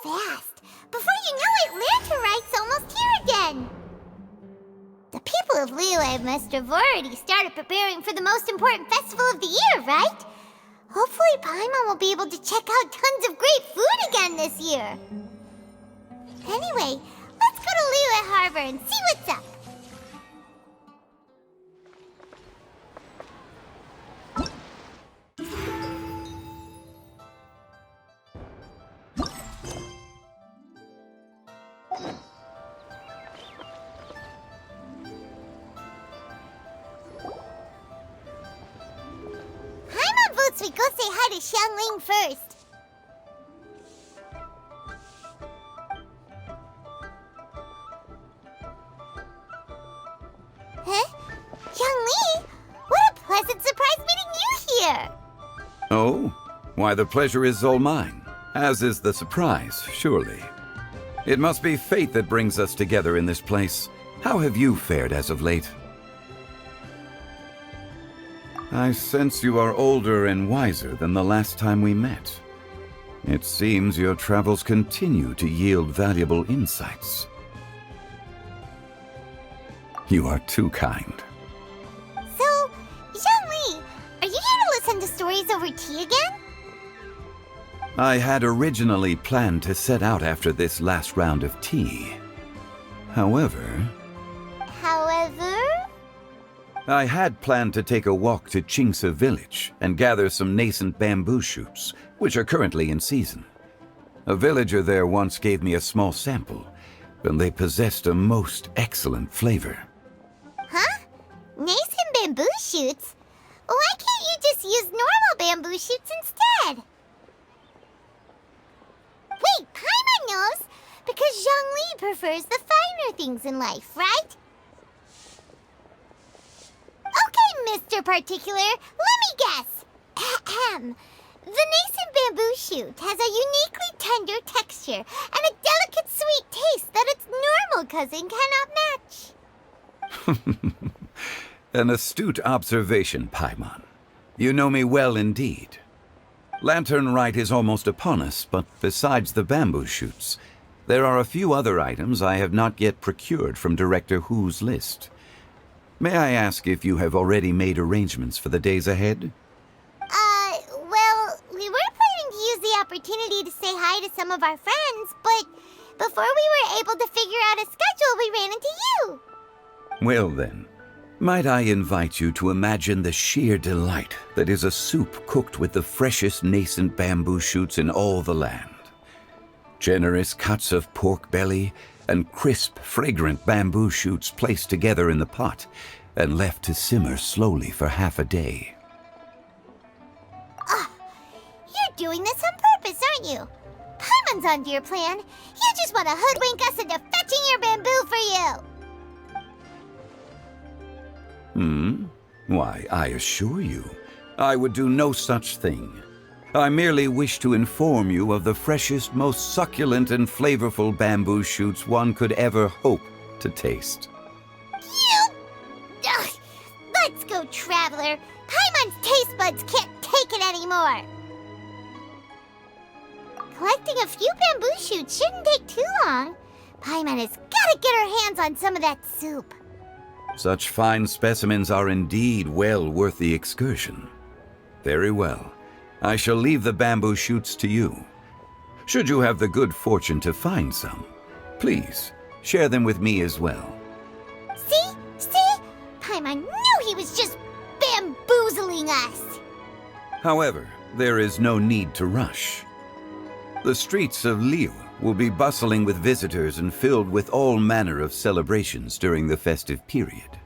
fast. Before you know it, Lantern Rite's almost here again. The people of Liyue must have already started preparing for the most important festival of the year, right? Hopefully Paimon will be able to check out tons of great food again this year. Anyway, let's go to Liyue Harbor and see what's up. Paimon votes we go say hi to Xiangling first. Huh? Xiangling? What a pleasant surprise meeting you here! Oh? Why, the pleasure is all mine, as is the surprise, surely. It must be fate that brings us together in this place. How have you fared as of late? I sense you are older and wiser than the last time we met. It seems your travels continue to yield valuable insights. You are too kind. So, Xiangling, are you here to listen to stories over tea again? I had originally planned to set out after this last round of tea. However, I had planned to take a walk to Qingce village and gather some nascent bamboo shoots, which are currently in season. A villager there once gave me a small sample, and they possessed a most excellent flavor. Huh? Nascent bamboo shoots? Why can't you just use normal bamboo shoots instead? Wait, Paimon knows! Because Zhongli prefers the finer things in life, right? Okay, Mr. Particular, let me guess. Ahem. The nascent bamboo shoot has a uniquely tender texture and a delicate sweet taste that its normal cousin cannot match. An astute observation, Paimon. You know me well indeed. Lantern Rite is almost upon us, but besides the bamboo shoots, there are a few other items I have not yet procured from Director Hu's list. May I ask if you have already made arrangements for the days ahead? Well, we were planning to use the opportunity to say hi to some of our friends, but before we were able to figure out a schedule, we ran into you. Well then, might I invite you to imagine the sheer delight that is a soup cooked with the freshest nascent bamboo shoots in all the land. Generous cuts of pork belly and crisp, fragrant bamboo shoots placed together in the pot and left to simmer slowly for half a day. You're doing this on purpose, aren't you? Paimon's onto your plan. You just want to hoodwink us into fetching your bamboo for you. Why, I assure you, I would do no such thing. I merely wish to inform you of the freshest, most succulent and flavorful bamboo shoots one could ever hope to taste. Ugh. Let's go, Traveler. Paimon's taste buds can't take it anymore. Collecting a few bamboo shoots shouldn't take too long. Paimon has got to get her hands on some of that soup. Such fine specimens are indeed well worth the excursion. Very well. I shall leave the bamboo shoots to you. Should you have the good fortune to find some, please share them with me as well. See? Paimon knew he was just bamboozling us. However, there is no need to rush. The streets of Liyue will be bustling with visitors and filled with all manner of celebrations during the festive period.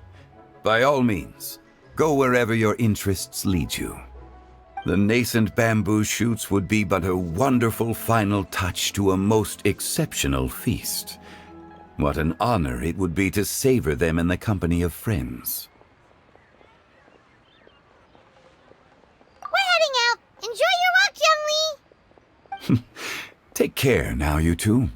By all means, go wherever your interests lead you. The nascent bamboo shoots would be but a wonderful final touch to a most exceptional feast. What an honor it would be to savor them in the company of friends. We're heading out. Enjoy your walk, Youngly. Take care now, you two.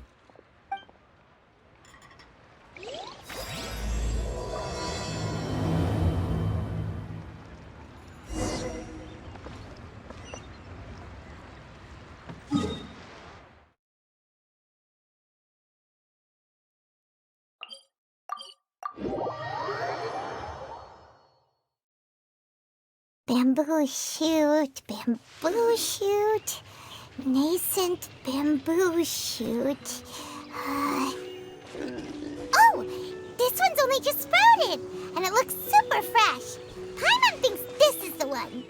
Bamboo shoot, nascent bamboo shoot. Oh, this one's only just sprouted, and it looks super fresh. Paimon thinks this is the one.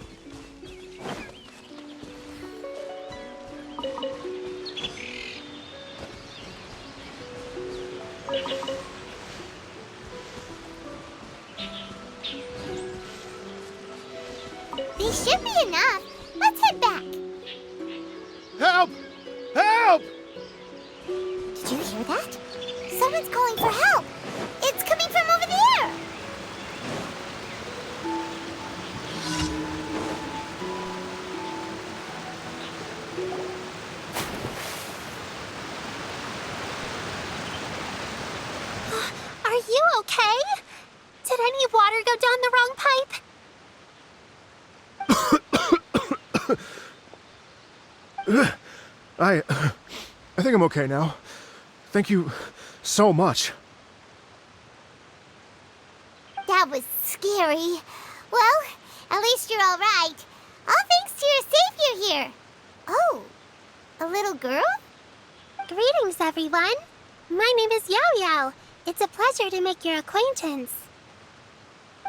These should be enough. Let's head back. Help! Help! Did you hear that? Someone's calling for help. It's coming from over there. Are you okay? Did any water go down the wrong pipe? I think I'm okay now. Thank you so much. That was scary. Well, at least you're all right. All thanks to your savior here. Oh, a little girl? Greetings, everyone. My name is Yao Yao. It's a pleasure to make your acquaintance.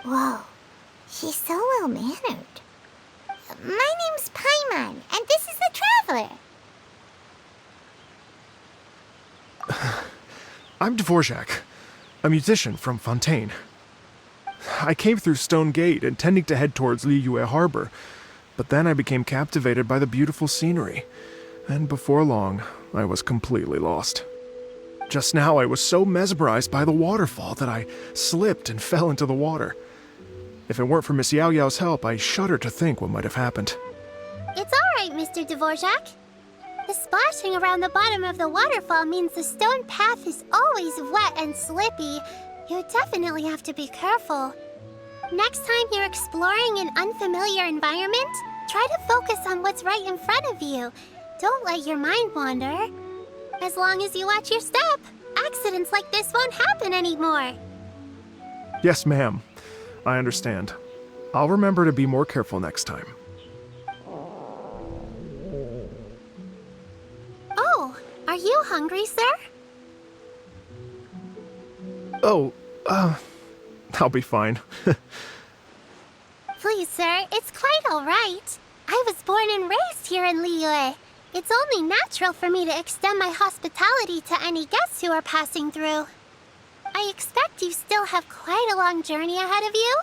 Whoa, she's so well-mannered. My name's Paimon, and this is the Traveler. I'm Dvorak, a musician from Fontaine. I came through Stone Gate intending to head towards Liyue Harbor, but then I became captivated by the beautiful scenery, and before long, I was completely lost. Just now, I was so mesmerized by the waterfall that I slipped and fell into the water. If it weren't for Miss Yao Yao's help, I shudder to think what might have happened. It's all right, Mr. Dvorak. The splashing around the bottom of the waterfall means the stone path is always wet and slippy. You definitely have to be careful. Next time you're exploring an unfamiliar environment, try to focus on what's right in front of you. Don't let your mind wander. As long as you watch your step, accidents like this won't happen anymore. Yes, ma'am. I understand. I'll remember to be more careful next time. Oh, are you hungry, sir? Oh, I'll be fine. Please, sir, it's quite all right. I was born and raised here in Liyue. It's only natural for me to extend my hospitality to any guests who are passing through. I expect you still have quite a long journey ahead of you.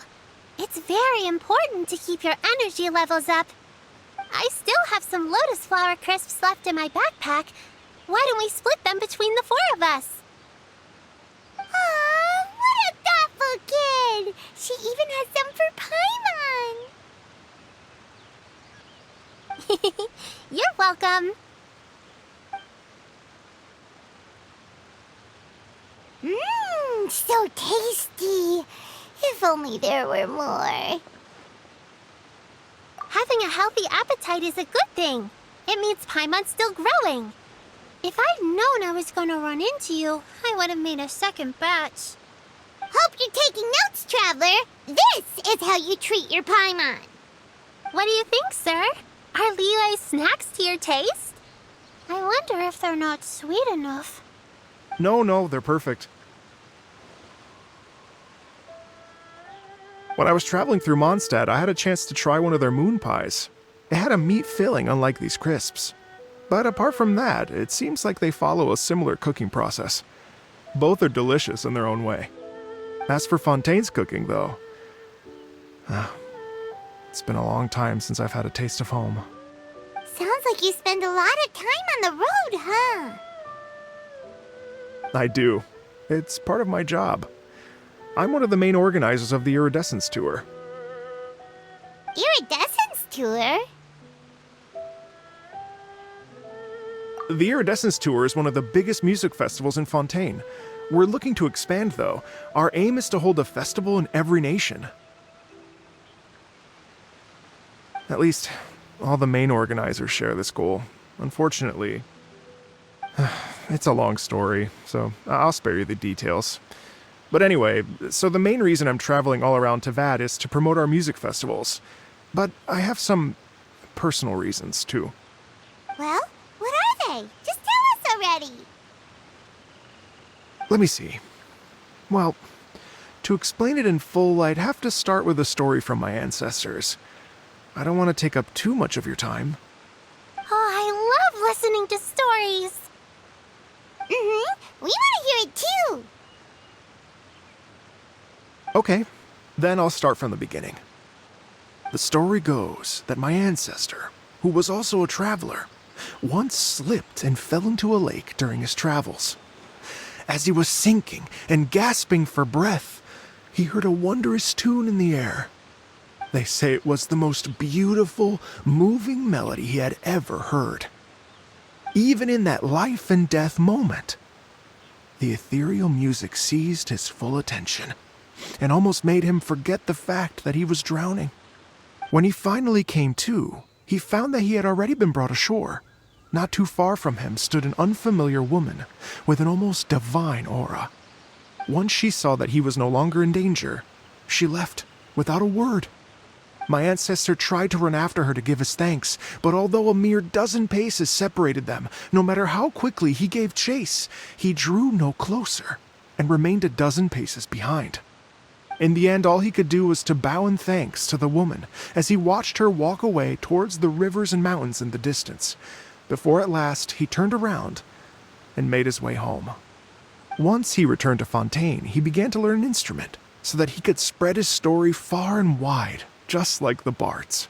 It's very important to keep your energy levels up. I still have some lotus flower crisps left in my backpack. Why don't we split them between the four of us? Aw, what a thoughtful kid! She even has some for Paimon! You're welcome. Mmm, so tasty. If only there were more. Having a healthy appetite is a good thing. It means Paimon's still growing. If I'd known I was gonna run into you, I would have made a second batch. Hope you're taking notes, Traveler. This is how you treat your Paimon. What do you think, sir? Are Liyue snacks to your taste? I wonder if they're not sweet enough. No, they're perfect. When I was traveling through Mondstadt, I had a chance to try one of their moon pies. It had a meat filling, unlike these crisps. But apart from that, it seems like they follow a similar cooking process. Both are delicious in their own way. As for Fontaine's cooking, though, it's been a long time since I've had a taste of home. Sounds like you spend a lot of time on the road, huh? I do. It's part of my job. I'm one of the main organizers of the Iridescence Tour. Iridescence Tour? The Iridescence Tour is one of the biggest music festivals in Fontaine. We're looking to expand, though. Our aim is to hold a festival in every nation. At least, all the main organizers share this goal. Unfortunately, it's a long story, so I'll spare you the details. But anyway, so the main reason I'm traveling all around Tavad is to promote our music festivals. But I have some personal reasons, too. Well, what are they? Just tell us already. Let me see. Well, to explain it in full, I'd have to start with a story from my ancestors. I don't want to take up too much of your time. Oh, I love listening to stories. We want to hear it too. Okay, then I'll start from the beginning. The story goes that my ancestor, who was also a traveler, once slipped and fell into a lake during his travels. As he was sinking and gasping for breath, he heard a wondrous tune in the air. They say it was the most beautiful, moving melody he had ever heard. Even in that life and death moment, the ethereal music seized his full attention and almost made him forget the fact that he was drowning. When he finally came to, he found that he had already been brought ashore. Not too far from him stood an unfamiliar woman with an almost divine aura. Once she saw that he was no longer in danger, she left without a word. My ancestor tried to run after her to give his thanks, but although a mere dozen paces separated them, no matter how quickly he gave chase, he drew no closer and remained a dozen paces behind. In the end, all he could do was to bow in thanks to the woman as he watched her walk away towards the rivers and mountains in the distance, before at last he turned around and made his way home. Once he returned to Fontaine, he began to learn an instrument so that he could spread his story far and wide, just like the bards.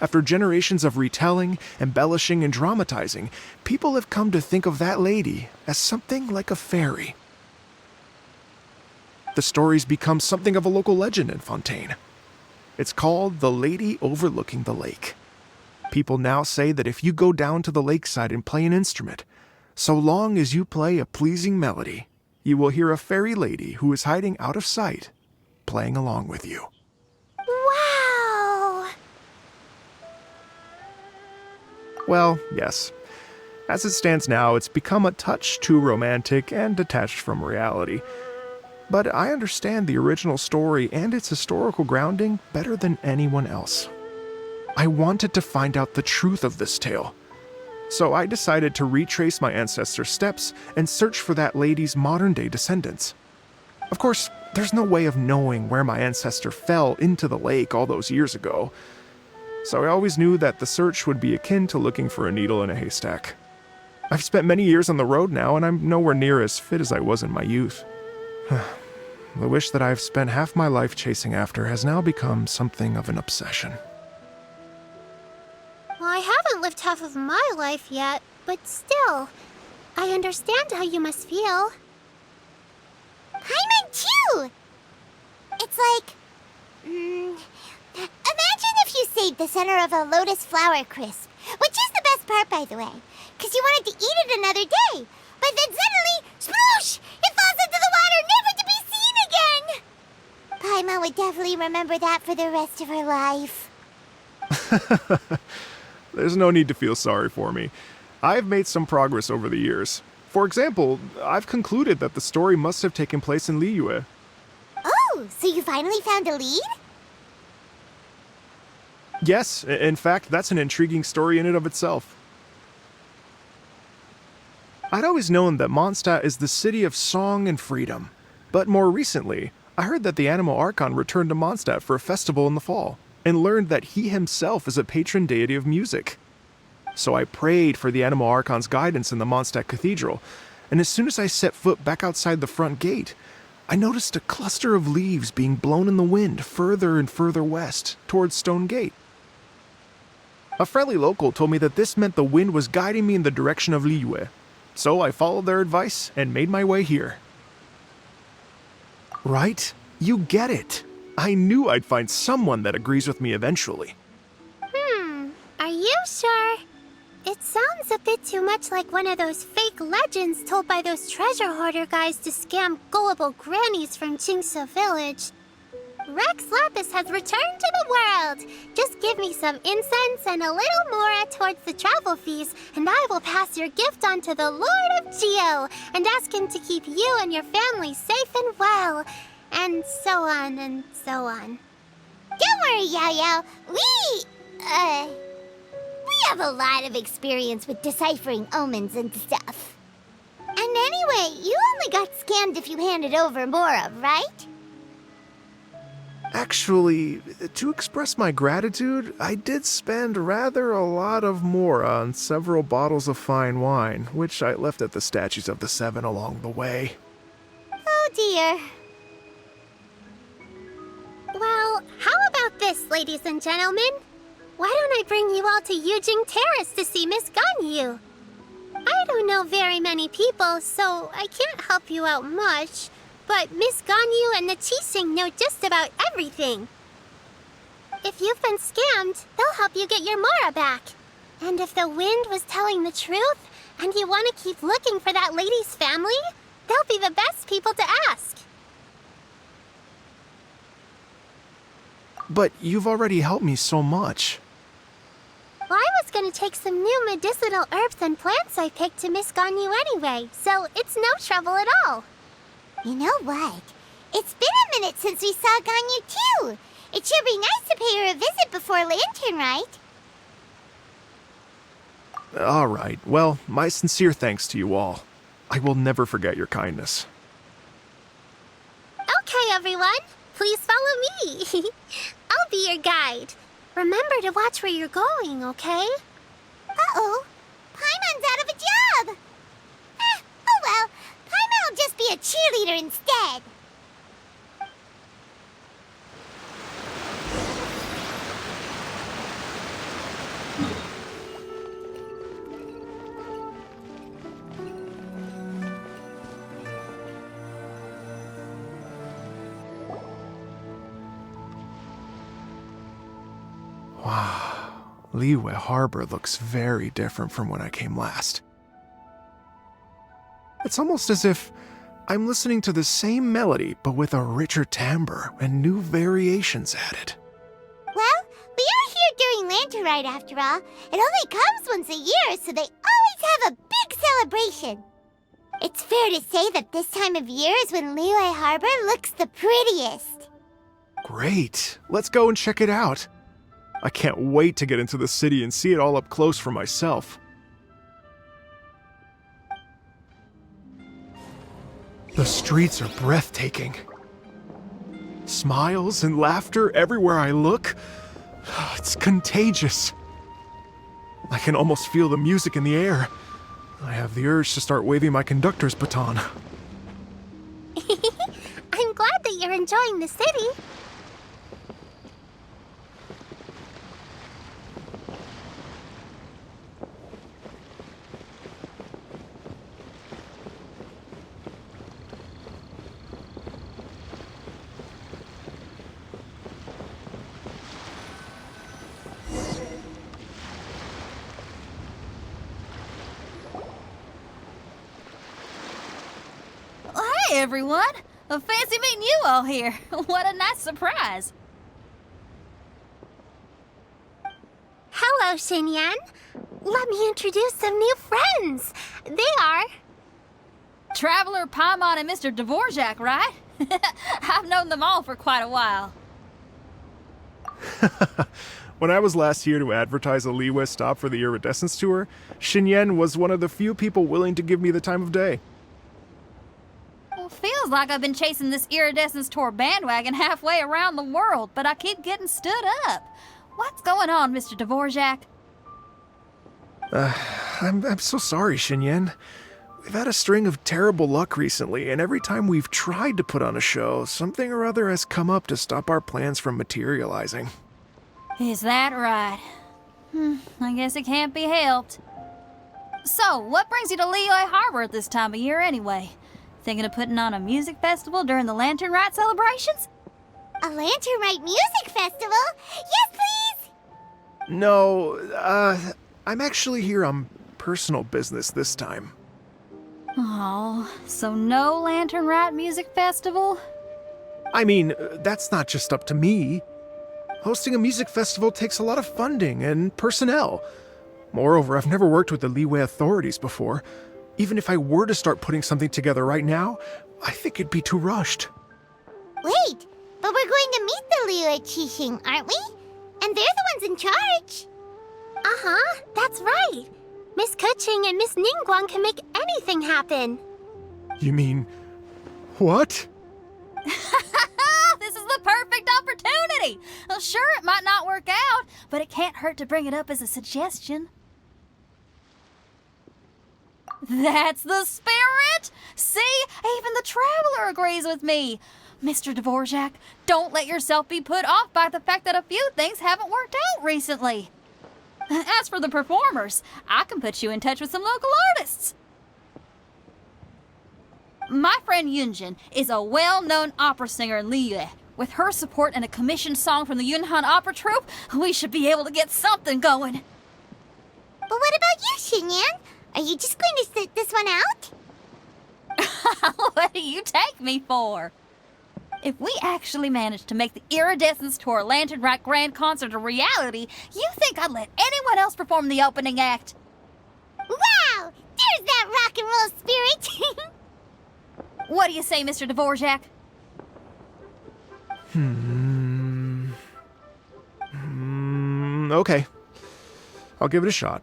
After generations of retelling, embellishing, and dramatizing, people have come to think of that lady as something like a fairy. The story's become something of a local legend in Fontaine. It's called The Lady Overlooking the Lake. People now say that if you go down to the lakeside and play an instrument, so long as you play a pleasing melody, you will hear a fairy lady who is hiding out of sight, playing along with you. Wow! Well, yes. As it stands now, it's become a touch too romantic and detached from reality. But I understand the original story and its historical grounding better than anyone else. I wanted to find out the truth of this tale. So I decided to retrace my ancestors' steps and search for that lady's modern-day descendants. Of course, there's no way of knowing where my ancestor fell into the lake all those years ago. So I always knew that the search would be akin to looking for a needle in a haystack. I've spent many years on the road now, and I'm nowhere near as fit as I was in my youth. The wish that I've spent half my life chasing after has now become something of an obsession. Well, I haven't lived half of my life yet, but still, I understand how you must feel. I meant too! It's like... imagine if you saved the center of a lotus flower crisp, which is the best part, by the way, because you wanted to eat it another day, but then suddenly, sploosh! It falls into the water, never to be seen again! Paimon would definitely remember that for the rest of her life. There's no need to feel sorry for me. I've made some progress over the years. For example, I've concluded that the story must have taken place in Liyue. Oh, so you finally found a lead? Yes, in fact, that's an intriguing story in and of itself. I'd always known that Mondstadt is the city of song and freedom, but more recently, I heard that the Animal Archon returned to Mondstadt for a festival in the fall, and learned that he himself is a patron deity of music. So I prayed for the Animal Archon's guidance in the Mondstadt Cathedral, and as soon as I set foot back outside the front gate, I noticed a cluster of leaves being blown in the wind further and further west, towards Stone Gate. A friendly local told me that this meant the wind was guiding me in the direction of Liyue, so I followed their advice and made my way here. Right? You get it. I knew I'd find someone that agrees with me eventually. Are you sure? It sounds a bit too much like one of those fake legends told by those treasure hoarder guys to scam gullible grannies from Jingsa Village. Rex Lapis has returned to the world. Just give me some incense and a little mora towards the travel fees, and I will pass your gift on to the Lord of Geo and ask him to keep you and your family safe and well. And so on and so on. Don't worry, Yao Yao. We have a lot of experience with deciphering omens and stuff. And anyway, you only got scammed if you handed over Mora, right? Actually, to express my gratitude, I did spend rather a lot of mora on several bottles of fine wine, which I left at the Statues of the Seven along the way. Oh dear. Well, how about this, ladies and gentlemen? Why don't I bring you all to Yujing Terrace to see Miss Ganyu? I don't know very many people, so I can't help you out much. But Miss Ganyu and the Qixing know just about everything. If you've been scammed, they'll help you get your Mora back. And if the wind was telling the truth, and you want to keep looking for that lady's family, they'll be the best people to ask. But you've already helped me so much. Well, I was going to take some new medicinal herbs and plants I picked to Miss Ganyu anyway, so it's no trouble at all. You know what? It's been a minute since we saw Ganyu too. It sure be nice to pay her a visit before Lantern Rite. All right, well, my sincere thanks to you all. I will never forget your kindness. Okay, everyone. Please follow me. I'll be your guide. Remember to watch where you're going, okay? Uh-oh. Paimon's out of a job. Oh well. Paimon will just be a cheerleader instead. Wow, Liyue Harbor looks very different from when I came last. It's almost as if I'm listening to the same melody, but with a richer timbre and new variations added. Well, we are here during Lantern Rite after all. It only comes once a year, so they always have a big celebration. It's fair to say that this time of year is when Liyue Harbor looks the prettiest. Great, let's go and check it out. I can't wait to get into the city and see it all up close for myself. The streets are breathtaking. Smiles and laughter everywhere I look. It's contagious. I can almost feel the music in the air. I have the urge to start waving my conductor's baton. I'm glad that you're enjoying the city. Hey everyone! Fancy meeting you all here. What a nice surprise. Hello, Xinyan. Let me introduce some new friends. They are... Traveler, Paimon, and Mr. Dvorak, right? I've known them all for quite a while. When I was last here to advertise a Liyue stop for the Iridescence Tour, Xinyan was one of the few people willing to give me the time of day. Well, feels like I've been chasing this Iridescence Tour bandwagon halfway around the world, but I keep getting stood up. What's going on, Mr. Dvorak? I'm so sorry, Xinyan. We've had a string of terrible luck recently, and every time we've tried to put on a show, something or other has come up to stop our plans from materializing. Is that right? I guess it can't be helped. So, what brings you to Liyue Harbor at this time of year anyway? Thinking of putting on a music festival during the Lantern Rite celebrations? A Lantern Rite music festival? Yes, please! No, I'm actually here on personal business this time. Oh, so no Lantern Rite music festival? I mean, that's not just up to me. Hosting a music festival takes a lot of funding and personnel. Moreover, I've never worked with the Liyue authorities before. Even if I were to start putting something together right now, I think it'd be too rushed. Wait, but we're going to meet the Liyue Qixing, aren't we? And they're the ones in charge. Uh-huh, that's right. Miss Keqing and Miss Ningguang can make anything happen. You mean... what? This is the perfect opportunity! Well, sure, it might not work out, but it can't hurt to bring it up as a suggestion. That's the spirit! See? Even the Traveler agrees with me. Mr. Dvorak, don't let yourself be put off by the fact that a few things haven't worked out recently. As for the performers, I can put you in touch with some local artists. My friend Yunjin is a well-known opera singer in Liyue. With her support and a commissioned song from the Yunhan Opera Troupe, we should be able to get something going. But what about you, Xinyan? Are you just going to sit this one out? What do you take me for? If we actually manage to make the Iridescence Tour Lantern Rite Grand Concert a reality, you think I'd let anyone else perform the opening act? Wow! There's that rock and roll spirit! What do you say, Mr. Dvorak? Okay. I'll give it a shot.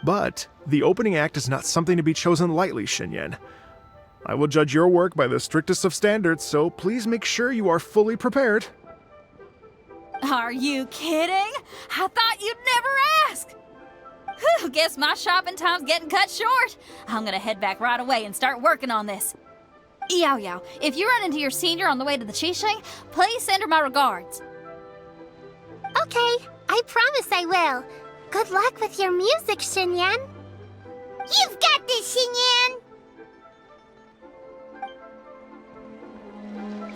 But the opening act is not something to be chosen lightly, Xinyan. I will judge your work by the strictest of standards, so please make sure you are fully prepared. Are you kidding? I thought you'd never ask. Whew, guess my shopping time's getting cut short. I'm gonna head back right away and start working on this. Yao Yao, if you run into your senior on the way to the Qixing, please send her my regards. Okay, I promise I will. Good luck with your music, Xinyan. You've got this, Xinyan!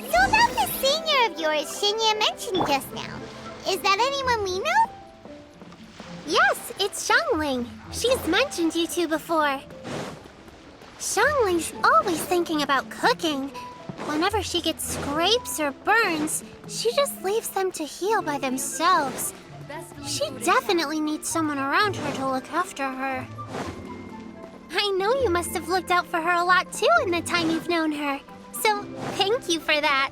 So about the senior of yours Xinyan mentioned just now, is that anyone we know? Yes, it's Xiangling. She's mentioned you two before. Xiangling's always thinking about cooking. Whenever she gets scrapes or burns, she just leaves them to heal by themselves. She definitely needs someone around her to look after her. I know you must have looked out for her a lot too in the time you've known her. So, thank you for that.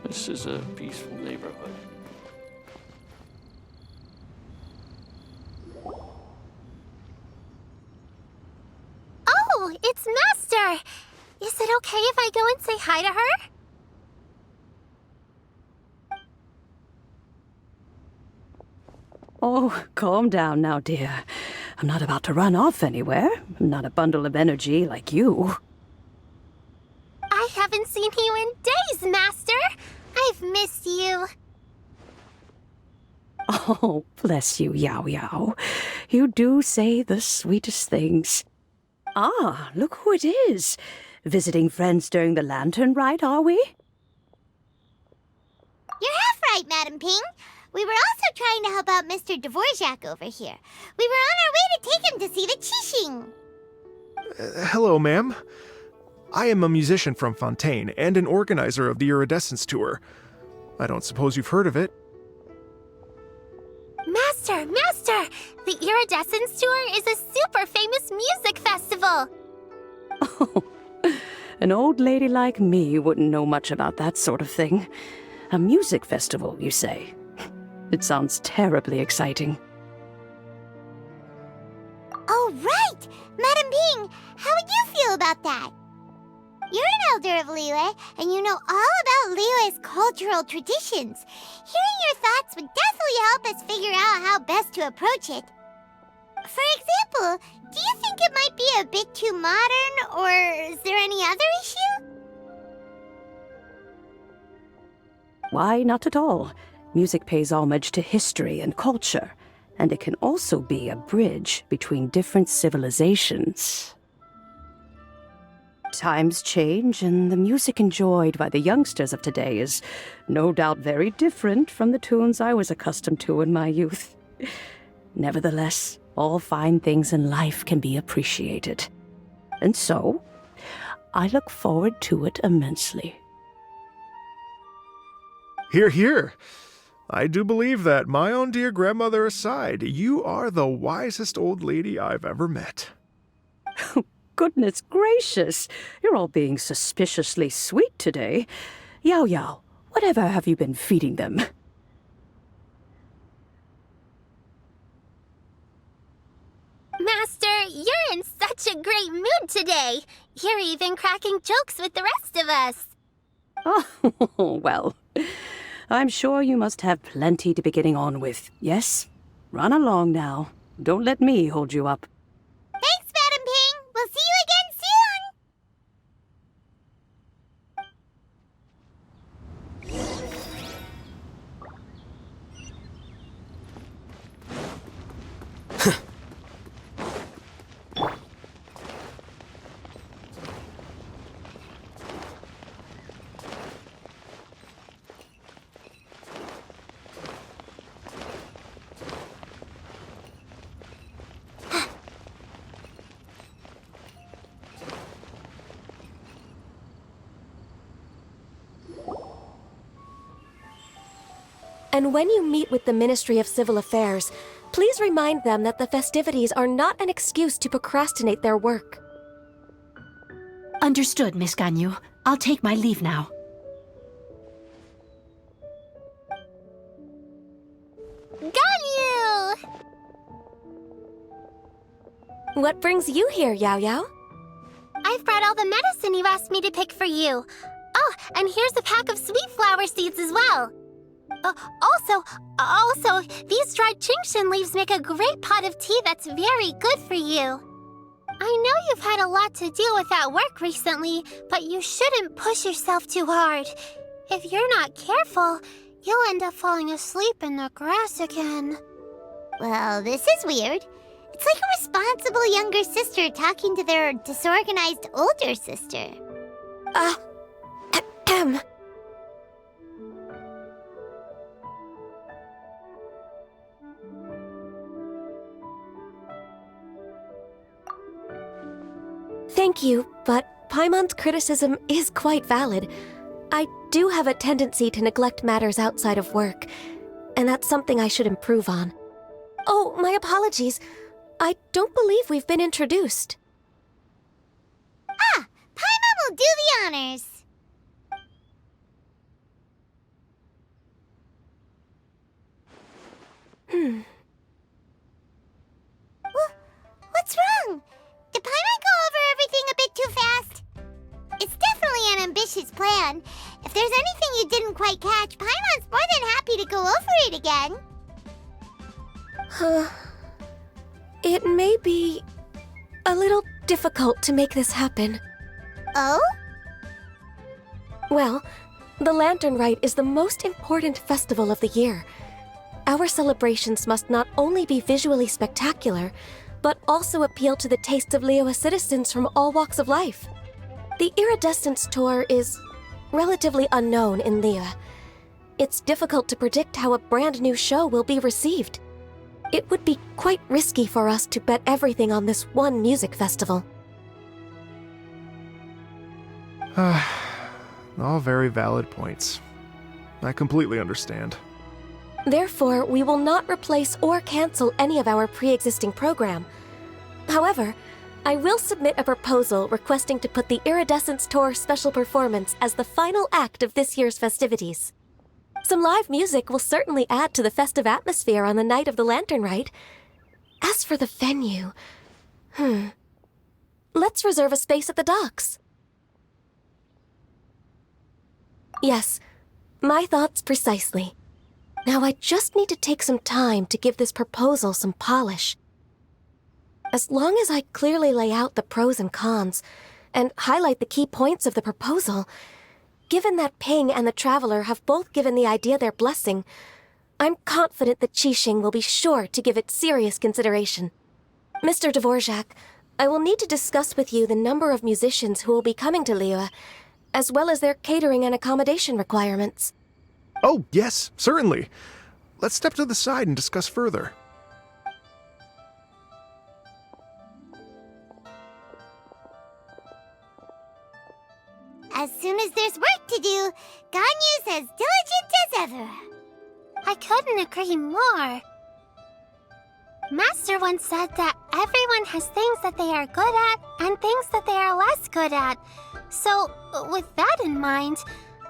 This is a peaceful neighborhood. Oh, it's Master! Is it okay if I go and say hi to her? Oh, calm down now, dear. I'm not about to run off anywhere. I'm not a bundle of energy like you. I haven't seen you in days, Master! I've missed you. Oh, bless you, Yao Yao. You do say the sweetest things. Ah, look who it is. Visiting friends during the Lantern Rite, are we? You're half right, Madam Ping. We were also trying to help out Mr. Dvorak over here. We were on our way to take him to see the Qixing. Hello, ma'am. I am a musician from Fontaine and an organizer of the Iridescence Tour. I don't suppose you've heard of it. Master! The Iridescence Tour is a super famous music festival! Oh, an old lady like me wouldn't know much about that sort of thing. A music festival, you say? It sounds terribly exciting. Oh, right! Madam Ping, how would you feel about that? You're an elder of Liyue, and you know all about Liyue's cultural traditions. Hearing your thoughts would definitely help us figure out how best to approach it. For example, do you think it might be a bit too modern, or is there any other issue? Why, not at all. Music pays homage to history and culture, and it can also be a bridge between different civilizations. Times change, and the music enjoyed by the youngsters of today is no doubt very different from the tunes I was accustomed to in my youth. Nevertheless, all fine things in life can be appreciated. And so, I look forward to it immensely. Hear, hear. I do believe that, my own dear grandmother aside, you are the wisest old lady I've ever met. Goodness gracious, you're all being suspiciously sweet today. Yao Yao, whatever have you been feeding them? Master, you're in such a great mood today. You're even cracking jokes with the rest of us. Oh, well, I'm sure you must have plenty to be getting on with. Yes? Run along now. Don't let me hold you up. Thanks, Madam Ping. We'll see you again soon. And when you meet with the Ministry of Civil Affairs, please remind them that the festivities are not an excuse to procrastinate their work. Understood, Miss Ganyu. I'll take my leave now. Ganyu! What brings you here, Yao Yao? I've brought all the medicine you asked me to pick for you. Oh, and here's a pack of sweet flower seeds as well. Also, these dried Qingshin leaves make a great pot of tea that's very good for you. I know you've had a lot to deal with at work recently, but you shouldn't push yourself too hard. If you're not careful, you'll end up falling asleep in the grass again. Well, this is weird. It's like a responsible younger sister talking to their disorganized older sister. Thank you, but Paimon's criticism is quite valid. I do have a tendency to neglect matters outside of work, and that's something I should improve on. Oh, my apologies. I don't believe we've been introduced. Ah, Paimon will do the honors. What's wrong? Did Paimon go over everything a bit too fast? It's definitely an ambitious plan. If there's anything you didn't quite catch, Paimon's more than happy to go over it again. It may be a little difficult to make this happen. Oh? Well, the Lantern Rite is the most important festival of the year. Our celebrations must not only be visually spectacular, but also appeal to the tastes of Liyue citizens from all walks of life. The Iridescence Tour is relatively unknown in Liyue. It's difficult to predict how a brand new show will be received. It would be quite risky for us to bet everything on this one music festival. All very valid points. I completely understand. Therefore, we will not replace or cancel any of our pre-existing program. However, I will submit a proposal requesting to put the Iridescence Tour special performance as the final act of this year's festivities. Some live music will certainly add to the festive atmosphere on the night of the Lantern Rite. As for the venue, let's reserve a space at the docks. Yes, my thoughts precisely. Now I just need to take some time to give this proposal some polish. As long as I clearly lay out the pros and cons, and highlight the key points of the proposal, given that Ping and the Traveler have both given the idea their blessing, I'm confident that Qixing will be sure to give it serious consideration. Mr. Dvorak, I will need to discuss with you the number of musicians who will be coming to Liyue, as well as their catering and accommodation requirements. Oh, yes, certainly. Let's step to the side and discuss further. As soon as there's work to do, Ganyu's as diligent as ever. I couldn't agree more. Master once said that everyone has things that they are good at and things that they are less good at. So, with that in mind,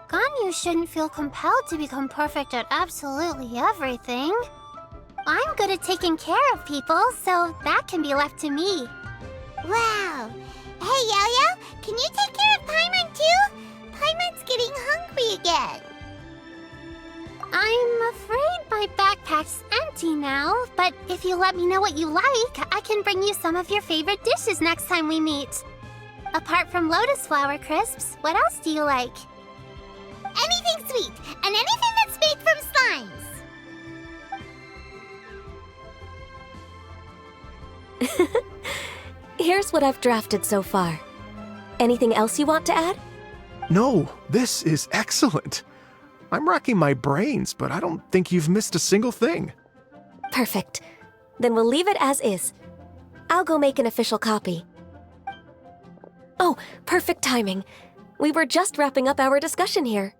Ganyu shouldn't feel compelled to become perfect at absolutely everything. I'm good at taking care of people, so that can be left to me. Wow. Hey, Yo-Yo, can you take care of Paimon too? Paimon's getting hungry again. I'm afraid my backpack's empty now, but if you let me know what you like, I can bring you some of your favorite dishes next time we meet. Apart from lotus flower crisps, what else do you like? Anything sweet, and anything that's made from slimes. Here's what I've drafted so far. Anything else you want to add? No, this is excellent. I'm racking my brains, but I don't think you've missed a single thing. Perfect. Then we'll leave it as is. I'll go make an official copy. Oh, perfect timing. We were just wrapping up our discussion here.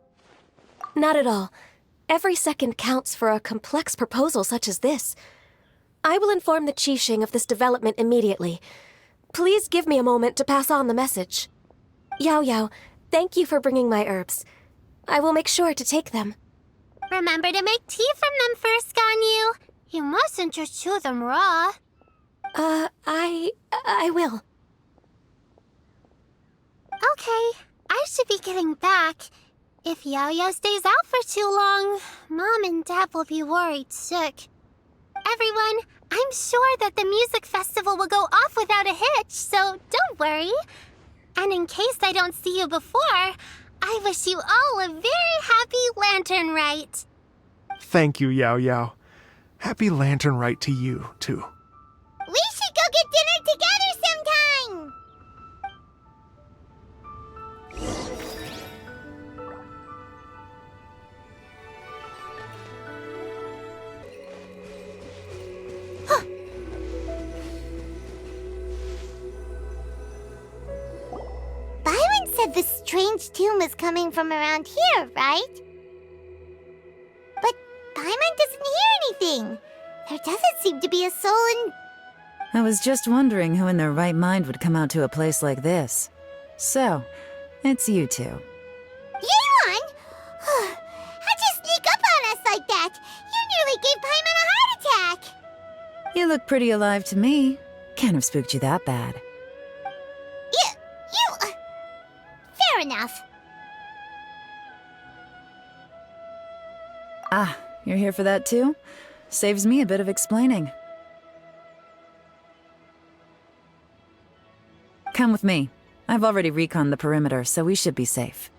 Not at all. Every second counts for a complex proposal such as this. I will inform the Qixing of this development immediately. Please give me a moment to pass on the message. Yao Yao, thank you for bringing my herbs. I will make sure to take them. Remember to make tea from them first, Ganyu. You mustn't just chew them raw. I will. Okay, I should be getting back. If Yao-Yao stays out for too long, Mom and Dad will be worried sick. Everyone, I'm sure that the music festival will go off without a hitch, so don't worry. And in case I don't see you before, I wish you all a very happy Lantern Rite. Thank you, Yao Yao. Happy Lantern Rite to you, too. We should go get dinner together sometime! Byron said the strange tune was coming from around here, right? But Paimon doesn't hear anything. There doesn't seem to be a soul in... I was just wondering who in their right mind would come out to a place like this. So, it's you two. Yeon! How'd you sneak up on us like that? You nearly gave Paimon a heart attack! You look pretty alive to me. Can't have spooked you that bad. Fair enough. Ah, you're here for that too? Saves me a bit of explaining. Come with me. I've already reconned the perimeter, so we should be safe.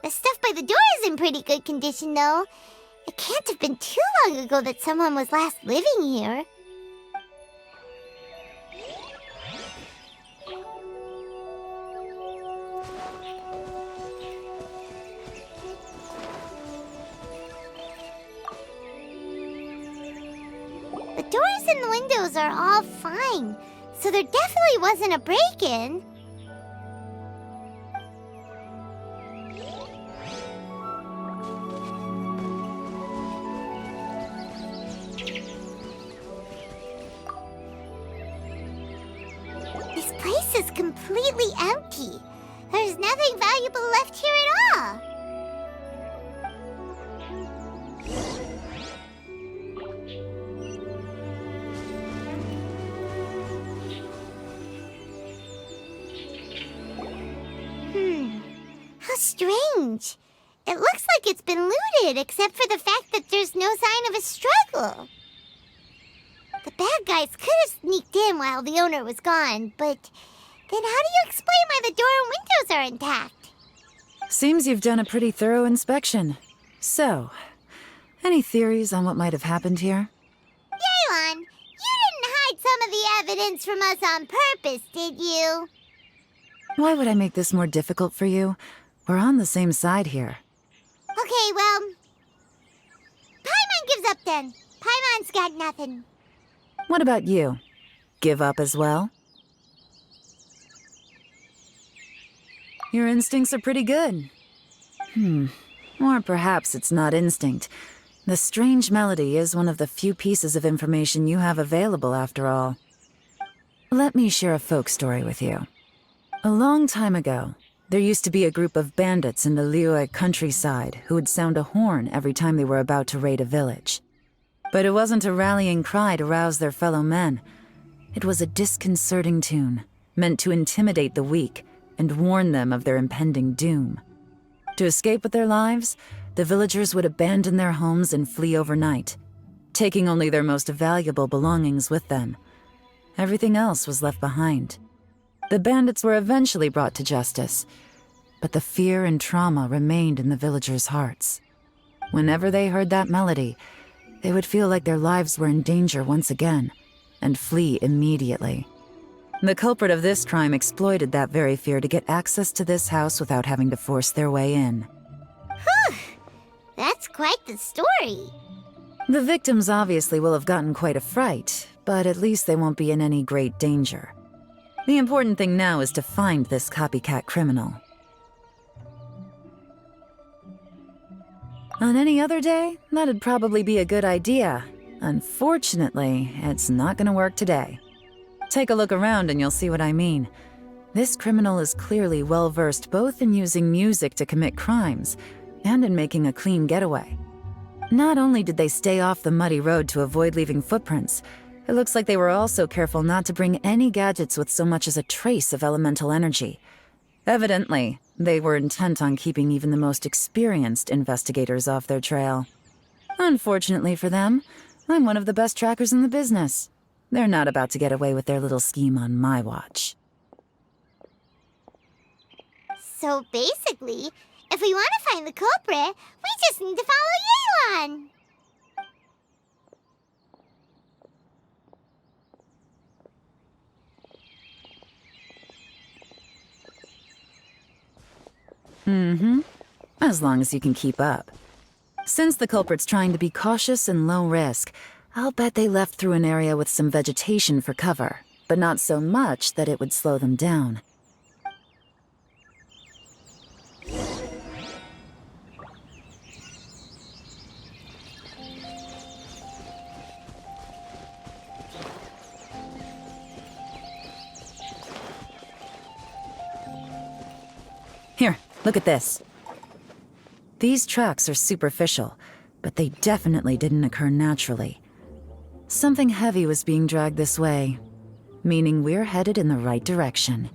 The stuff by the door is in pretty good condition, though. It can't have been too long ago that someone was last living here. The doors and the windows are all fine, so there definitely wasn't a break-in. This place is completely empty. There's nothing valuable left here at all. How strange. It looks like it's been looted, except for the fact that there's no sign of a struggle. The bad guys could have sneaked in while the owner was gone, but then how do you explain why the door and windows are intact? Seems you've done a pretty thorough inspection. So, any theories on what might have happened here? Yelan, you didn't hide some of the evidence from us on purpose, did you? Why would I make this more difficult for you? We're on the same side here. Okay, well... Paimon gives up then. Paimon's got nothing. What about you? Give up as well? Your instincts are pretty good. Or perhaps it's not instinct. The strange melody is one of the few pieces of information you have available, after all. Let me share a folk story with you. A long time ago, there used to be a group of bandits in the Liyue countryside who would sound a horn every time they were about to raid a village. But it wasn't a rallying cry to rouse their fellow men. It was a disconcerting tune, meant to intimidate the weak and warn them of their impending doom. To escape with their lives, the villagers would abandon their homes and flee overnight, taking only their most valuable belongings with them. Everything else was left behind. The bandits were eventually brought to justice, but the fear and trauma remained in the villagers' hearts. Whenever they heard that melody, they would feel like their lives were in danger once again, and flee immediately. The culprit of this crime exploited that very fear to get access to this house without having to force their way in. Whew! That's quite the story. The victims obviously will have gotten quite a fright, but at least they won't be in any great danger. The important thing now is to find this copycat criminal. On any other day, that'd probably be a good idea. Unfortunately, it's not gonna work today. Take a look around and you'll see what I mean. This criminal is clearly well-versed both in using music to commit crimes and in making a clean getaway. Not only did they stay off the muddy road to avoid leaving footprints, it looks like they were also careful not to bring any gadgets with so much as a trace of elemental energy. Evidently, they were intent on keeping even the most experienced investigators off their trail. Unfortunately for them, I'm one of the best trackers in the business. They're not about to get away with their little scheme on my watch. So basically, if we want to find the culprit, we just need to follow Yelan. As long as you can keep up. Since the culprit's trying to be cautious and low risk, I'll bet they left through an area with some vegetation for cover, but not so much that it would slow them down. Here, look at this. These tracks are superficial, but they definitely didn't occur naturally. Something heavy was being dragged this way, meaning we're headed in the right direction.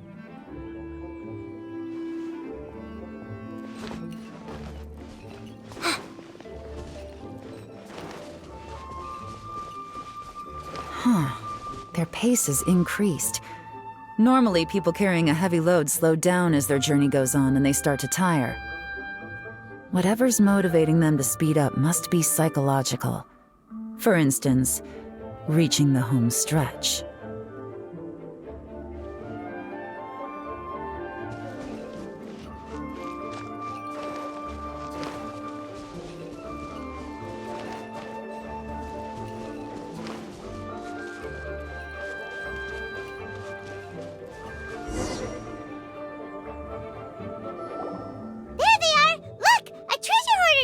Their pace has increased. Normally, people carrying a heavy load slow down as their journey goes on and they start to tire. Whatever's motivating them to speed up must be psychological. For instance, reaching the home stretch.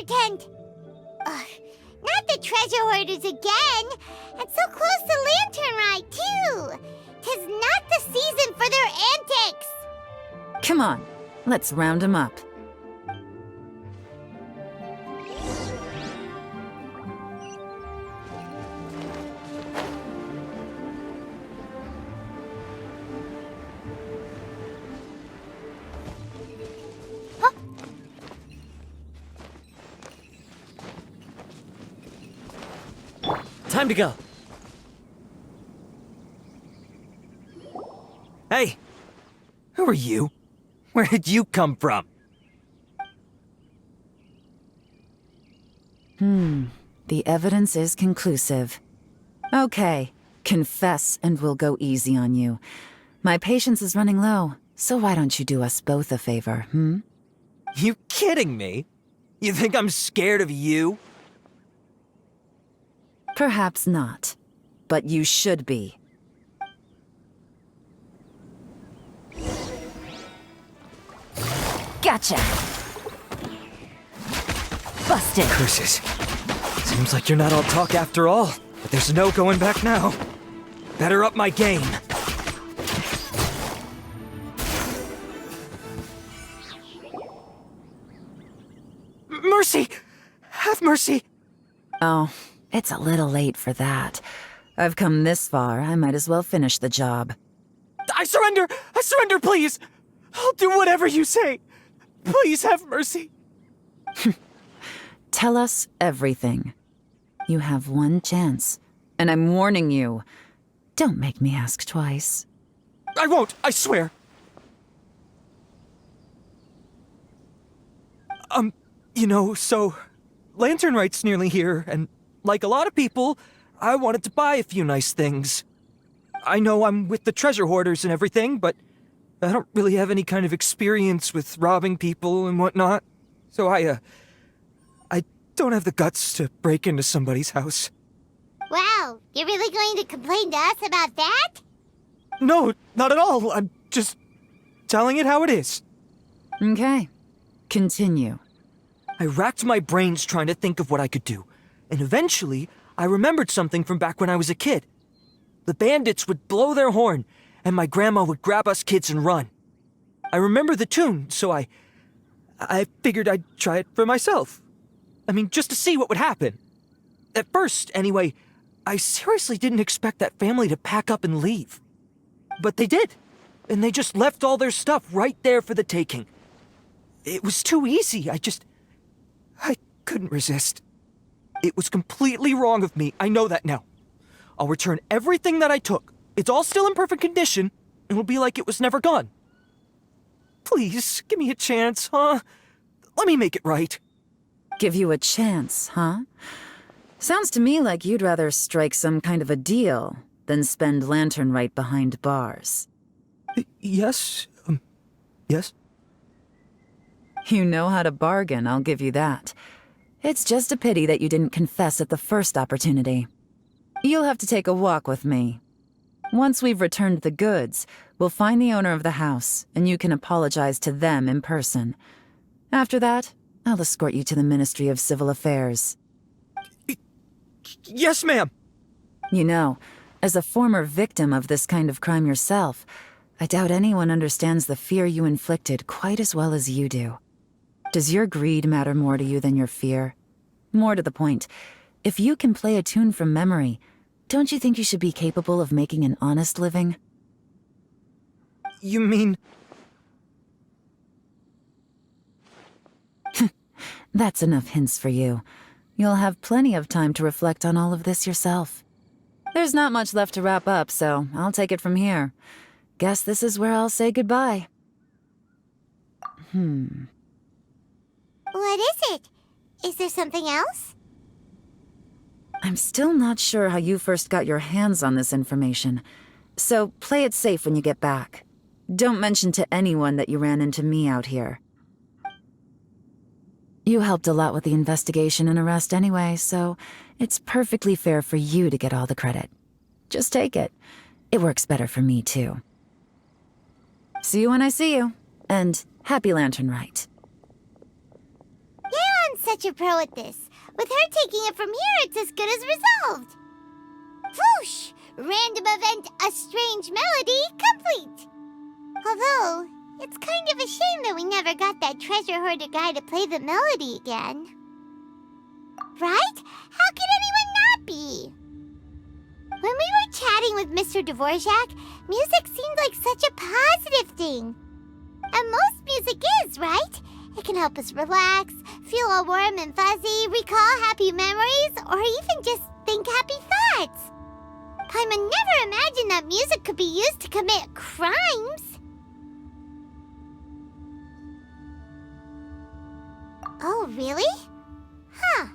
Tent. Ugh, not the treasure hoarders again. And so close to Lantern Rite, too. 'Tis not the season for their antics. Come on, let's round them up. Time to go. Hey! Who are you? Where did you come from? The evidence is conclusive. Okay, confess and we'll go easy on you. My patience is running low, so why don't you do us both a favor, You kidding me? You think I'm scared of you? Perhaps not, but you should be. Gotcha! Busted! Curses. Seems like you're not all talk after all, but there's no going back now. Better up my game. Mercy! Have mercy! Oh, it's a little late for that. I've come this far, I might as well finish the job. I surrender! I surrender, please! I'll do whatever you say. Please have mercy. Tell us everything. You have one chance, and I'm warning you. Don't make me ask twice. I won't, I swear. So Lantern Rite's nearly here, and like a lot of people, I wanted to buy a few nice things. I know I'm with the treasure hoarders and everything, but I don't really have any kind of experience with robbing people and whatnot. So I don't have the guts to break into somebody's house. Wow, you're really going to complain to us about that? No, not at all. I'm just telling it how it is. Okay, continue. I racked my brains trying to think of what I could do, and eventually I remembered something from back when I was a kid. The bandits would blow their horn, and my grandma would grab us kids and run. I remember the tune, so I figured I'd try it for myself. I mean, just to see what would happen. At first, anyway, I seriously didn't expect that family to pack up and leave. But they did, and they just left all their stuff right there for the taking. It was too easy, I couldn't resist. It was completely wrong of me, I know that now. I'll return everything that I took. It's all still in perfect condition, and it'll be like it was never gone. Please, give me a chance, huh? Let me make it right. Give you a chance, huh? Sounds to me like you'd rather strike some kind of a deal than spend Lantern Rite behind bars. Yes? Yes? You know how to bargain, I'll give you that. It's just a pity that you didn't confess at the first opportunity. You'll have to take a walk with me. Once we've returned the goods, we'll find the owner of the house, and you can apologize to them in person. After that, I'll escort you to the Ministry of Civil Affairs. Yes, ma'am! You know, as a former victim of this kind of crime yourself, I doubt anyone understands the fear you inflicted quite as well as you do. Does your greed matter more to you than your fear? More to the point, if you can play a tune from memory, don't you think you should be capable of making an honest living? You mean... That's enough hints for you. You'll have plenty of time to reflect on all of this yourself. There's not much left to wrap up, so I'll take it from here. Guess this is where I'll say goodbye. What is it? Is there something else? I'm still not sure how you first got your hands on this information, so play it safe when you get back. Don't mention to anyone that you ran into me out here. You helped a lot with the investigation and arrest anyway, so it's perfectly fair for you to get all the credit. Just take it. It works better for me, too. See you when I see you, and happy Lantern Rite. Yaron's such a pro at this. With her taking it from here, it's as good as resolved. Whoosh! Random event, a strange melody, complete. Although, it's kind of a shame that we never got that treasure hoarder guy to play the melody again. Right? How could anyone not be? When we were chatting with Mr. Dvorak, music seemed like such a positive thing. And most music is, right? It can help us relax, feel all warm and fuzzy, recall happy memories, or even just think happy thoughts. Paimon never imagined that music could be used to commit crimes. Oh, really? Huh.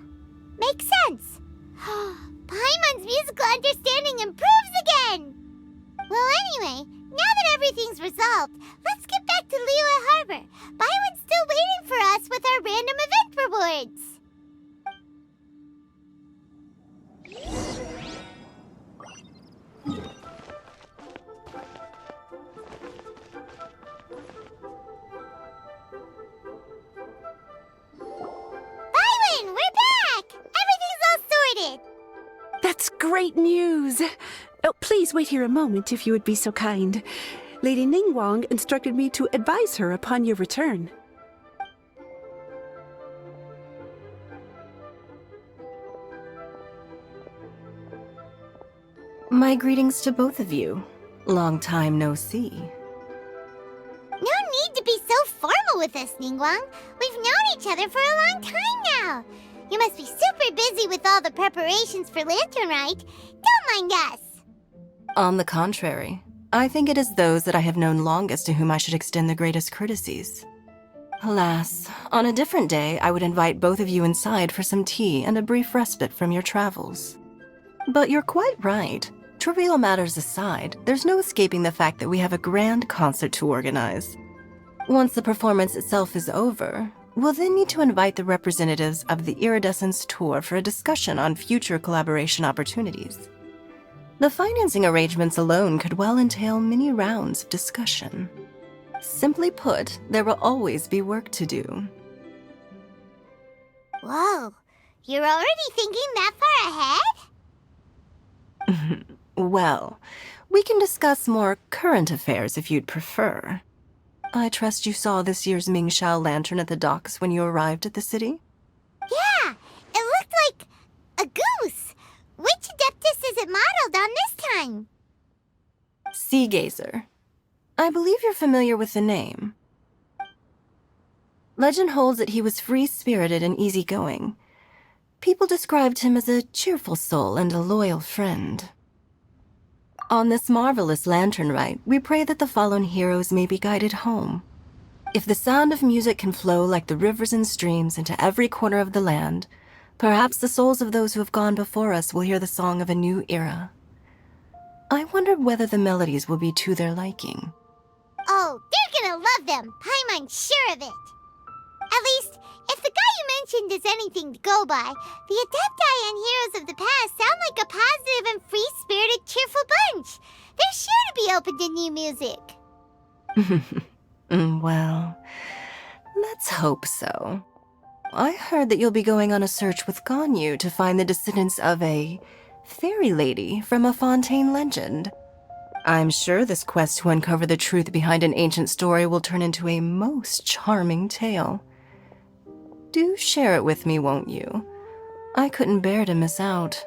Makes sense. Paimon's musical understanding improves again! Well, anyway, now that everything's resolved, let's get back to Liyue Harbor. Byron's still waiting for us with our random event rewards. Byron, we're back! Everything's all sorted. That's great news! Oh, please wait here a moment if you would be so kind. Lady Ningguang instructed me to advise her upon your return. My greetings to both of you. Long time no see. No need to be so formal with us, Ningguang. We've known each other for a long time now. You must be super busy with all the preparations for Lantern Rite. Don't mind us. On the contrary, I think it is those that I have known longest to whom I should extend the greatest courtesies. Alas, on a different day, I would invite both of you inside for some tea and a brief respite from your travels. But you're quite right. Trivial matters aside, there's no escaping the fact that we have a grand concert to organize. Once the performance itself is over, we'll then need to invite the representatives of the Iridescence Tour for a discussion on future collaboration opportunities. The financing arrangements alone could well entail many rounds of discussion. Simply put, there will always be work to do. Whoa, you're already thinking that far ahead? Well, we can discuss more current affairs if you'd prefer. I trust you saw this year's Mingxiao lantern at the docks when you arrived at the city? Yeah, it looked like a goose. Which Adeptus is it modeled on this time? Sea Gazer. I believe you're familiar with the name. Legend holds that he was free-spirited and easygoing. People described him as a cheerful soul and a loyal friend. On this marvelous Lantern Rite, we pray that the fallen heroes may be guided home. If the sound of music can flow like the rivers and streams into every corner of the land, perhaps the souls of those who have gone before us will hear the song of a new era. I wonder whether the melodies will be to their liking. Oh, they're gonna love them. Paimon's sure of it. At least, if the guy you mentioned is anything to go by, the Adepti and heroes of the past sound like a positive and free-spirited, cheerful bunch. They're sure to be open to new music. Well, let's hope so. I heard that you'll be going on a search with Ganyu to find the descendants of a fairy lady from a Fontaine legend. I'm sure this quest to uncover the truth behind an ancient story will turn into a most charming tale. Do share it with me, won't you? I couldn't bear to miss out.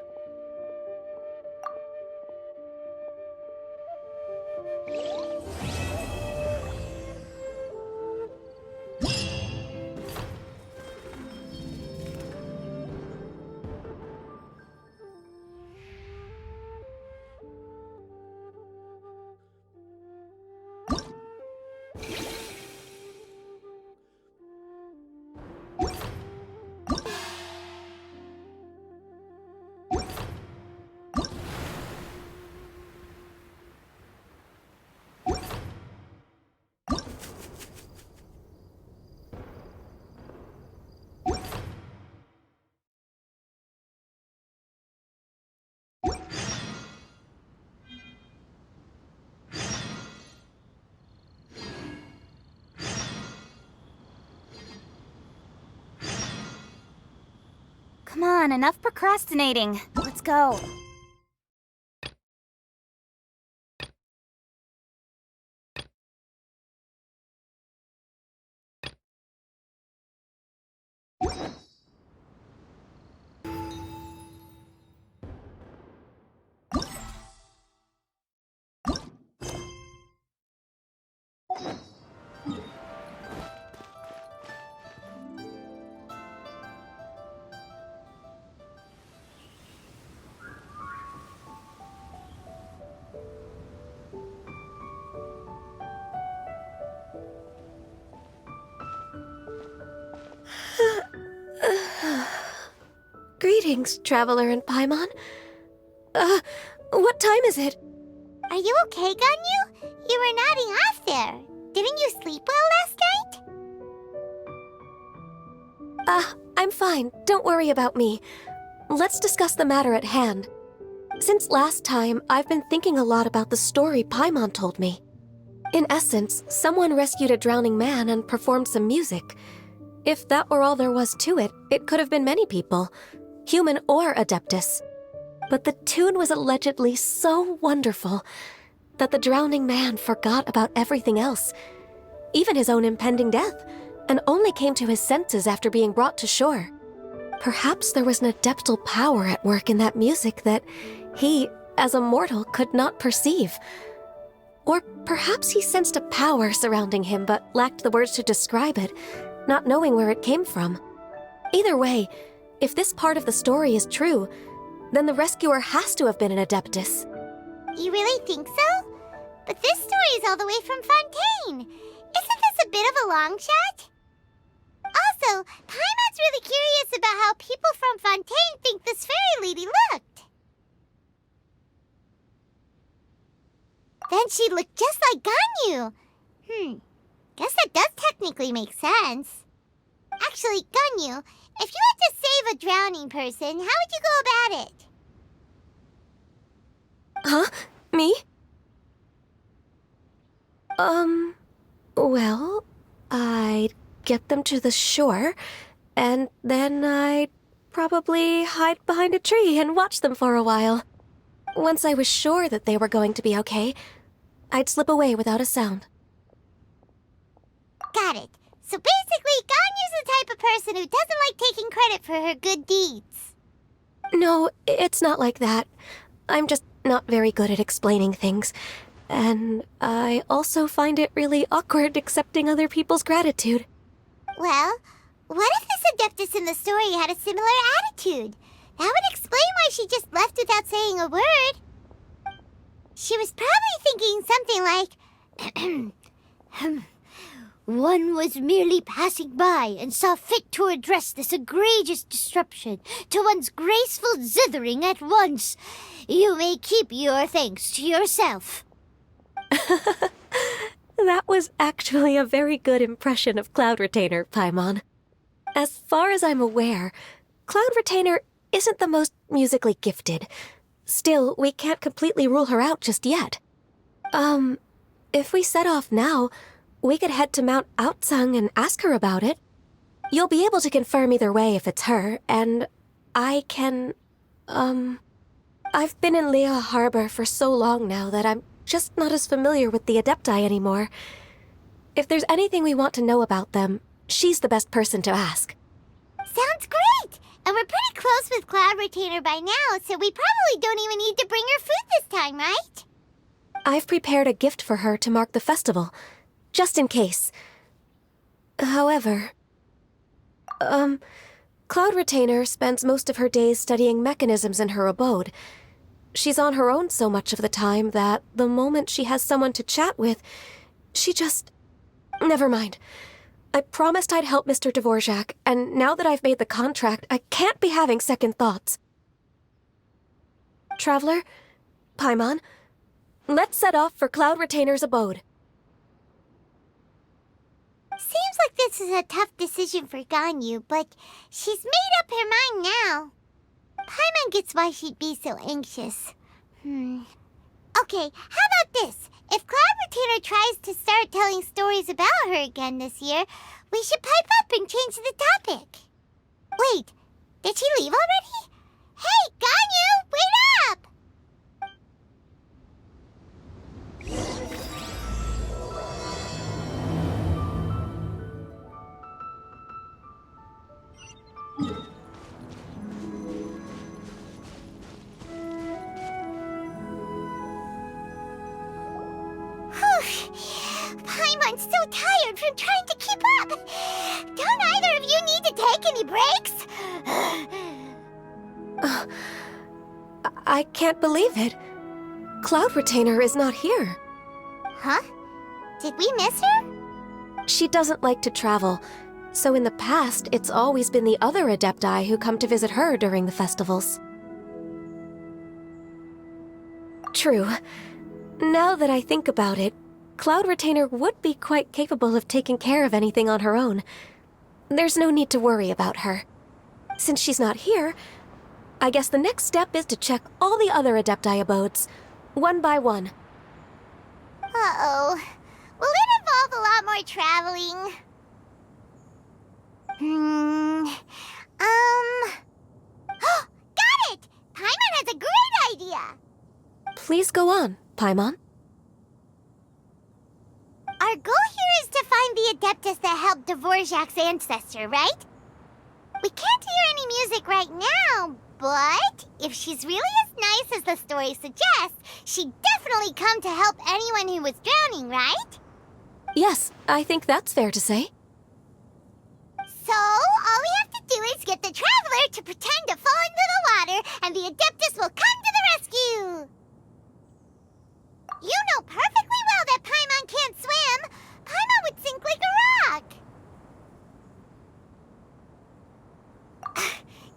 Come on, enough procrastinating. Let's go. Greetings, Traveler and Paimon. What time is it? Are you okay, Ganyu? You were nodding off there. Didn't you sleep well last night? I'm fine. Don't worry about me. Let's discuss the matter at hand. Since last time, I've been thinking a lot about the story Paimon told me. In essence, someone rescued a drowning man and performed some music. If that were all there was to it, it could have been many people, human or Adeptus. But the tune was allegedly so wonderful that the drowning man forgot about everything else, even his own impending death, and only came to his senses after being brought to shore. Perhaps there was an adeptal power at work in that music that he, as a mortal, could not perceive. Or perhaps he sensed a power surrounding him but lacked the words to describe it, not knowing where it came from. Either way, if this part of the story is true, then the rescuer has to have been an Adeptus. You really think so? But this story is all the way from Fontaine. Isn't this a bit of a long shot? Also, Paimon's really curious about how people from Fontaine think this fairy lady looked. Then she looked just like Ganyu. Guess that does technically make sense. Actually, Ganyu, if you had to save a drowning person, how would you go about it? Huh? Me? Well, I'd get them to the shore, and then I'd probably hide behind a tree and watch them for a while. Once I was sure that they were going to be okay, I'd slip away without a sound. Got it. So basically, Ganyu's the type of person who doesn't like taking credit for her good deeds. No, it's not like that. I'm just not very good at explaining things. And I also find it really awkward accepting other people's gratitude. Well, what if this Adeptus in the story had a similar attitude? That would explain why she just left without saying a word. She was probably thinking something like, One was merely passing by and saw fit to address this egregious disruption to one's graceful zithering at once. You may keep your thanks to yourself. That was actually a very good impression of Cloud Retainer, Paimon. As far as I'm aware, Cloud Retainer isn't the most musically gifted. Still, we can't completely rule her out just yet. If we set off now, we could head to Mount Outsung and ask her about it. You'll be able to confirm either way if it's her, and I can, I've been in Liyue Harbor for so long now that I'm just not as familiar with the Adepti anymore. If there's anything we want to know about them, she's the best person to ask. Sounds great! And we're pretty close with Cloud Retainer by now, so we probably don't even need to bring her food this time, right? I've prepared a gift for her to mark the festival, just in case. However, Cloud Retainer spends most of her days studying mechanisms in her abode. She's on her own so much of the time that the moment she has someone to chat with, she just... Never mind. I promised I'd help Mr. Dvorak, and now that I've made the contract, I can't be having second thoughts. Traveler, Paimon, let's set off for Cloud Retainer's abode. Seems like this is a tough decision for Ganyu, but she's made up her mind now. Paimon gets why she'd be so anxious. Okay, how about this? If Cloud Retainer tries to start telling stories about her again this year, we should pipe up and change the topic. Wait, did she leave already? Hey, Ganyu, wait up! Paimon's so tired from trying to keep up. Don't either of you need to take any breaks? I can't believe it. Cloud Retainer is not here. Huh? Did we miss her? She doesn't like to travel, So in the past, it's always been the other Adepti who come to visit her during the festivals. True. Now that I think about it, Cloud Retainer would be quite capable of taking care of anything on her own. There's no need to worry about her. Since she's not here, I guess the next step is to check all the other Adepti abodes, one by one. Uh-oh. Will it involve a lot more traveling? Got it! Paimon has a great idea! Please go on, Paimon. Our goal here is to find the Adeptus that helped Dvorak's ancestor, right? We can't hear any music right now, but if she's really as nice as the story suggests, she'd definitely come to help anyone who was drowning, right? Yes, I think that's fair to say. So, all we have to do is get the Traveler to pretend to fall into the water, and the Adeptus will come to the rescue! You know perfectly well that Paimon can't swim! Paimon would sink like a rock!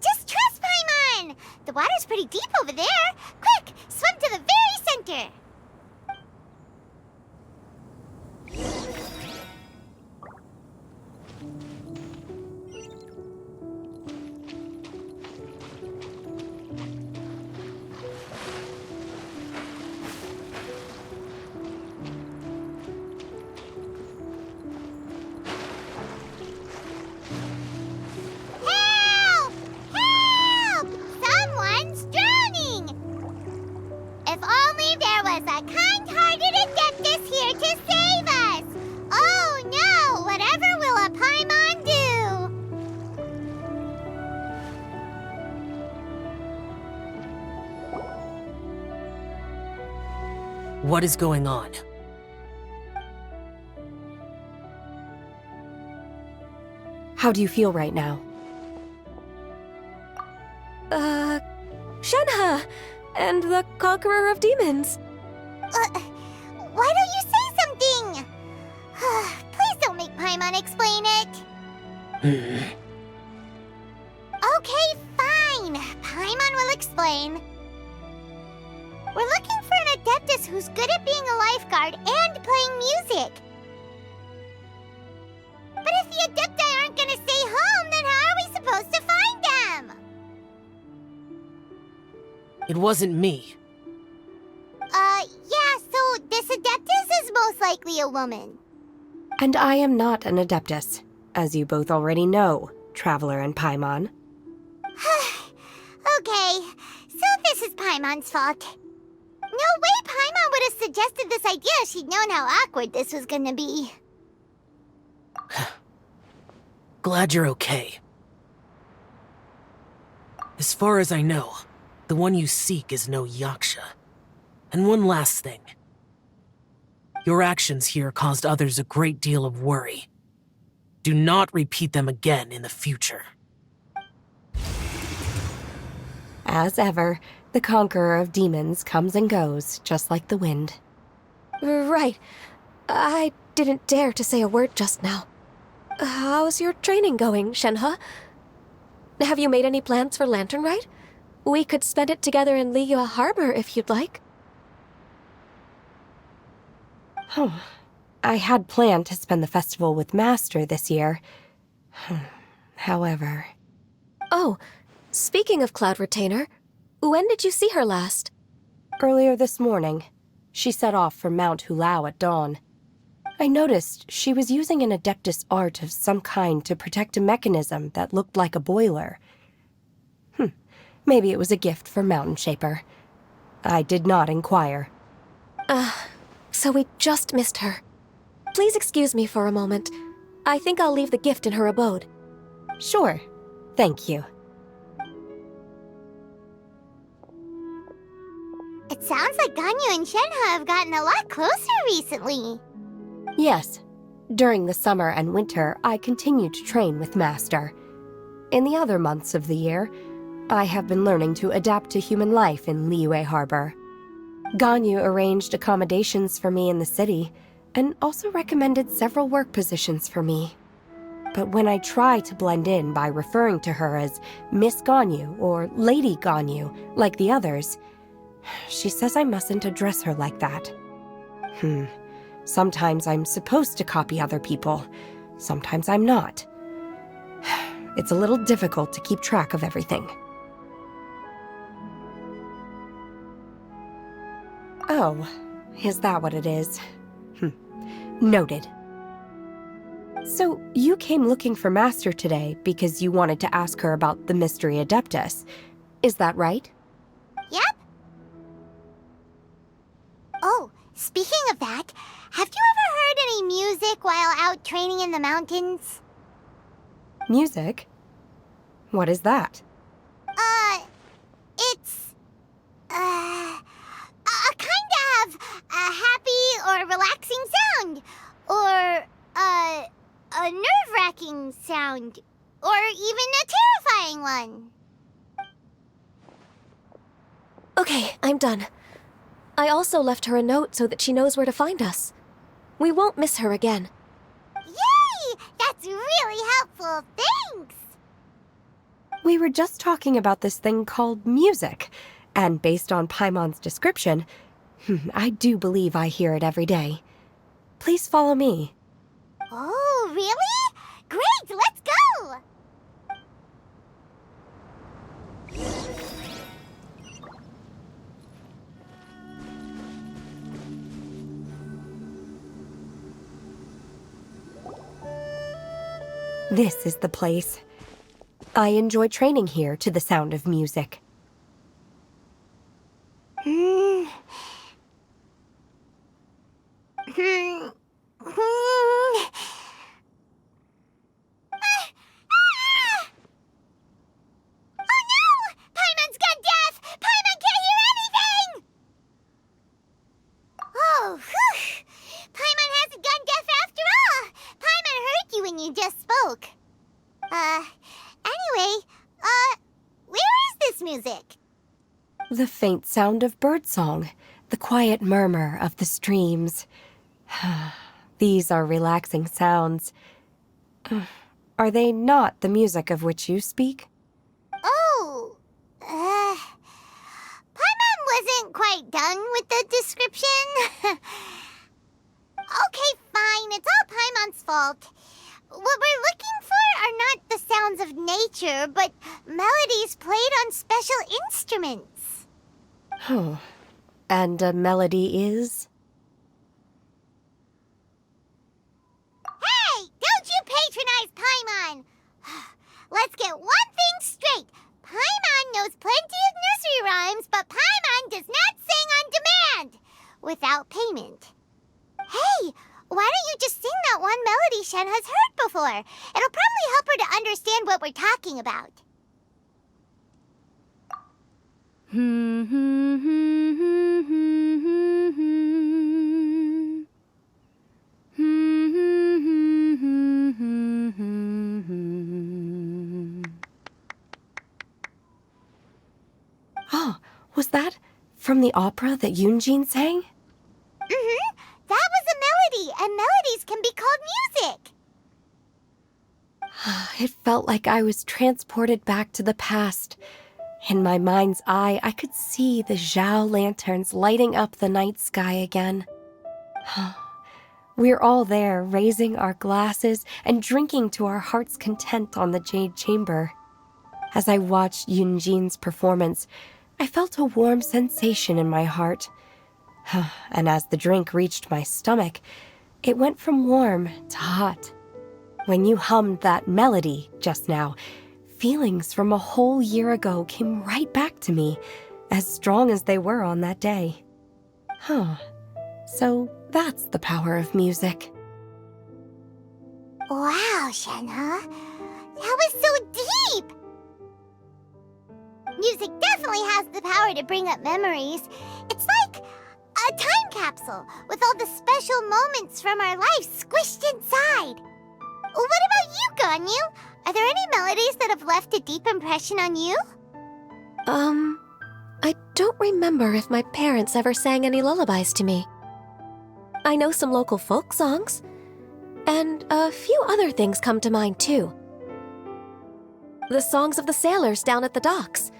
Just trust Paimon! The water's pretty deep over there! Quick, swim to the very center! Help! Help! Someone's drowning! If only there was a kind-hearted Adeptus here to save us! Oh no! Whatever will a Paimon do? What is going on? How do you feel right now? Shenhe! And the Conqueror of Demons! Why don't you say something? Please don't make Paimon explain it. Okay, fine. Paimon will explain. We're looking for an Adeptus who's good at being a lifeguard and playing music. But if the Adepti aren't gonna stay home, then how are we supposed to find them? It wasn't me. Yeah, so this Adeptus is most likely a woman. And I am not an Adeptus, as you both already know, Traveler and Paimon. Okay, so this is Paimon's fault. No way Paimon would have suggested this idea if she'd known how awkward this was gonna be. Glad you're okay. As far as I know, the one you seek is no Yaksha. And one last thing. Your actions here caused others a great deal of worry. Do not repeat them again in the future. As ever, the Conqueror of Demons comes and goes, just like the wind. Right. I didn't dare to say a word just now. How's your training going, Shenhe? Have you made any plans for Lantern Rite? We could spend it together in Liyue Harbor if you'd like. I had planned to spend the festival with Master this year. However... Oh, speaking of Cloud Retainer, when did you see her last? Earlier this morning. She set off for Mount Hulao at dawn. I noticed she was using an Adeptus art of some kind to protect a mechanism that looked like a boiler. Maybe it was a gift for Mountain Shaper. I did not inquire. So we just missed her. Please excuse me for a moment. I think I'll leave the gift in her abode. Sure. Thank you. It sounds like Ganyu and Shenhe have gotten a lot closer recently. Yes. During the summer and winter, I continued to train with Master. In the other months of the year, I have been learning to adapt to human life in Liyue Harbor. Ganyu arranged accommodations for me in the city, and also recommended several work positions for me. But when I try to blend in by referring to her as Miss Ganyu or Lady Ganyu, like the others, she says I mustn't address her like that. Sometimes I'm supposed to copy other people, sometimes I'm not. It's a little difficult to keep track of everything. Oh, is that what it is? Noted. So, you came looking for Master today because you wanted to ask her about the Mystery Adeptus. Is that right? Yep. Oh, speaking of that, have you ever heard any music while out training in the mountains? Music? What is that? It's... a kind of a happy or relaxing sound. Or, a nerve-wracking sound. Or even a terrifying one. Okay, I'm done. I also left her a note so that she knows where to find us. We won't miss her again. Yay! That's really helpful. Thanks! We were just talking about this thing called music, and based on Paimon's description, I do believe I hear it every day. Please follow me. Oh, really? Great, let's go! This is the place. I enjoy training here to the sound of music. The faint sound of birdsong, the quiet murmur of the streams. These are relaxing sounds. Are they not the music of which you speak? Oh, Paimon wasn't quite done with the description. Okay, fine, it's all Paimon's fault. What we're looking for are not the sounds of nature, but melodies played on special instruments. Oh, and a melody is? Hey, don't you patronize Paimon! Let's get one thing straight. Paimon knows plenty of nursery rhymes, but Paimon does not sing on demand without payment. Hey, why don't you just sing that one melody Shen has heard before? It'll probably help her to understand what we're talking about. Oh, was that from the opera that Yunjin sang? That was a melody, and melodies can be called music. It felt like I was transported back to the past. In my mind's eye, I could see the Zhao lanterns lighting up the night sky again. We're all there, raising our glasses and drinking to our heart's content on the Jade Chamber. As I watched Yunjin's performance, I felt a warm sensation in my heart. And as the drink reached my stomach, it went from warm to hot. When you hummed that melody just now, feelings from a whole year ago came right back to me, as strong as they were on that day. So that's the power of music. Wow, Shenhe. That was so deep! Music definitely has the power to bring up memories. It's like a time capsule with all the special moments from our lives squished inside. What about you, Ganyu? Are there any melodies that have left a deep impression on you? I don't remember if my parents ever sang any lullabies to me. I know some local folk songs, And a few other things come to mind, too. The songs of the sailors down at the docks.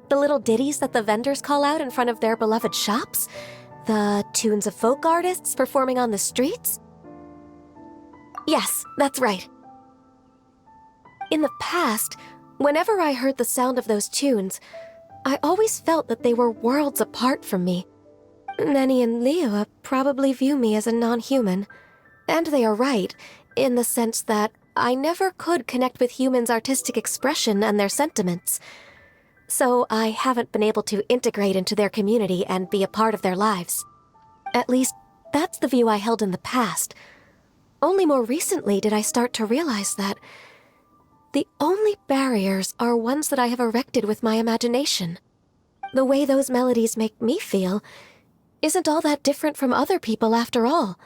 The little ditties that the vendors call out in front of their beloved shops. The tunes of folk artists performing on the streets. Yes, that's right. In the past, whenever I heard the sound of those tunes, I always felt that they were worlds apart from me. Many in Liyue probably view me as a non-human. And they are right, in the sense that I never could connect with humans' artistic expression and their sentiments. So I haven't been able to integrate into their community and be a part of their lives. At least, that's the view I held in the past. Only more recently did I start to realize that the only barriers are ones that I have erected with my imagination. The way those melodies make me feel isn't all that different from other people after all.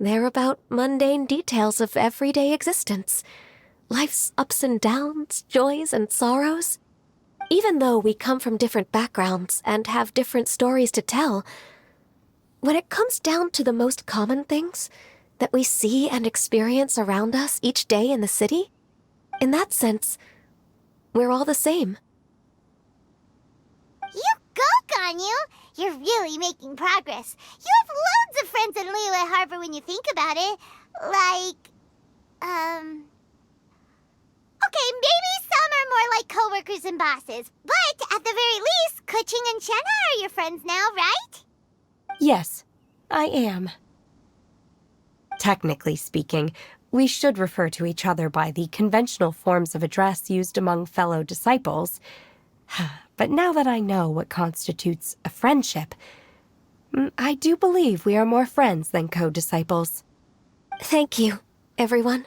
They're about mundane details of everyday existence. Life's ups and downs, joys and sorrows. Even though we come from different backgrounds and have different stories to tell, when it comes down to the most common things that we see and experience around us each day in the city, in that sense, we're all the same. You go, Ganyu! You're really making progress. You have loads of friends in Liyue Harbor when you think about it. Okay, maybe some are more like coworkers and bosses, but at the very least, Kuching and Shenna are your friends now, right? Yes, I am. Technically speaking, we should refer to each other by the conventional forms of address used among fellow disciples. But now that I know what constitutes a friendship, I do believe we are more friends than co-disciples. Thank you, everyone.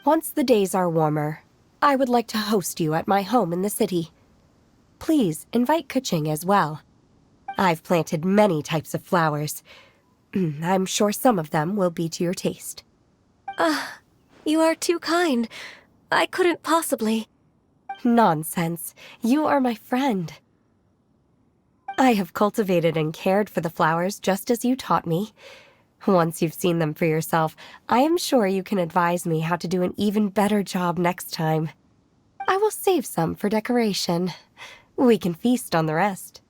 Once the days are warmer, I would like to host you at my home in the city. Please invite Kuching as well. I've planted many types of flowers. I'm sure some of them will be to your taste. You are too kind. I couldn't possibly. Nonsense. You are my friend. I have cultivated and cared for the flowers just as you taught me. Once you've seen them for yourself, I am sure you can advise me how to do an even better job next time. I will save some for decoration. We can feast on the rest.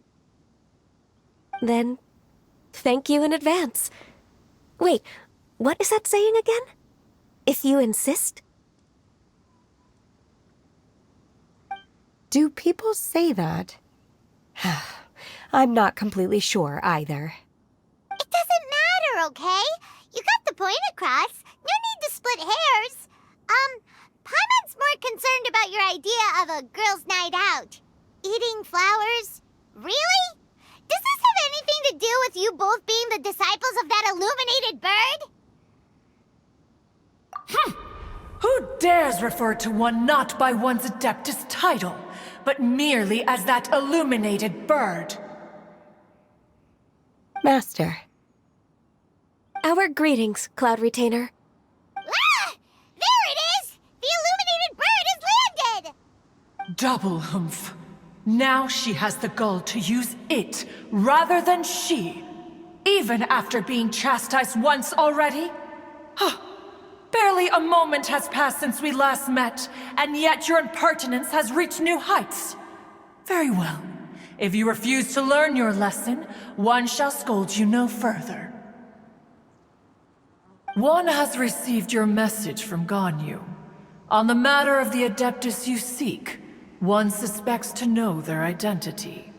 Then, thank you in advance. Wait, what is that saying again? If you insist? Do people say that? I'm not completely sure either. It doesn't matter, okay? You got the point across. No need to split hairs. Paimon's more concerned about your idea of a girls' night out. Eating flowers? Really? Does this have anything to do with you both being the disciples of that illuminated bird? Who dares refer to one not by one's Adeptus title, but merely as that illuminated bird? Master. Our greetings, Cloud Retainer. Ah! There it is! The illuminated bird has landed! Double humph. Now she has the gall to use it rather than she, even after being chastised once already? Barely a moment has passed since we last met, and yet your impertinence has reached new heights. Very well. If you refuse to learn your lesson, one shall scold you no further. One has received your message from Ganyu. On the matter of the Adeptus you seek, one suspects to know their identity.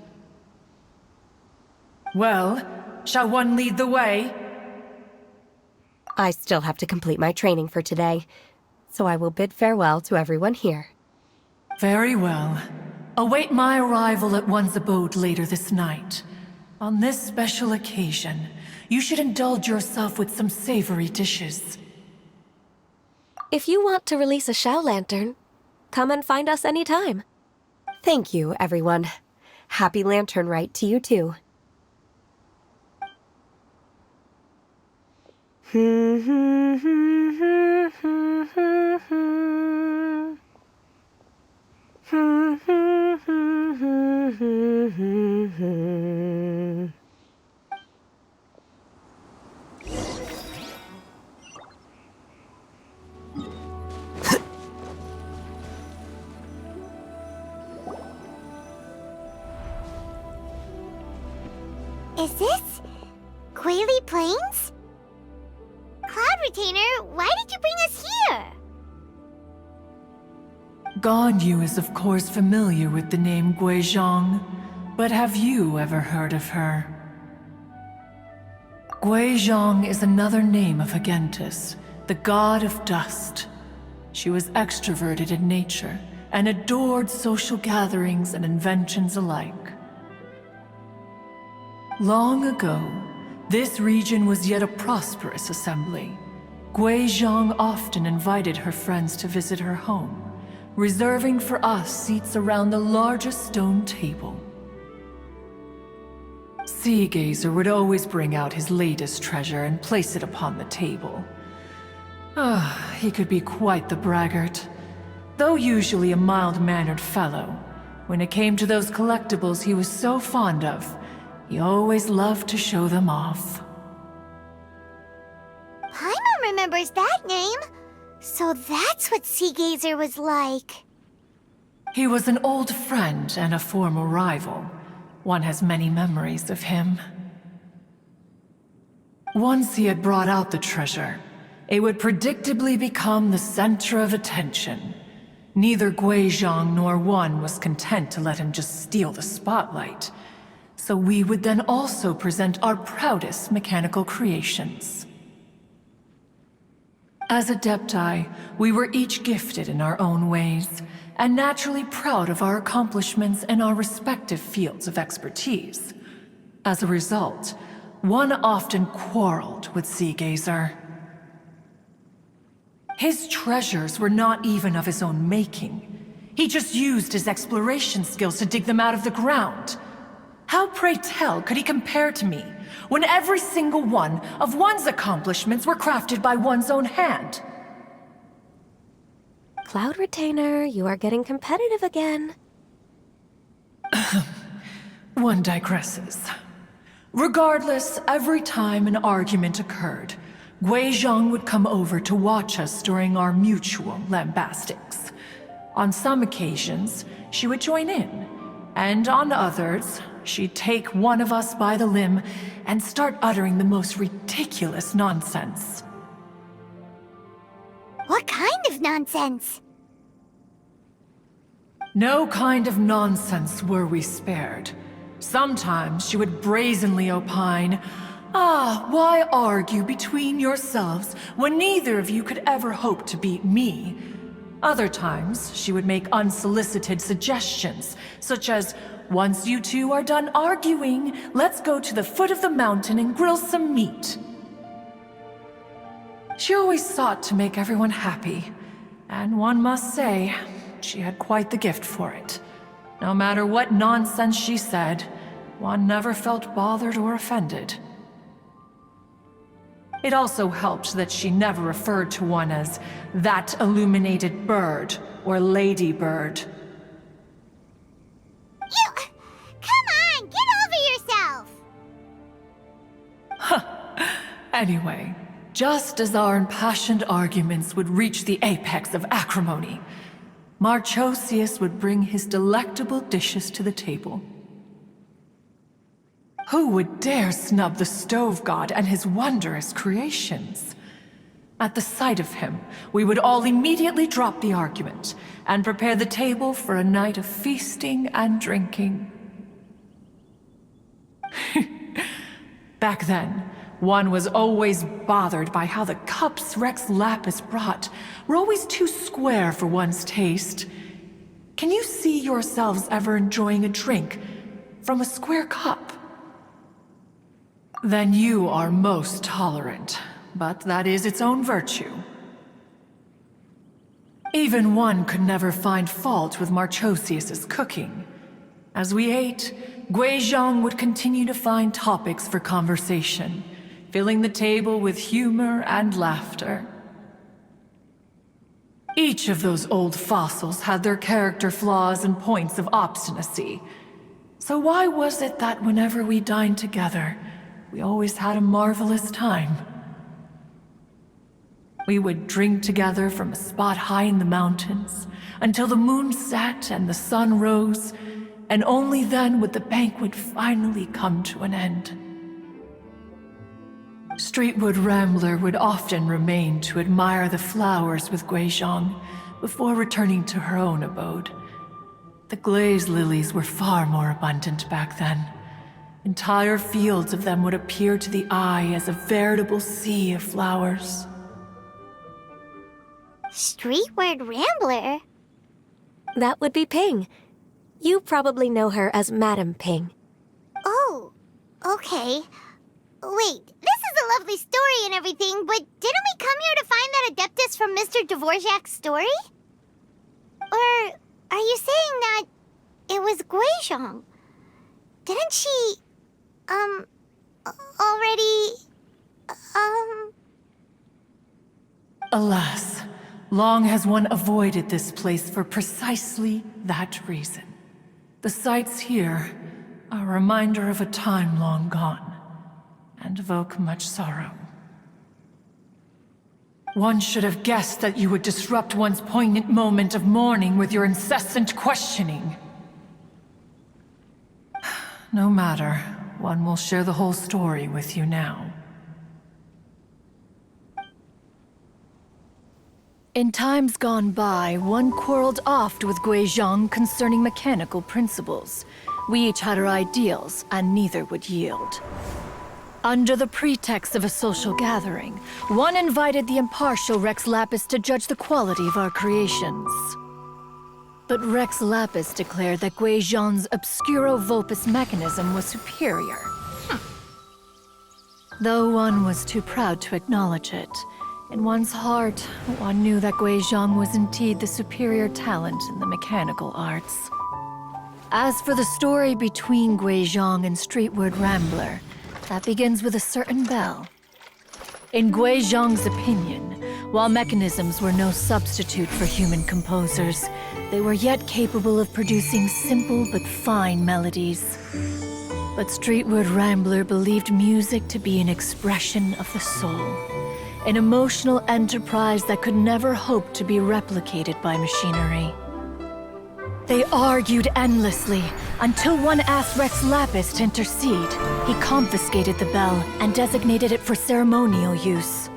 Well, shall one lead the way? I still have to complete my training for today, so I will bid farewell to everyone here. Very well. Await my arrival at one's abode later this night. On this special occasion, you should indulge yourself with some savory dishes. If you want to release a Shao Lantern, come and find us anytime. Thank you, everyone. Happy Lantern Rite to you too. Is this Quaily Plains? Cloud Retainer, why did you bring us here? Ganyu is of course familiar with the name Guizhong, but have you ever heard of her? Guizhong is another name of Agentis, the god of dust. She was extroverted in nature and adored social gatherings and inventions alike. Long ago, this region was yet a prosperous assembly. Guizhong often invited her friends to visit her home, reserving for us seats around the largest stone table. Sea Gazer would always bring out his latest treasure and place it upon the table. He could be quite the braggart. Though usually a mild-mannered fellow, when it came to those collectibles he was so fond of, he always loved to show them off. Paimon remembers that name. So that's what Sea Gazer was like. He was an old friend and a former rival. One has many memories of him. Once he had brought out the treasure, it would predictably become the center of attention. Neither Guizhong nor one was content to let him just steal the spotlight. So we would then also present our proudest mechanical creations. As Adepti, we were each gifted in our own ways, and naturally proud of our accomplishments in our respective fields of expertise. As a result, one often quarreled with Sea Gazer. His treasures were not even of his own making. He just used his exploration skills to dig them out of the ground. How, pray tell, could he compare to me, when every single one of one's accomplishments were crafted by one's own hand? Cloud Retainer, you are getting competitive again. One digresses. Regardless, every time an argument occurred, Guizhong would come over to watch us during our mutual lambastics. On some occasions, she would join in, and on others, she'd take one of us by the limb and start uttering the most ridiculous nonsense. What kind of nonsense? No kind of nonsense were we spared. Sometimes she would brazenly opine, why argue between yourselves when neither of you could ever hope to beat me? Other times, she would make unsolicited suggestions, such as, once you two are done arguing, let's go to the foot of the mountain and grill some meat. She always sought to make everyone happy, and one must say, she had quite the gift for it. No matter what nonsense she said, one never felt bothered or offended. It also helped that she never referred to one as that illuminated bird or lady bird. Come on, get over yourself! Anyway, just as our impassioned arguments would reach the apex of acrimony, Marchosius would bring his delectable dishes to the table. Who would dare snub the stove god and his wondrous creations? At the sight of him, we would all immediately drop the argument and prepare the table for a night of feasting and drinking. Back then, one was always bothered by how the cups Rex Lapis brought were always too square for one's taste. Can you see yourselves ever enjoying a drink from a square cup? Then you are most tolerant, but that is its own virtue. Even one could never find fault with Marchosius's cooking. As we ate, Guizhong would continue to find topics for conversation, filling the table with humor and laughter. Each of those old fossils had their character flaws and points of obstinacy. So why was it that whenever we dined together, we always had a marvelous time? We would drink together from a spot high in the mountains until the moon set and the sun rose, and only then would the banquet finally come to an end. Streetwood Rambler would often remain to admire the flowers with Guizhong before returning to her own abode. The glaze lilies were far more abundant back then. Entire fields of them would appear to the eye as a veritable sea of flowers. Streetward Rambler? That would be Ping. You probably know her as Madam Ping. Oh, okay. Wait, this is a lovely story and everything, but didn't we come here to find that Adeptus from Mr. Dvorak's story? Or are you saying that it was Guizhong? Didn't she, already, Alas, long has one avoided this place for precisely that reason. The sights here are a reminder of a time long gone, and evoke much sorrow. One should have guessed that you would disrupt one's poignant moment of mourning with your incessant questioning. No matter, one will share the whole story with you now. In times gone by, one quarreled oft with Guizhong concerning mechanical principles. We each had our ideals, and neither would yield. Under the pretext of a social gathering, one invited the impartial Rex Lapis to judge the quality of our creations. But Rex Lapis declared that Guizhong's Obscuro Vulpus mechanism was superior. Though one was too proud to acknowledge it, in one's heart, one knew that Guizhong was indeed the superior talent in the mechanical arts. As for the story between Guizhong and Streetward Rambler, that begins with a certain bell. In Guizhong's opinion, while mechanisms were no substitute for human composers, they were yet capable of producing simple but fine melodies. But Streetward Rambler believed music to be an expression of the soul, an emotional enterprise that could never hope to be replicated by machinery. They argued endlessly, until one asked Rex Lapis to intercede. He confiscated the bell and designated it for ceremonial use.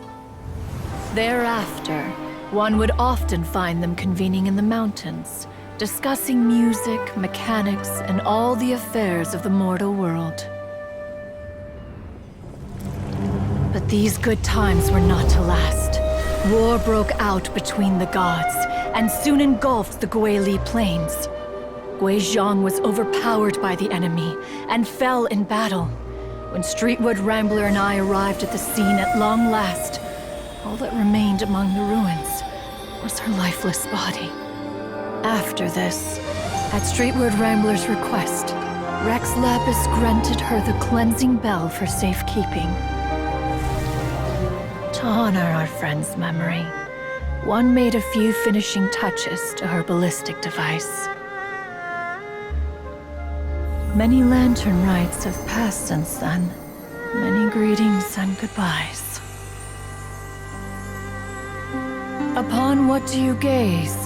Thereafter, one would often find them convening in the mountains, discussing music, mechanics, and all the affairs of the mortal world. But these good times were not to last. War broke out between the gods, and soon engulfed the Guili Plains. Guizhong was overpowered by the enemy, and fell in battle. When Streetwood Rambler and I arrived at the scene at long last, all that remained among the ruins was her lifeless body. After this, at Streetwood Rambler's request, Rex Lapis granted her the cleansing bell for safekeeping. To honor our friend's memory, one made a few finishing touches to her ballistic device. Many Lantern Rites have passed since then. Many greetings and goodbyes. Upon what do you gaze?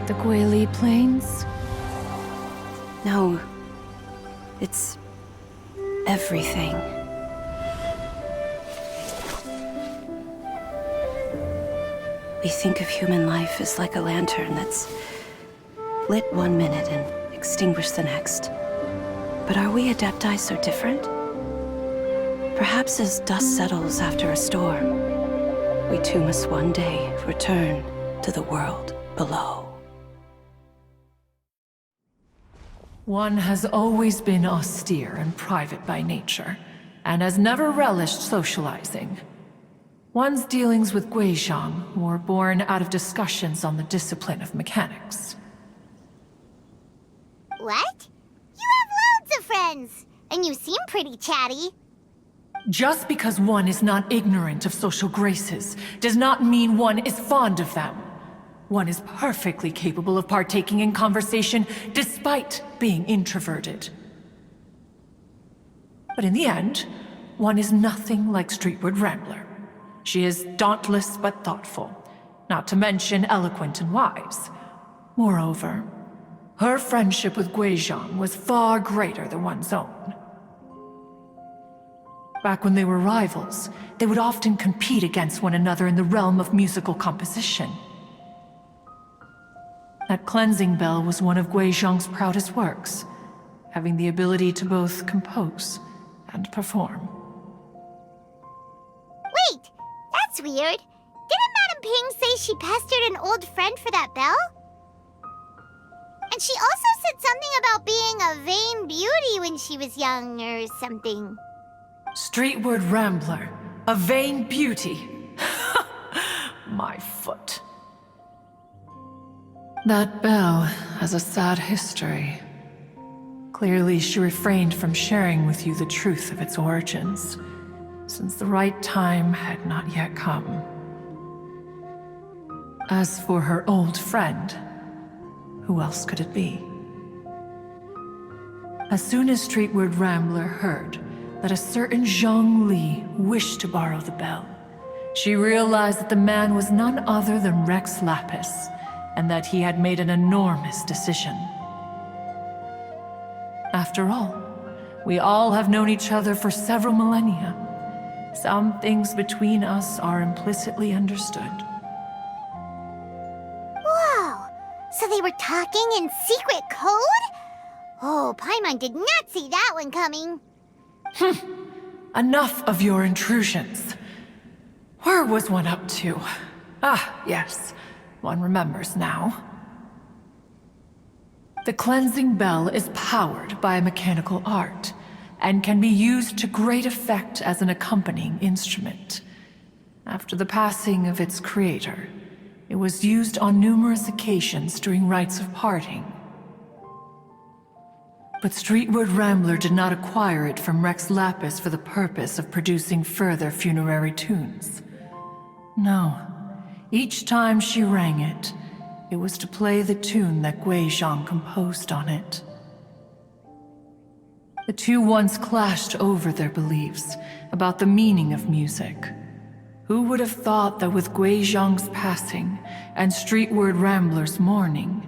The Guili Plains? No. It's everything. We think of human life as like a lantern that's lit one minute and extinguished the next. But are we Adepti so different? Perhaps as dust settles after a storm, we too must one day return to the world below. One has always been austere and private by nature, and has never relished socializing. One's dealings with Guizhong were born out of discussions on the discipline of mechanics. What? You have loads of friends, and you seem pretty chatty. Just because one is not ignorant of social graces does not mean one is fond of them. One is perfectly capable of partaking in conversation despite being introverted. But in the end, one is nothing like Streetwood Rambler. She is dauntless but thoughtful, not to mention eloquent and wise. Moreover, her friendship with Guizhong was far greater than one's own. Back when they were rivals, they would often compete against one another in the realm of musical composition. That cleansing bell was one of Gui Zhang's proudest works, having the ability to both compose and perform. Wait, that's weird. Didn't Madame Ping say she pestered an old friend for that bell? And she also said something about being a vain beauty when she was young or something. Streetward Rambler, a vain beauty. My foot. That bell has a sad history. Clearly, she refrained from sharing with you the truth of its origins, since the right time had not yet come. As for her old friend, who else could it be? As soon as Streetward Rambler heard that a certain Zhang Li wished to borrow the bell, she realized that the man was none other than Rex Lapis, and that he had made an enormous decision. After all, we all have known each other for several millennia. Some things between us are implicitly understood. Whoa! So they were talking in secret code? Oh, Paimon did not see that one coming. Enough of your intrusions. Where was one up to? Ah, yes. One remembers now. The cleansing bell is powered by a mechanical art, and can be used to great effect as an accompanying instrument. After the passing of its creator, it was used on numerous occasions during rites of parting. But Streetward Rambler did not acquire it from Rex Lapis for the purpose of producing further funerary tunes. No. Each time she rang it, it was to play the tune that Gui Zhang composed on it. The two once clashed over their beliefs about the meaning of music. Who would have thought that with Gui Zhang's passing and Streetward Rambler's mourning,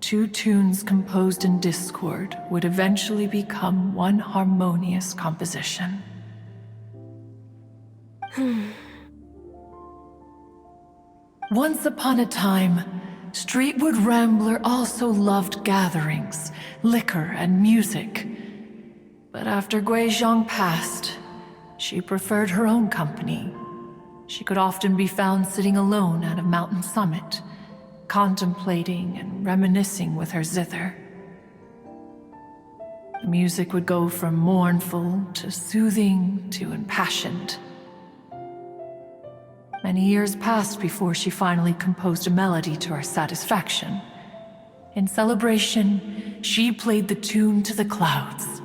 two tunes composed in discord would eventually become one harmonious composition? Once upon a time, Streetward Rambler also loved gatherings, liquor, and music. But after Gui Zhang passed, she preferred her own company. She could often be found sitting alone at a mountain summit, contemplating and reminiscing with her zither. The music would go from mournful to soothing to impassioned. Many years passed before she finally composed a melody to her satisfaction. In celebration, she played the tune to the clouds.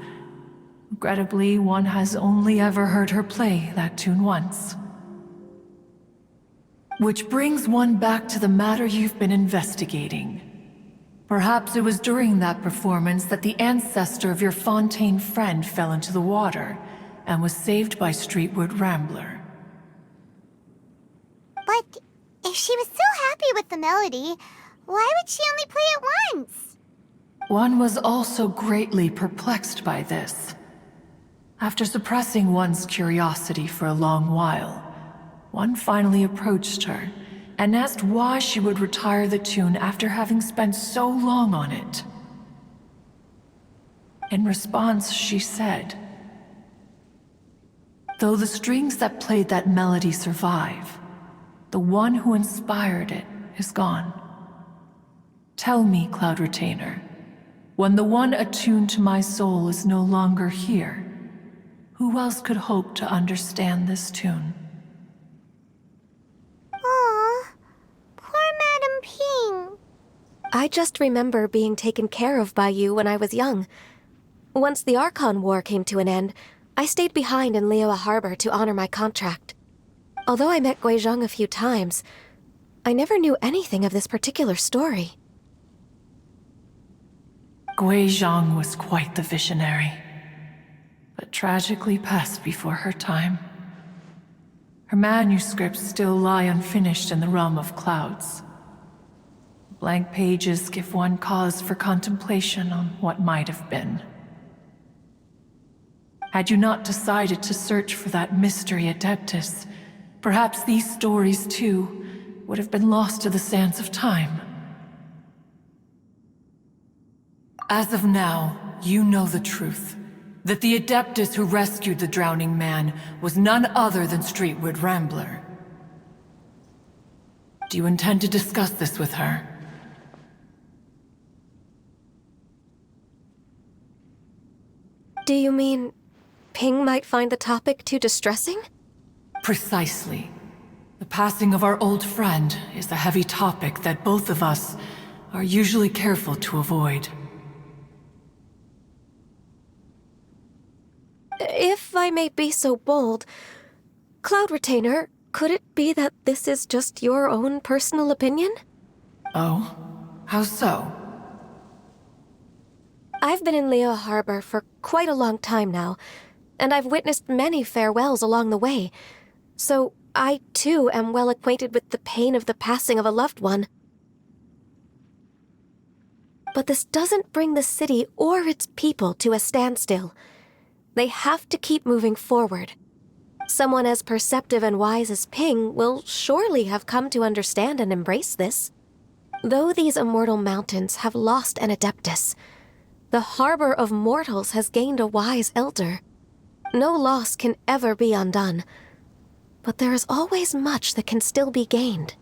Regrettably, one has only ever heard her play that tune once. Which brings one back to the matter you've been investigating. Perhaps it was during that performance that the ancestor of your Fontaine friend fell into the water and was saved by Streetward Rambler. But if she was so happy with the melody, why would she only play it once? One was also greatly perplexed by this. After suppressing one's curiosity for a long while, one finally approached her and asked why she would retire the tune after having spent so long on it. In response, she said, "Though the strings that played that melody survive, the one who inspired it is gone. Tell me, Cloud Retainer, when the one attuned to my soul is no longer here, who else could hope to understand this tune?" Aw, poor Madame Ping. I just remember being taken care of by you when I was young. Once the Archon War came to an end, I stayed behind in Liyue Harbor to honor my contract. Although I met Gui Zhang a few times, I never knew anything of this particular story. Gui Zhang was quite the visionary, but tragically passed before her time. Her manuscripts still lie unfinished in the realm of clouds. Blank pages give one cause for contemplation on what might have been. Had you not decided to search for that mystery Adeptus, perhaps these stories, too, would have been lost to the sands of time. As of now, you know the truth. That the Adeptus who rescued the drowning man was none other than Streetwood Rambler. Do you intend to discuss this with her? Do you mean Ping might find the topic too distressing? Precisely. The passing of our old friend is a heavy topic that both of us are usually careful to avoid. If I may be so bold, Cloud Retainer, could it be that this is just your own personal opinion? Oh? How so? I've been in Liyue Harbor for quite a long time now, and I've witnessed many farewells along the way, so I too am well acquainted with the pain of the passing of a loved one. But this doesn't bring the city or its people to a standstill. They have to keep moving forward. Someone as perceptive and wise as Ping will surely have come to understand and embrace this. Though these immortal mountains have lost an Adeptus, the harbor of mortals has gained a wise elder. No loss can ever be undone, but there is always much that can still be gained.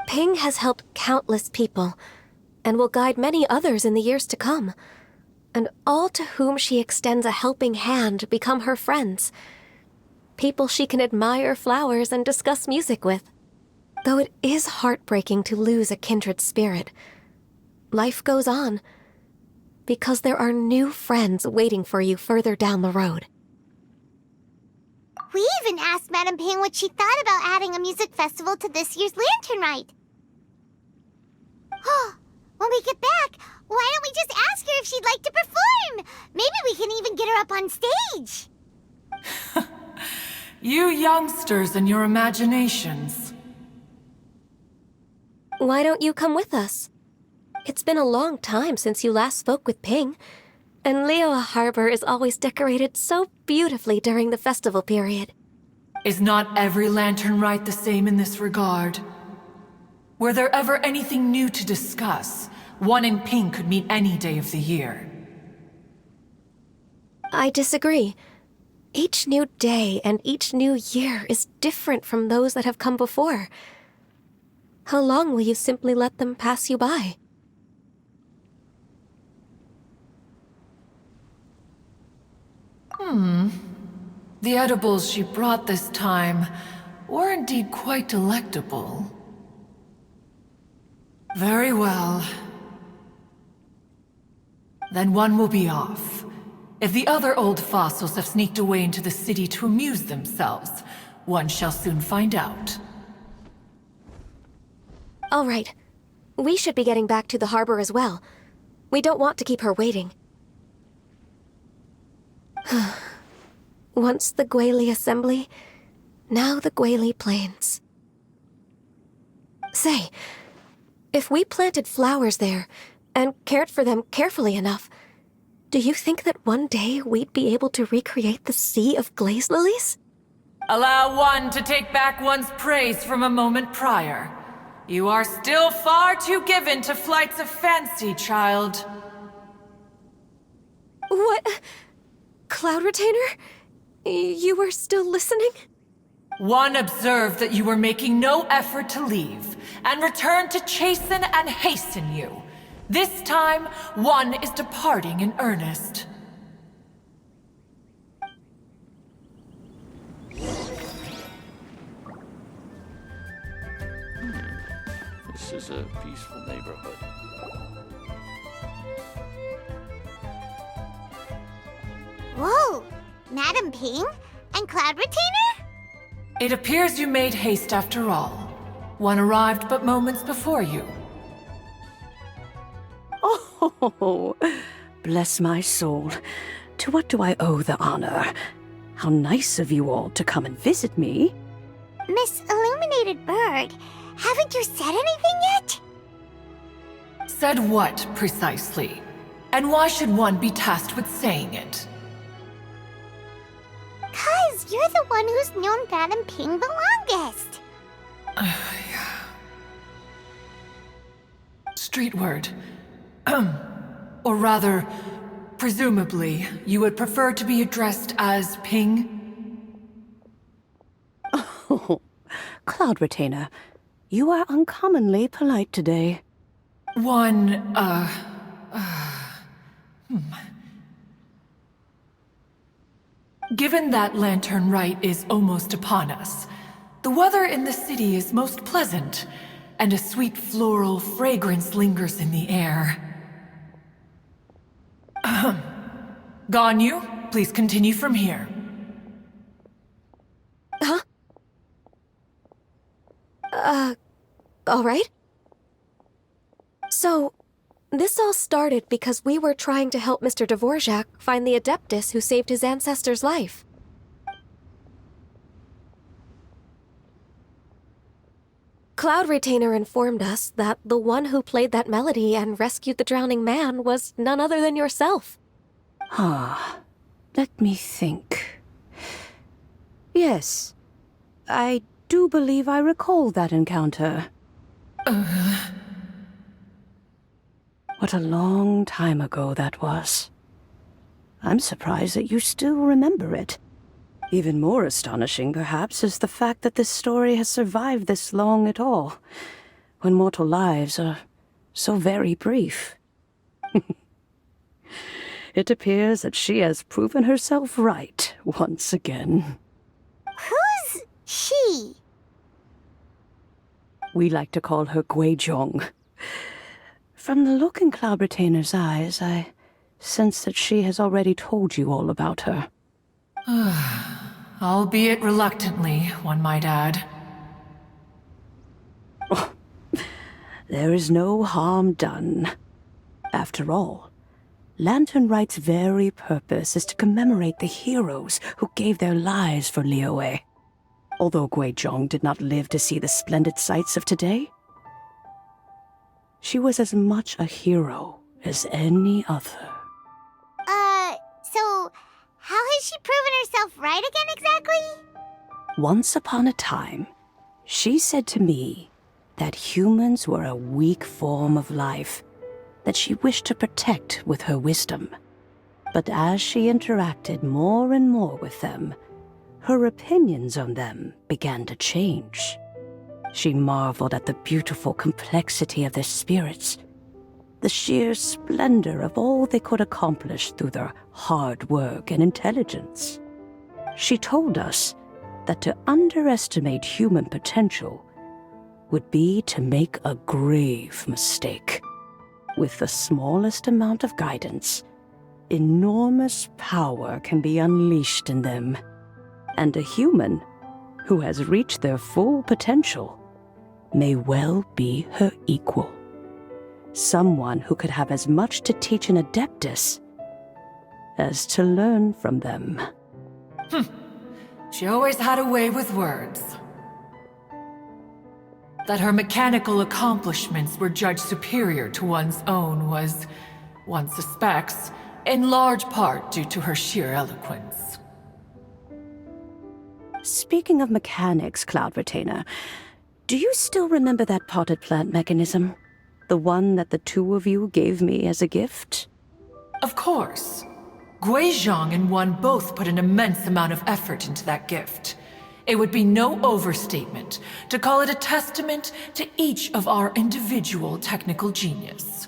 Ping has helped countless people, and will guide many others in the years to come. And all to whom she extends a helping hand become her friends. People she can admire flowers and discuss music with. Though it is heartbreaking to lose a kindred spirit, life goes on, because there are new friends waiting for you further down the road. We even asked Madame Ping what she thought about adding a music festival to this year's Lantern Rite. When we get back, why don't we just ask her if she'd like to perform? Maybe we can even get her up on stage. You youngsters and your imaginations. Why don't you come with us? It's been a long time since you last spoke with Ping, and Liyue Harbor is always decorated so beautifully during the festival period. Is not every Lantern Rite the same in this regard? Were there ever anything new to discuss? One in Ping could meet any day of the year. I disagree. Each new day and each new year is different from those that have come before. How long will you simply let them pass you by? The edibles she brought this time were indeed quite delectable. Very well. Then one will be off. If the other old fossils have sneaked away into the city to amuse themselves, one shall soon find out. All right. We should be getting back to the harbor as well. We don't want to keep her waiting. Once the Guili Assembly, now the Guili Plains. Say, if we planted flowers there and cared for them carefully enough, do you think that one day we'd be able to recreate the sea of glaze lilies? Allow one to take back one's praise from a moment prior. You are still far too given to flights of fancy, child. What? Cloud Retainer? You were still listening? One observed that you were making no effort to leave, and returned to chasten and hasten you. This time, one is departing in earnest. This is a peaceful neighborhood. Whoa! Madame Ping? And Cloud Retainer? It appears you made haste after all. One arrived but moments before you. Oh, bless my soul. To what do I owe the honor? How nice of you all to come and visit me. Miss Illuminated Bird, haven't you said anything yet? Said what, precisely? And why should one be tasked with saying it? Because you're the one who's known Madam Ping the longest. Street word. Or rather, presumably, you would prefer to be addressed as Ping? Oh, Cloud Retainer, you are uncommonly polite today. Given that Lantern Rite is almost upon us, the weather in the city is most pleasant, and a sweet floral fragrance lingers in the air. Ganyu, please continue from here. Huh? All right. So, this all started because we were trying to help Mr. Dvorak find the Adeptus who saved his ancestor's life. Cloud Retainer informed us that the one who played that melody and rescued the drowning man was none other than yourself. Ah, let me think. Yes, I do believe I recall that encounter. What a long time ago that was. I'm surprised that you still remember it. Even more astonishing, perhaps, is the fact that this story has survived this long at all, when mortal lives are so very brief. It appears that she has proven herself right once again. Who's she? We like to call her Guizhong. From the look in Cloud Retainer's eyes, I sense that she has already told you all about her. Albeit reluctantly, one might add. There is no harm done. After all, Lantern Rite's very purpose is to commemorate the heroes who gave their lives for Liyue. Although Guizhong did not live to see the splendid sights of today, she was as much a hero as any other. So how has she proven herself right again exactly? Once upon a time, she said to me that humans were a weak form of life that she wished to protect with her wisdom. But as she interacted more and more with them, her opinions on them began to change. She marveled at the beautiful complexity of their spirits, the sheer splendor of all they could accomplish through their hard work and intelligence. She told us that to underestimate human potential would be to make a grave mistake. With the smallest amount of guidance, enormous power can be unleashed in them. And a human who has reached their full potential may well be her equal. Someone who could have as much to teach an Adeptus as to learn from them. She always had a way with words. That her mechanical accomplishments were judged superior to one's own was, one suspects, in large part due to her sheer eloquence. Speaking of mechanics, Cloud Retainer, do you still remember that potted plant mechanism? The one that the two of you gave me as a gift? Of course. Guizhong and one both put an immense amount of effort into that gift. It would be no overstatement to call it a testament to each of our individual technical genius.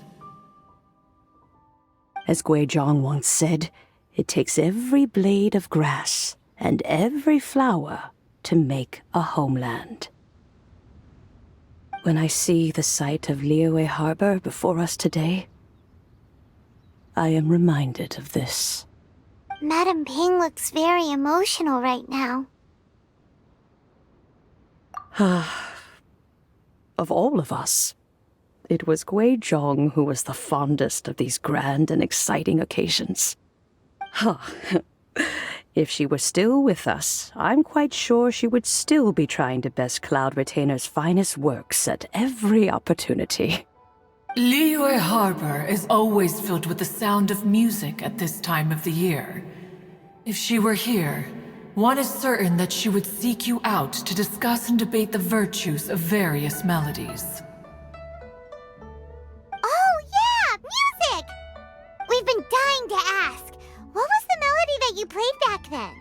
As Guizhong once said, it takes every blade of grass and every flower to make a homeland. When I see the sight of Liyue Harbor before us today, I am reminded of this. Madam Ping looks very emotional right now. Of all of us, it was Guizhong who was the fondest of these grand and exciting occasions. If she were still with us, I'm quite sure she would still be trying to best Cloud Retainer's finest works at every opportunity. Liyue Harbor is always filled with the sound of music at this time of the year. If she were here, one is certain that she would seek you out to discuss and debate the virtues of various melodies. Oh, yeah! Music! We've been dying to ask. What was the melody that you played back then?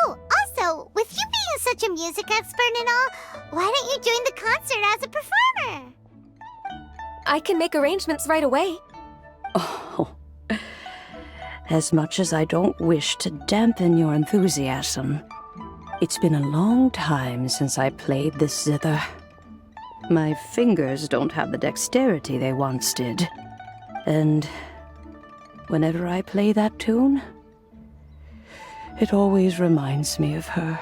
Oh, also, with you being such a music expert and all, why don't you join the concert as a performer? I can make arrangements right away. Oh, as much as I don't wish to dampen your enthusiasm, it's been a long time since I played this zither. My fingers don't have the dexterity they once did. And whenever I play that tune, it always reminds me of her.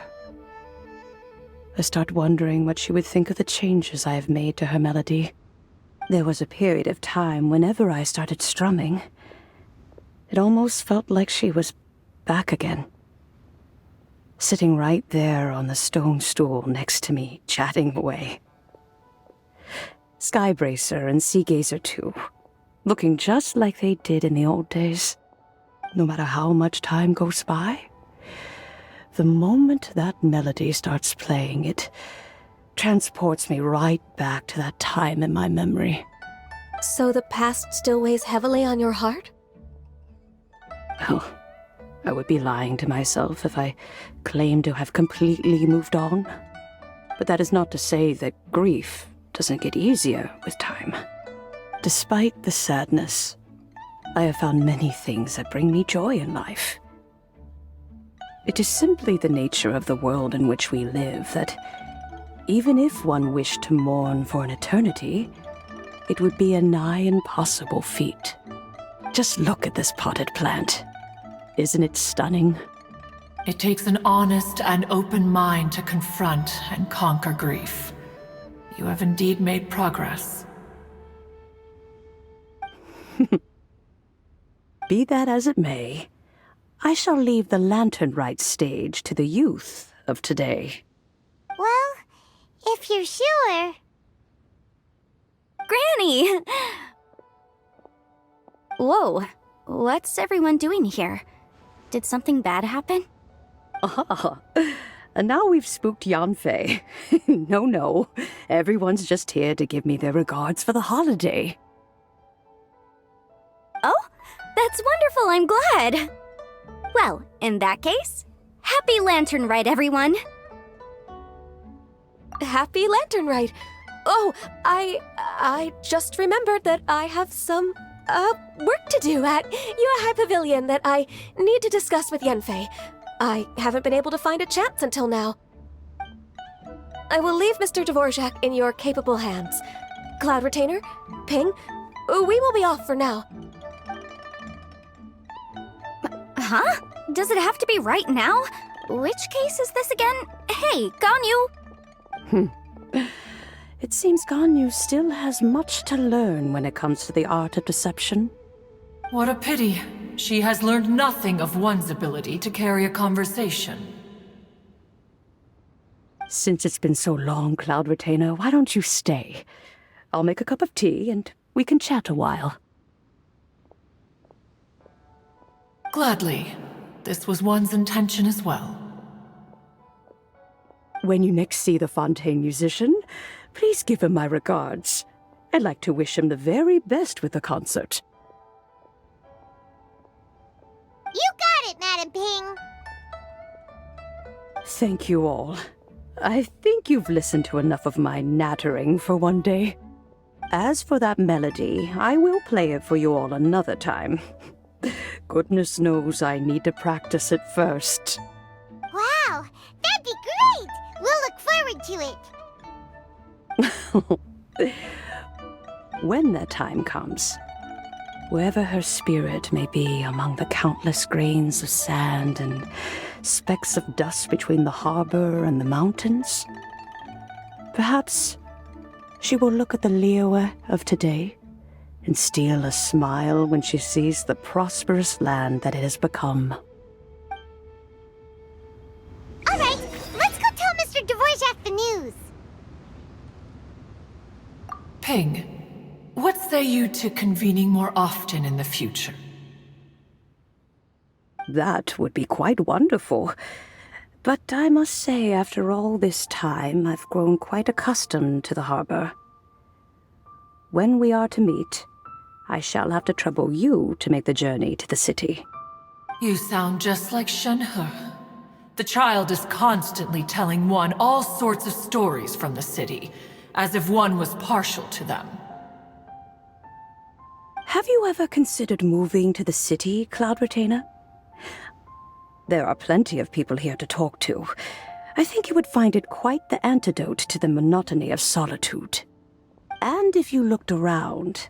I start wondering what she would think of the changes I have made to her melody. There was a period of time whenever I started strumming, it almost felt like she was back again. Sitting right there on the stone stool next to me, chatting away. Skybracer and Seagazer too, looking just like they did in the old days. No matter how much time goes by, the moment that melody starts playing, it transports me right back to that time in my memory. So the past still weighs heavily on your heart? Oh, I would be lying to myself if I claimed to have completely moved on. But that is not to say that grief doesn't get easier with time. Despite the sadness, I have found many things that bring me joy in life. It is simply the nature of the world in which we live that even if one wished to mourn for an eternity, it would be a nigh impossible feat. Just look at this potted plant. Isn't it stunning? It takes an honest and open mind to confront and conquer grief. You have indeed made progress. Be that as it may, I shall leave the Lantern Rite stage to the youth of today. Well, if you're sure. Granny! Whoa, what's everyone doing here? Did something bad happen? Ah, and now we've spooked Yanfei. No, everyone's just here to give me their regards for the holiday. Oh, that's wonderful, I'm glad! Well, in that case, happy Lantern Rite, everyone! Happy Lantern Rite! Oh, I just remembered that I have some, work to do at Yuehai Pavilion that I need to discuss with Yanfei. I haven't been able to find a chance until now. I will leave Mr. Dvorak in your capable hands. Cloud Retainer, Ping, we will be off for now. Huh? Does it have to be right now? Which case is this again? Hey, Ganyu! It seems Ganyu still has much to learn when it comes to the art of deception. What a pity. She has learned nothing of one's ability to carry a conversation. Since it's been so long, Cloud Retainer, why don't you stay? I'll make a cup of tea and we can chat a while. Gladly. This was one's intention as well. When you next see the Fontaine musician, please give him my regards. I'd like to wish him the very best with the concert. You got it, Madam Ping! Thank you all. I think you've listened to enough of my nattering for one day. As for that melody, I will play it for you all another time. Goodness knows I need to practice it first. Wow, that'd be great! We'll look forward to it. When that time comes, wherever her spirit may be among the countless grains of sand and specks of dust between the harbor and the mountains, perhaps she will look at the Liyue of today and steal a smile when she sees the prosperous land that it has become. All right, let's go tell Mr. Dvorak the news. Ping, what say you to convening more often in the future? That would be quite wonderful. But I must say, after all this time, I've grown quite accustomed to the harbor. When we are to meet, I shall have to trouble you to make the journey to the city. You sound just like Shenhe. The child is constantly telling one all sorts of stories from the city, as if one was partial to them. Have you ever considered moving to the city, Cloud Retainer? There are plenty of people here to talk to. I think you would find it quite the antidote to the monotony of solitude. And if you looked around,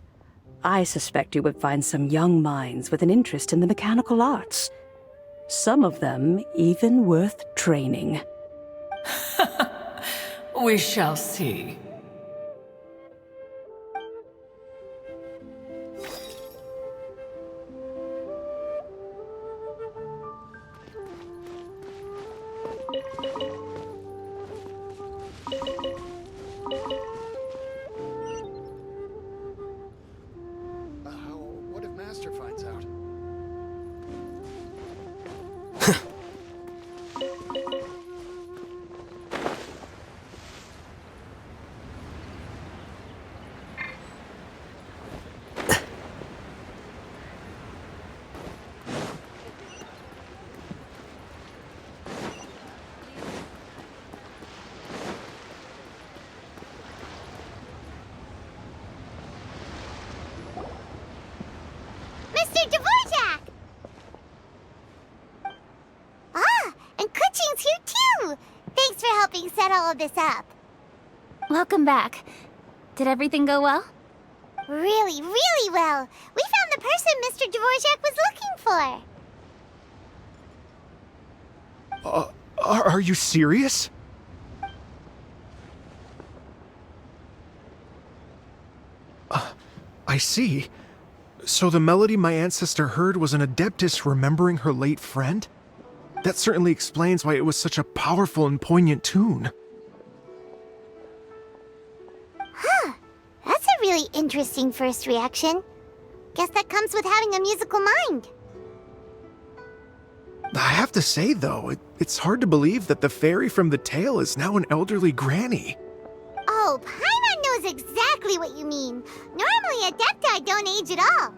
I suspect you would find some young minds with an interest in the mechanical arts. Some of them even worth training. We shall see. What if Master finds out? Mr. Dvorak! Ah, and Kuchin's here too! Thanks for helping set all of this up. Welcome back. Did everything go well? Really, really well. We found the person Mr. Dvorak was looking for. Are you serious? I see. So the melody my ancestor heard was an adeptus remembering her late friend? That certainly explains why it was such a powerful and poignant tune. Huh. That's a really interesting first reaction. Guess that comes with having a musical mind. I have to say, though, it's hard to believe that the fairy from the tale is now an elderly granny. Oh, Paimon knows exactly what you mean. Normally, Adepti don't age at all.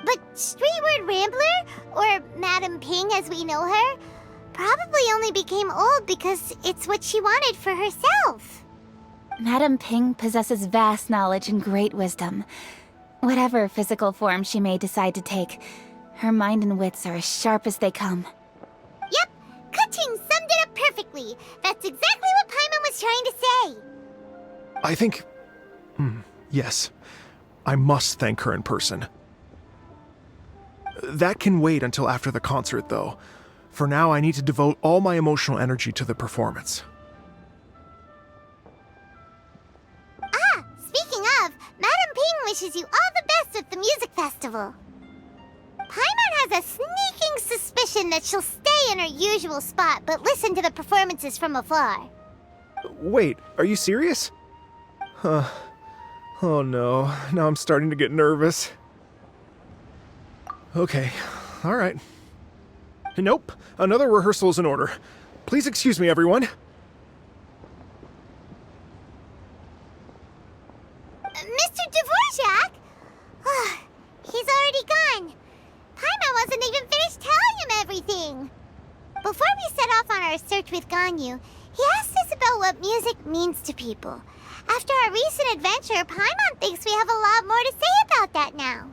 But Streetward Rambler, or Madam Ping as we know her, probably only became old because it's what she wanted for herself. Madam Ping possesses vast knowledge and great wisdom. Whatever physical form she may decide to take, her mind and wits are as sharp as they come. Yep, Kuching summed it up perfectly. That's exactly what Paimon was trying to say. I think... yes. I must thank her in person. That can wait until after the concert, though. For now, I need to devote all my emotional energy to the performance. Ah, speaking of, Madam Ping wishes you all the best at the music festival. Paimon has a sneaking suspicion that she'll stay in her usual spot, but listen to the performances from afar. Wait, are you serious? Oh no, now I'm starting to get nervous. Okay, alright. Nope, another rehearsal is in order. Please excuse me, everyone. Mr. Dvorak? He's already gone. Paimon wasn't even finished telling him everything. Before we set off on our search with Ganyu, he asked us about what music means to people. After our recent adventure, Paimon thinks we have a lot more to say about that now.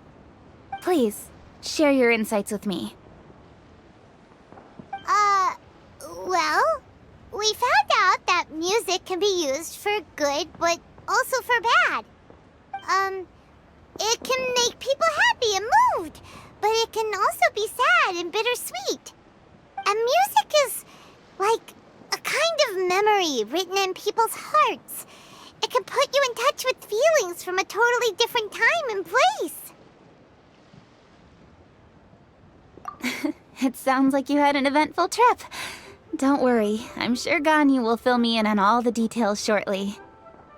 Please, share your insights with me. Well, we found out that music can be used for good, but also for bad. It can make people happy and moved, but it can also be sad and bittersweet. And music is like a kind of memory written in people's hearts. It can put you in touch with feelings from a totally different time and place. It sounds like you had an eventful trip. Don't worry, I'm sure Ganyu will fill me in on all the details shortly.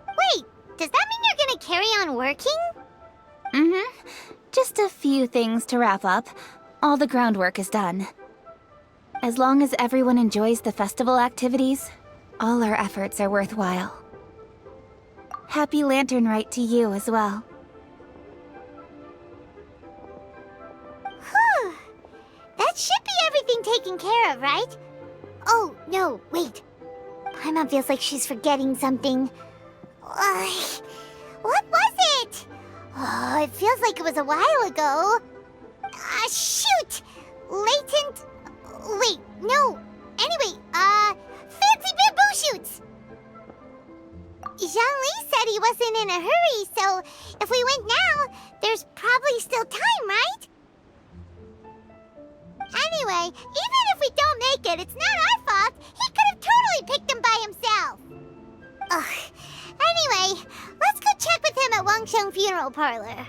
Wait, does that mean you're gonna carry on working? Mm-hmm. Just a few things to wrap up. All the groundwork is done. As long as everyone enjoys the festival activities, all our efforts are worthwhile. Happy Lantern Rite to you as well. Whew. That should be everything taken care of, right? Oh, no, wait. Paimon feels like she's forgetting something. What was it? Oh, it feels like it was a while ago. Shoot! Latent... Wait, no. Anyway, fancy bamboo shoots! Zhongli said he wasn't in a hurry, so if we went now, there's probably still time, right? Anyway, even if we don't make it, it's not our fault. He could have totally picked them by himself. Ugh. Anyway, let's go check with him at Wangsheng Funeral Parlor.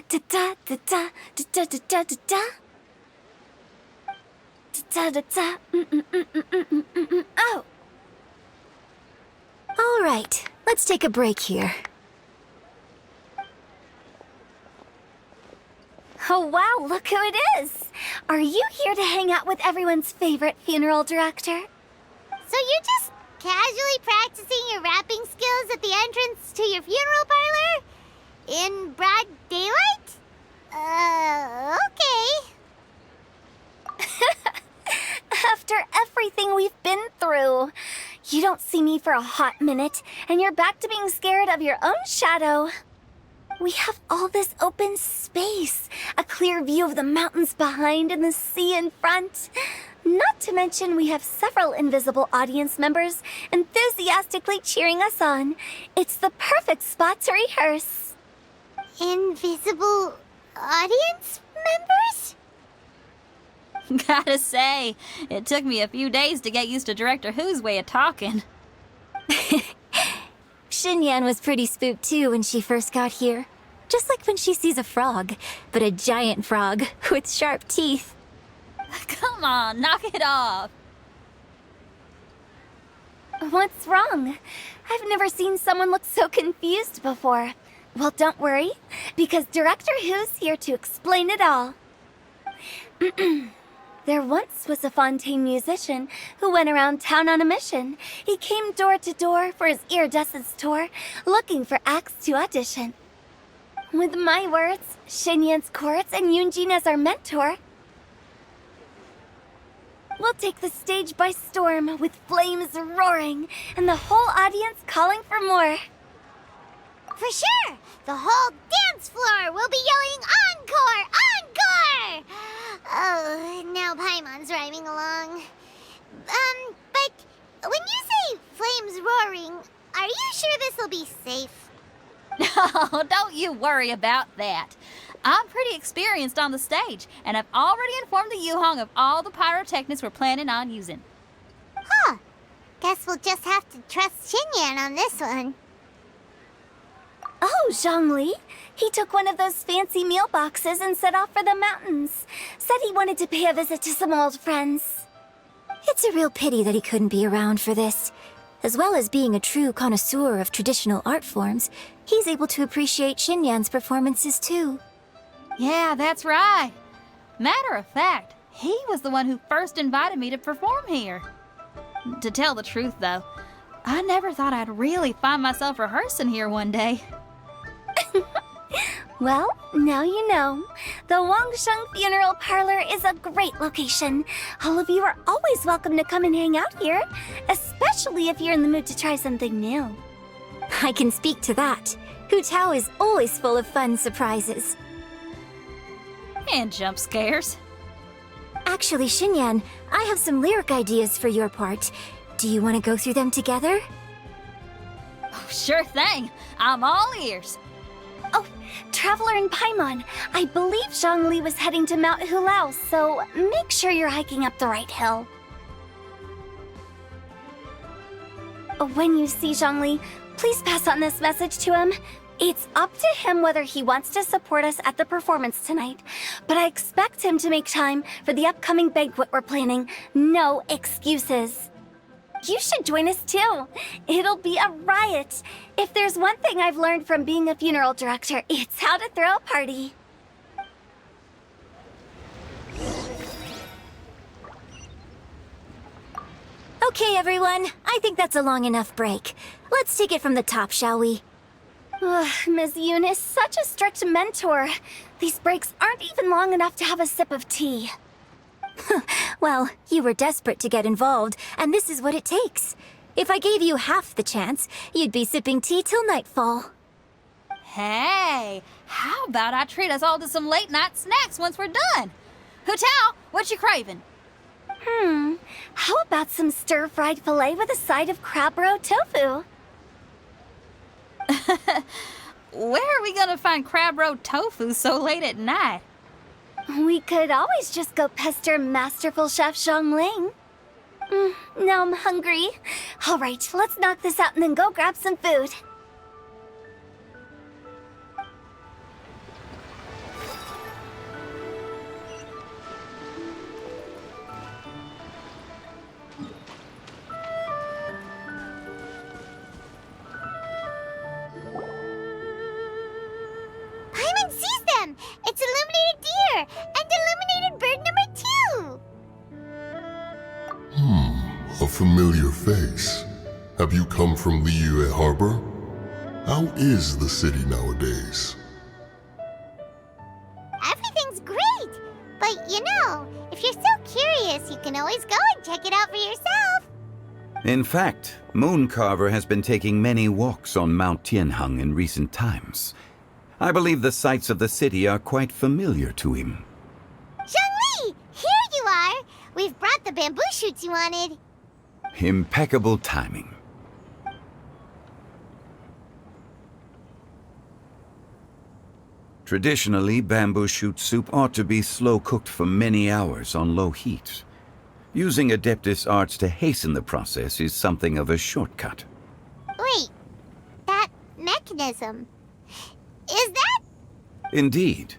Da da da da da da da da da da da da. Oh. All right, let's take a break here. Oh wow, look who it is! Are you here to hang out with everyone's favorite funeral director? So you're just casually practicing your rapping skills at the entrance to your funeral parlor? In broad daylight? Okay. After everything we've been through, you don't see me for a hot minute, and you're back to being scared of your own shadow. We have all this open space, a clear view of the mountains behind and the sea in front. Not to mention we have several invisible audience members enthusiastically cheering us on. It's the perfect spot to rehearse. Invisible audience members? Gotta say, it took me a few days to get used to Director Who's way of talking. Xinyan was pretty spooked too when she first got here. Just like when she sees a frog, but a giant frog with sharp teeth. Come on, knock it off. What's wrong? I've never seen someone look so confused before. Well, don't worry, because Director Who's here to explain it all. There once was a Fontaine musician who went around town on a mission. He came door to door for his iridescence tour, looking for acts to audition. With my words, Xinyan's chords, and Yunjin as our mentor, we'll take the stage by storm with flames roaring and the whole audience calling for more. For sure! The whole dance floor will be yelling encore! Encore! Oh, now Paimon's rhyming along. But when you say flames roaring, are you sure this'll be safe? No, don't you worry about that. I'm pretty experienced on the stage, and I've already informed the Yuhong of all the pyrotechnics we're planning on using. Huh. Guess we'll just have to trust Xinyan on this one. Oh, Zhongli. He took one of those fancy meal boxes and set off for the mountains. Said he wanted to pay a visit to some old friends. It's a real pity that he couldn't be around for this. As well as being a true connoisseur of traditional art forms, he's able to appreciate Xinyan's performances too. Yeah, that's right. Matter of fact, he was the one who first invited me to perform here. To tell the truth, though, I never thought I'd really find myself rehearsing here one day. Well, now you know. The Wangsheng Funeral Parlor is a great location. All of you are always welcome to come and hang out here, especially if you're in the mood to try something new. I can speak to that. Hu Tao is always full of fun surprises. And jump scares. Actually, Xinyan, I have some lyric ideas for your part. Do you want to go through them together? Oh, sure thing. I'm all ears. Oh, Traveler and Paimon, I believe Zhongli was heading to Mount Hulao, so make sure you're hiking up the right hill. When you see Zhongli, please pass on this message to him. It's up to him whether he wants to support us at the performance tonight, but I expect him to make time for the upcoming banquet we're planning. No excuses. You should join us too. It'll be a riot. If there's one thing I've learned from being a funeral director, it's how to throw a party. Okay, everyone. I think that's a long enough break. Let's take it from the top, shall we? Ugh, Ms. Eunice, such a strict mentor. These breaks aren't even long enough to have a sip of tea. Well, you were desperate to get involved, and this is what it takes. If I gave you half the chance, you'd be sipping tea till nightfall. Hey, how about I treat us all to some late-night snacks once we're done? Hu-Tao, what you craving? How about some stir-fried filet with a side of crab roe tofu? Where are we gonna find crab roe tofu so late at night? We could always just go pester masterful chef Zhongling. Now I'm hungry. All right, let's knock this out and then go grab some food. Paimon sees them! It's illuminated deer! And illuminated bird number 2! A familiar face. Have you come from Liyue Harbor? How is the city nowadays? Everything's great! But you know, if you're so curious, you can always go and check it out for yourself! In fact, Mooncarver has been taking many walks on Mount Tianheng in recent times. I believe the sights of the city are quite familiar to him. Zhongli! Here you are! We've brought the bamboo shoots you wanted. Impeccable timing. Traditionally, bamboo shoot soup ought to be slow-cooked for many hours on low heat. Using Adeptus arts to hasten the process is something of a shortcut. Wait, that mechanism... is that... Indeed.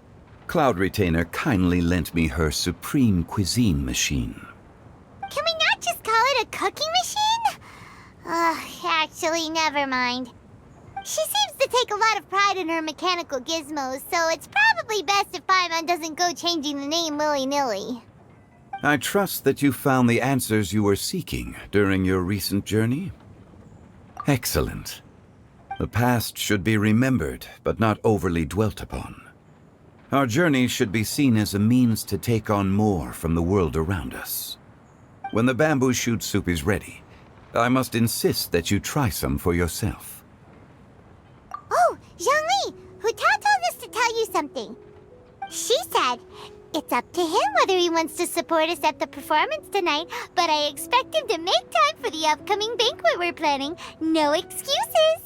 Cloud Retainer kindly lent me her supreme cuisine machine. Can we not just call it a cooking machine? Actually, never mind. She seems to take a lot of pride in her mechanical gizmos, so it's probably best if Paimon doesn't go changing the name willy-nilly. I trust that you found the answers you were seeking during your recent journey? Excellent. The past should be remembered, but not overly dwelt upon. Our journey should be seen as a means to take on more from the world around us. When the bamboo shoot soup is ready, I must insist that you try some for yourself. Oh, Zhongli! Hu-Tao told us to tell you something. She said, it's up to him whether he wants to support us at the performance tonight, but I expect him to make time for the upcoming banquet we're planning. No excuses!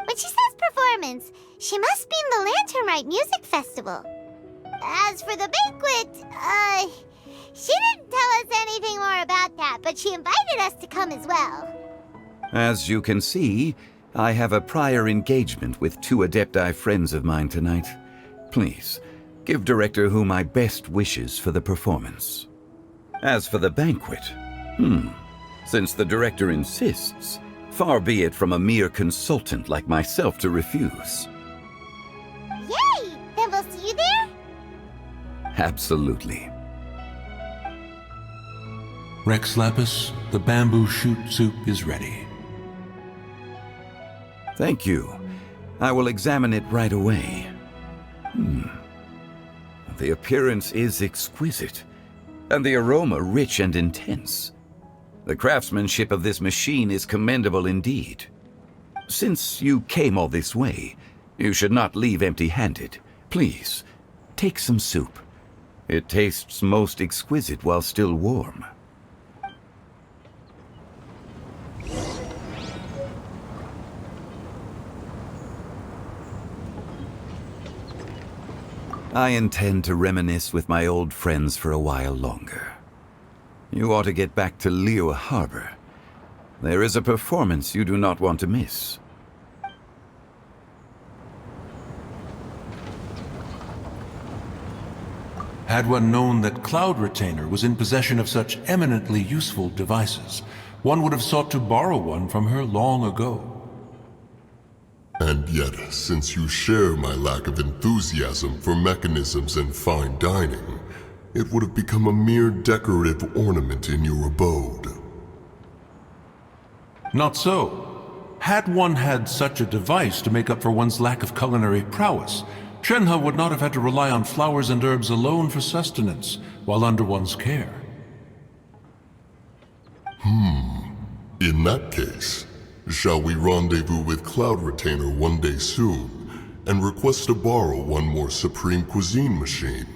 When she says performance, she must mean the Lantern Rite Music Festival. As for the banquet, she didn't tell us anything more about that, but she invited us to come as well. As you can see, I have a prior engagement with 2 Adepti friends of mine tonight. Please, give Director Hu my best wishes for the performance. As for the banquet, since the Director insists, far be it from a mere consultant like myself to refuse. Yay! Then we'll see you there? Absolutely. Rex Lapis, the bamboo shoot soup is ready. Thank you. I will examine it right away. The appearance is exquisite, and the aroma rich and intense. The craftsmanship of this machine is commendable indeed. Since you came all this way, you should not leave empty-handed. Please, take some soup. It tastes most exquisite while still warm. I intend to reminisce with my old friends for a while longer. You ought to get back to Liyue Harbor. There is a performance you do not want to miss. Had one known that Cloud Retainer was in possession of such eminently useful devices, one would have sought to borrow one from her long ago. And yet, since you share my lack of enthusiasm for mechanisms and fine dining, it would have become a mere decorative ornament in your abode. Not so. Had one had such a device to make up for one's lack of culinary prowess, Shenhe would not have had to rely on flowers and herbs alone for sustenance while under one's care. In that case, shall we rendezvous with Cloud Retainer one day soon, and request to borrow one more Supreme Cuisine machine?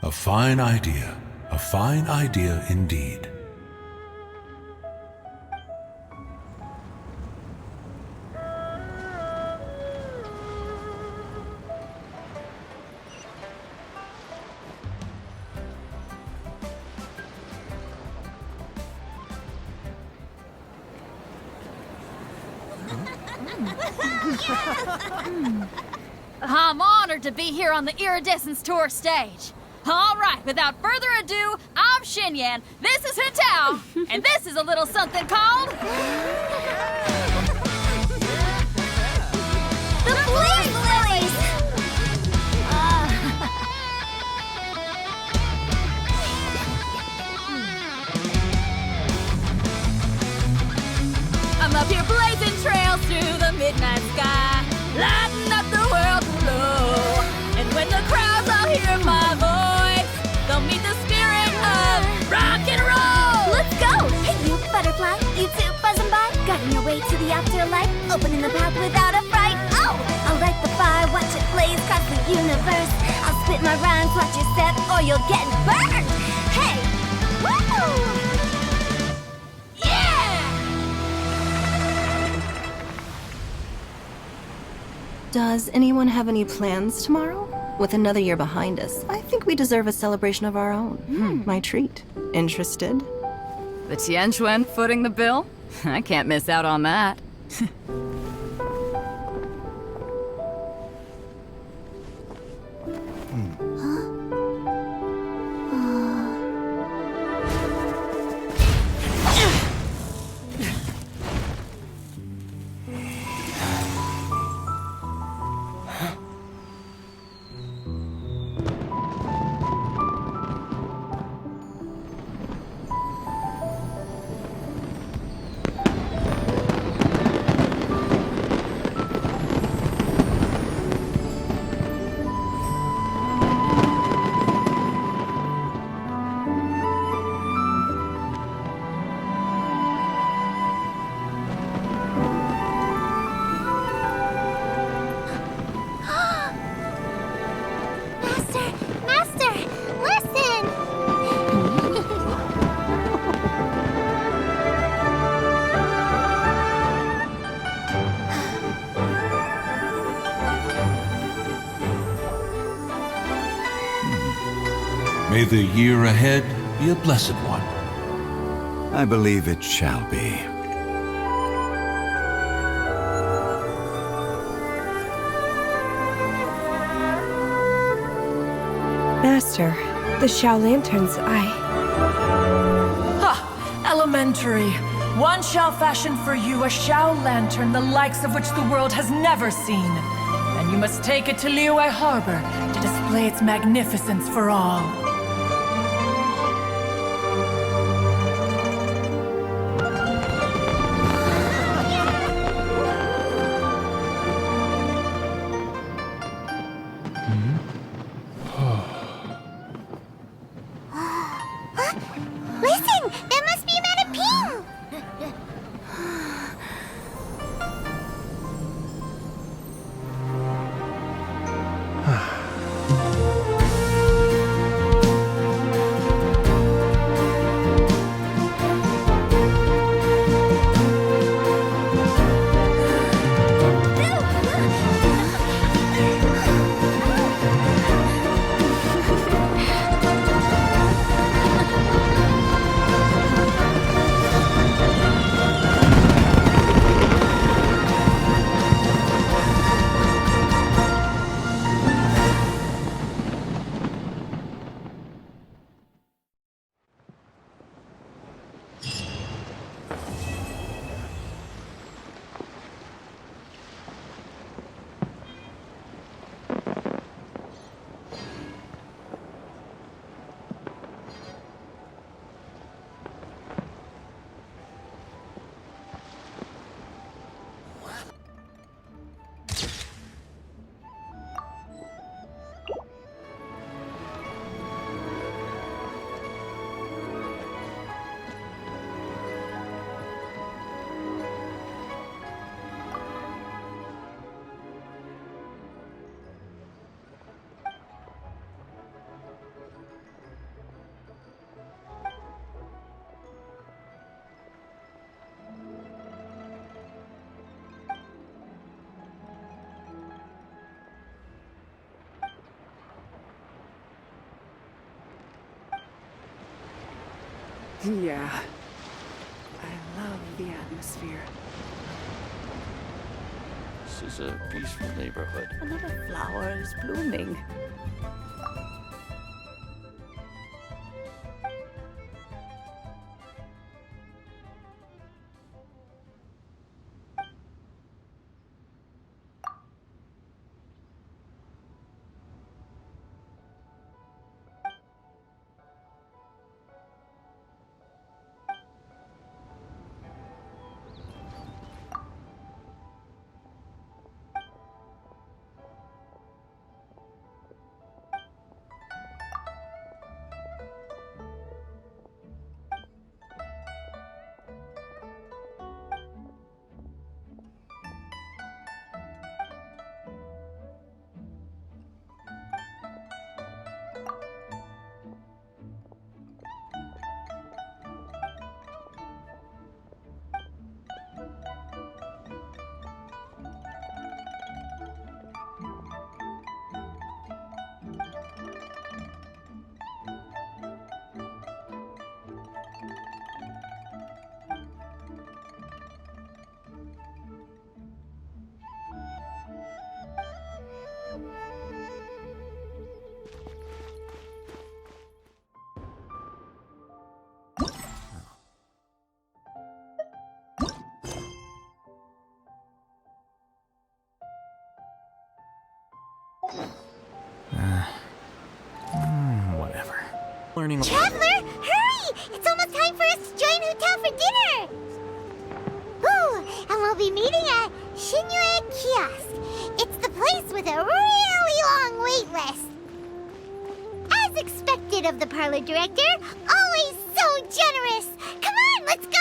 A fine idea. A fine idea indeed. I'm honored to be here on the Iridescence Tour stage. All right, without further ado, I'm Xinyan, this is Hetao, and this is a little something called... The Flame Lilies! I'm up here blazing trails through the midnight sky, lighting up the world below. And when the crowds all hear my voice, they'll meet the spirit of rock and roll. Let's go! Hey, you butterfly, you too buzzing by, guiding your way to the afterlife, opening the path without a fright. Oh, I'll light the fire, watch it blaze across the universe. I'll spit my rhymes, watch you step, or you'll get burned. Hey, woo! Does anyone have any plans tomorrow? With another year behind us, I think we deserve a celebration of our own. My treat. Interested? The Tianquan footing the bill? I can't miss out on that. May the year ahead be a blessed one. I believe it shall be. Master, the Xiao Lanterns, Ha! Elementary. One shall fashion for you a Xiao Lantern the likes of which the world has never seen. And you must take it to Liyue Harbor to display its magnificence for all. Listen! That must be Madame Ping! Yeah. I love the atmosphere. This is a peaceful neighborhood. Another flower is blooming. Whatever. Learning. Traveler, hurry! It's almost time for us to join Hotel for dinner! Ooh, and we'll be meeting at Shinue Kiosk. It's the place with a really long wait list. As expected of the parlor director, always so generous. Come on, let's go!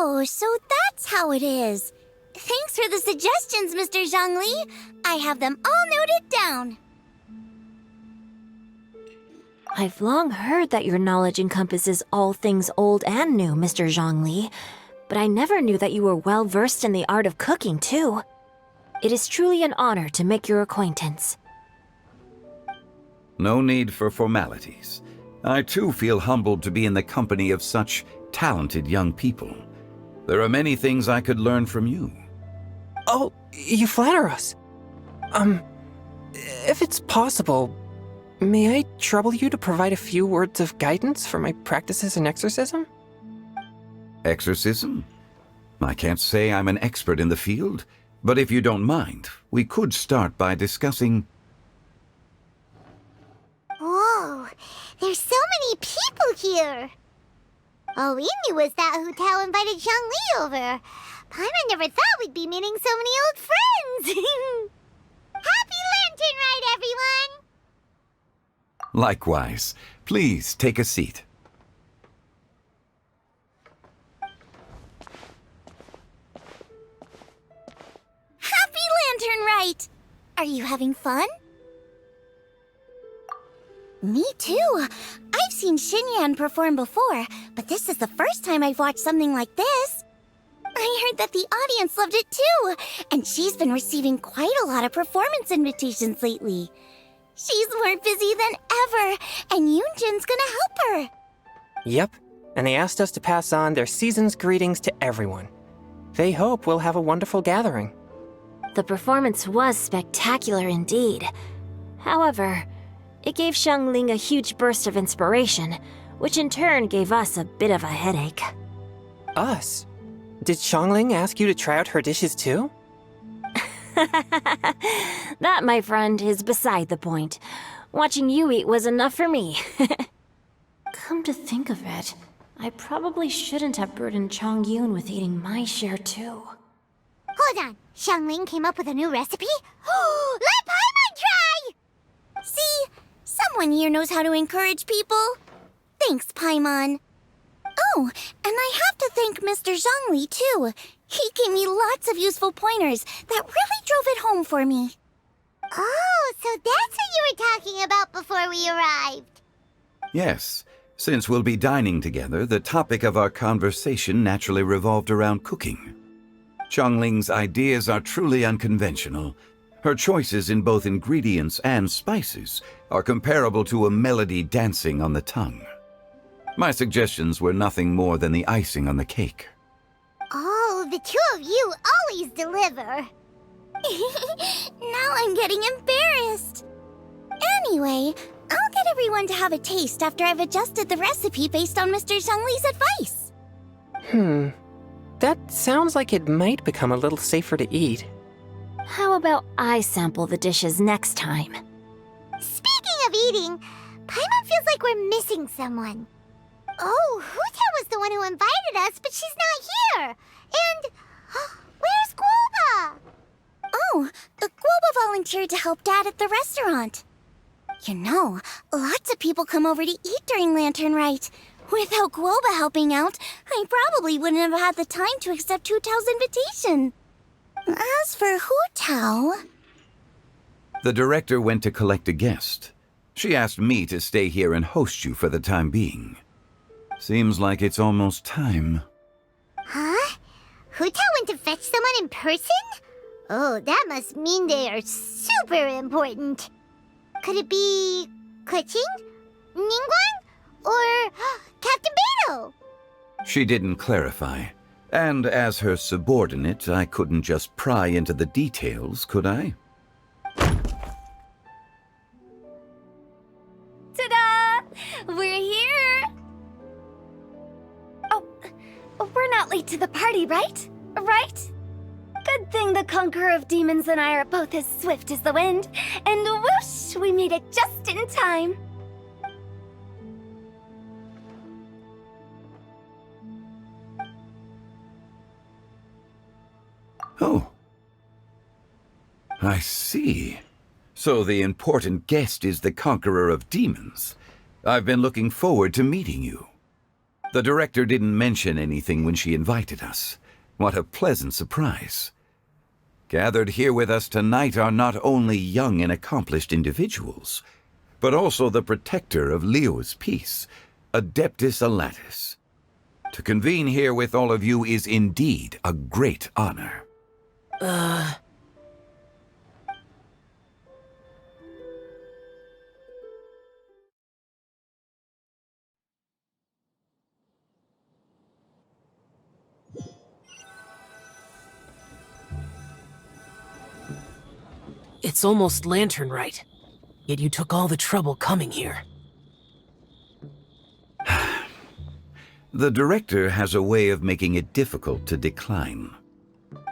Oh, so that's how it is. Thanks for the suggestions, Mr. Zhongli. I have them all noted down. I've long heard that your knowledge encompasses all things old and new, Mr. Zhongli, but I never knew that you were well versed in the art of cooking, too. It is truly an honor to make your acquaintance. No need for formalities. I too feel humbled to be in the company of such talented young people. There are many things I could learn from you. Oh, you flatter us. If it's possible, may I trouble you to provide a few words of guidance for my practices in exorcism? Exorcism? I can't say I'm an expert in the field, but if you don't mind, we could start by discussing... Whoa, there's so many people here! All we knew was that Hotel invited Zhongli over. Paimon never thought we'd be meeting so many old friends! Happy Lantern Rite, everyone! Likewise. Please take a seat. Happy Lantern Rite! Are you having fun? Me too. I've seen Xinyan perform before, but this is the first time I've watched something like this. I heard that the audience loved it too, and she's been receiving quite a lot of performance invitations lately. She's more busy than ever, and Yoonjin's gonna help her. Yep, and they asked us to pass on their season's greetings to everyone. They hope we'll have a wonderful gathering. The performance was spectacular indeed. However, it gave Xiangling a huge burst of inspiration, which in turn gave us a bit of a headache. Us? Did Xiangling ask you to try out her dishes too? That, my friend, is beside the point. Watching you eat was enough for me. Come to think of it, I probably shouldn't have burdened Chongyun with eating my share too. Hold on, Xiangling came up with a new recipe? Let Paimon try! See? Someone here knows how to encourage people. Thanks, Paimon. Oh, and I have to thank Mr. Zhongli, too. He gave me lots of useful pointers that really drove it home for me. Oh, so that's what you were talking about before we arrived. Yes, since we'll be dining together, the topic of our conversation naturally revolved around cooking. Xiangling's ideas are truly unconventional. Her choices in both ingredients and spices are comparable to a melody dancing on the tongue. My suggestions were nothing more than the icing on the cake. Oh, the two of you always deliver. Now I'm getting embarrassed. Anyway, I'll get everyone to have a taste after I've adjusted the recipe based on Mr. Zhongli's advice. That sounds like it might become a little safer to eat. How about I sample the dishes next time? Speaking of eating, Paimon feels like we're missing someone. Oh, Huta was the one who invited us, but she's not here. And where's Guoba? Oh, Guoba volunteered to help Dad at the restaurant. You know, lots of people come over to eat during Lantern Rite. Without Guoba helping out, I probably wouldn't have had the time to accept Hu Tao's invitation. As for Hu Tao... The director went to collect a guest. She asked me to stay here and host you for the time being. Seems like it's almost time. Huh? Hu Tao went to fetch someone in person? Oh, that must mean they are super important. Could it be Keqing? Ningguang? Or Captain Beidou? She didn't clarify. And as her subordinate, I couldn't just pry into the details, could I? Ta-da! We're here! Oh, we're not late to the party, right? Right? Good thing the Conqueror of Demons and I are both as swift as the wind. And whoosh, we made it just in time. Oh. I see. So the important guest is the Conqueror of Demons. I've been looking forward to meeting you. The director didn't mention anything when she invited us. What a pleasant surprise. Gathered here with us tonight are not only young and accomplished individuals, but also the protector of Liyue's peace, Adeptus Alatus. To convene here with all of you is indeed a great honor. It's almost Lantern Rite, yet you took all the trouble coming here. The director has a way of making it difficult to decline.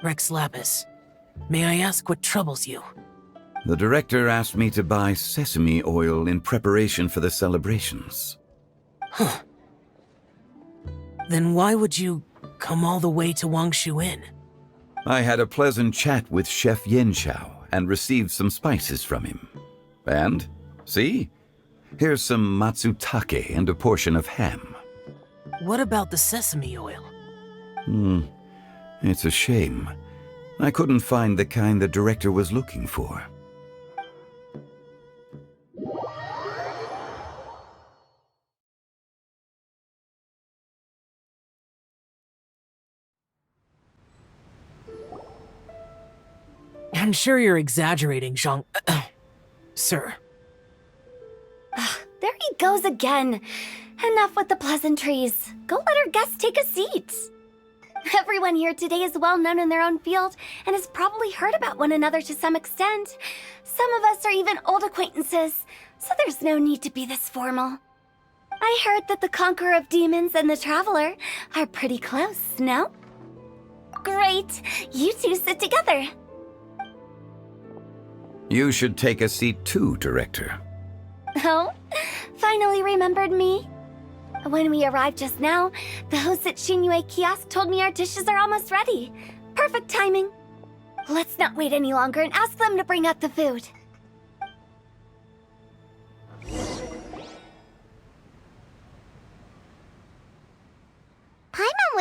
Rex Lapis, may I ask what troubles you? The director asked me to buy sesame oil in preparation for the celebrations. Huh. Then why would you come all the way to Wangshu Inn? I had a pleasant chat with Chef Yanxiao and received some spices from him. And, see? Here's some matsutake and a portion of ham. What about the sesame oil? It's a shame. I couldn't find the kind the director was looking for. I'm sure you're exaggerating, Zhang... Sir. There he goes again. Enough with the pleasantries. Go let our guests take a seat. Everyone here today is well known in their own field and has probably heard about one another to some extent. Some of us are even old acquaintances, so there's no need to be this formal. I heard that the Conqueror of Demons and the Traveler are pretty close, no? Great! You two sit together. You should take a seat too, Director. Oh? Finally remembered me? When we arrived just now, the hosts at Xinyue Kiosk told me our dishes are almost ready. Perfect timing. Let's not wait any longer and ask them to bring out the food.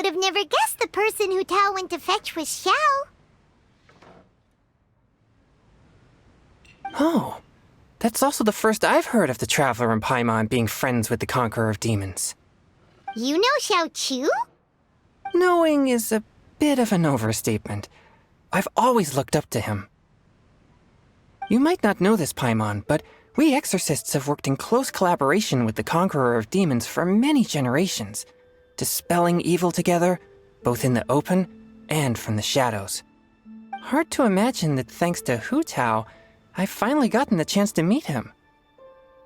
have never guessed the person Hu Tao went to fetch was Xiao. Oh, that's also the first I've heard of the Traveler and Paimon being friends with the Conqueror of Demons. You know Xiao Chu? Knowing is a bit of an overstatement. I've always looked up to him. You might not know this, Paimon, but we exorcists have worked in close collaboration with the Conqueror of Demons for many generations, dispelling evil together, both in the open and from the shadows. Hard to imagine that thanks to Hu Tao, I've finally gotten the chance to meet him.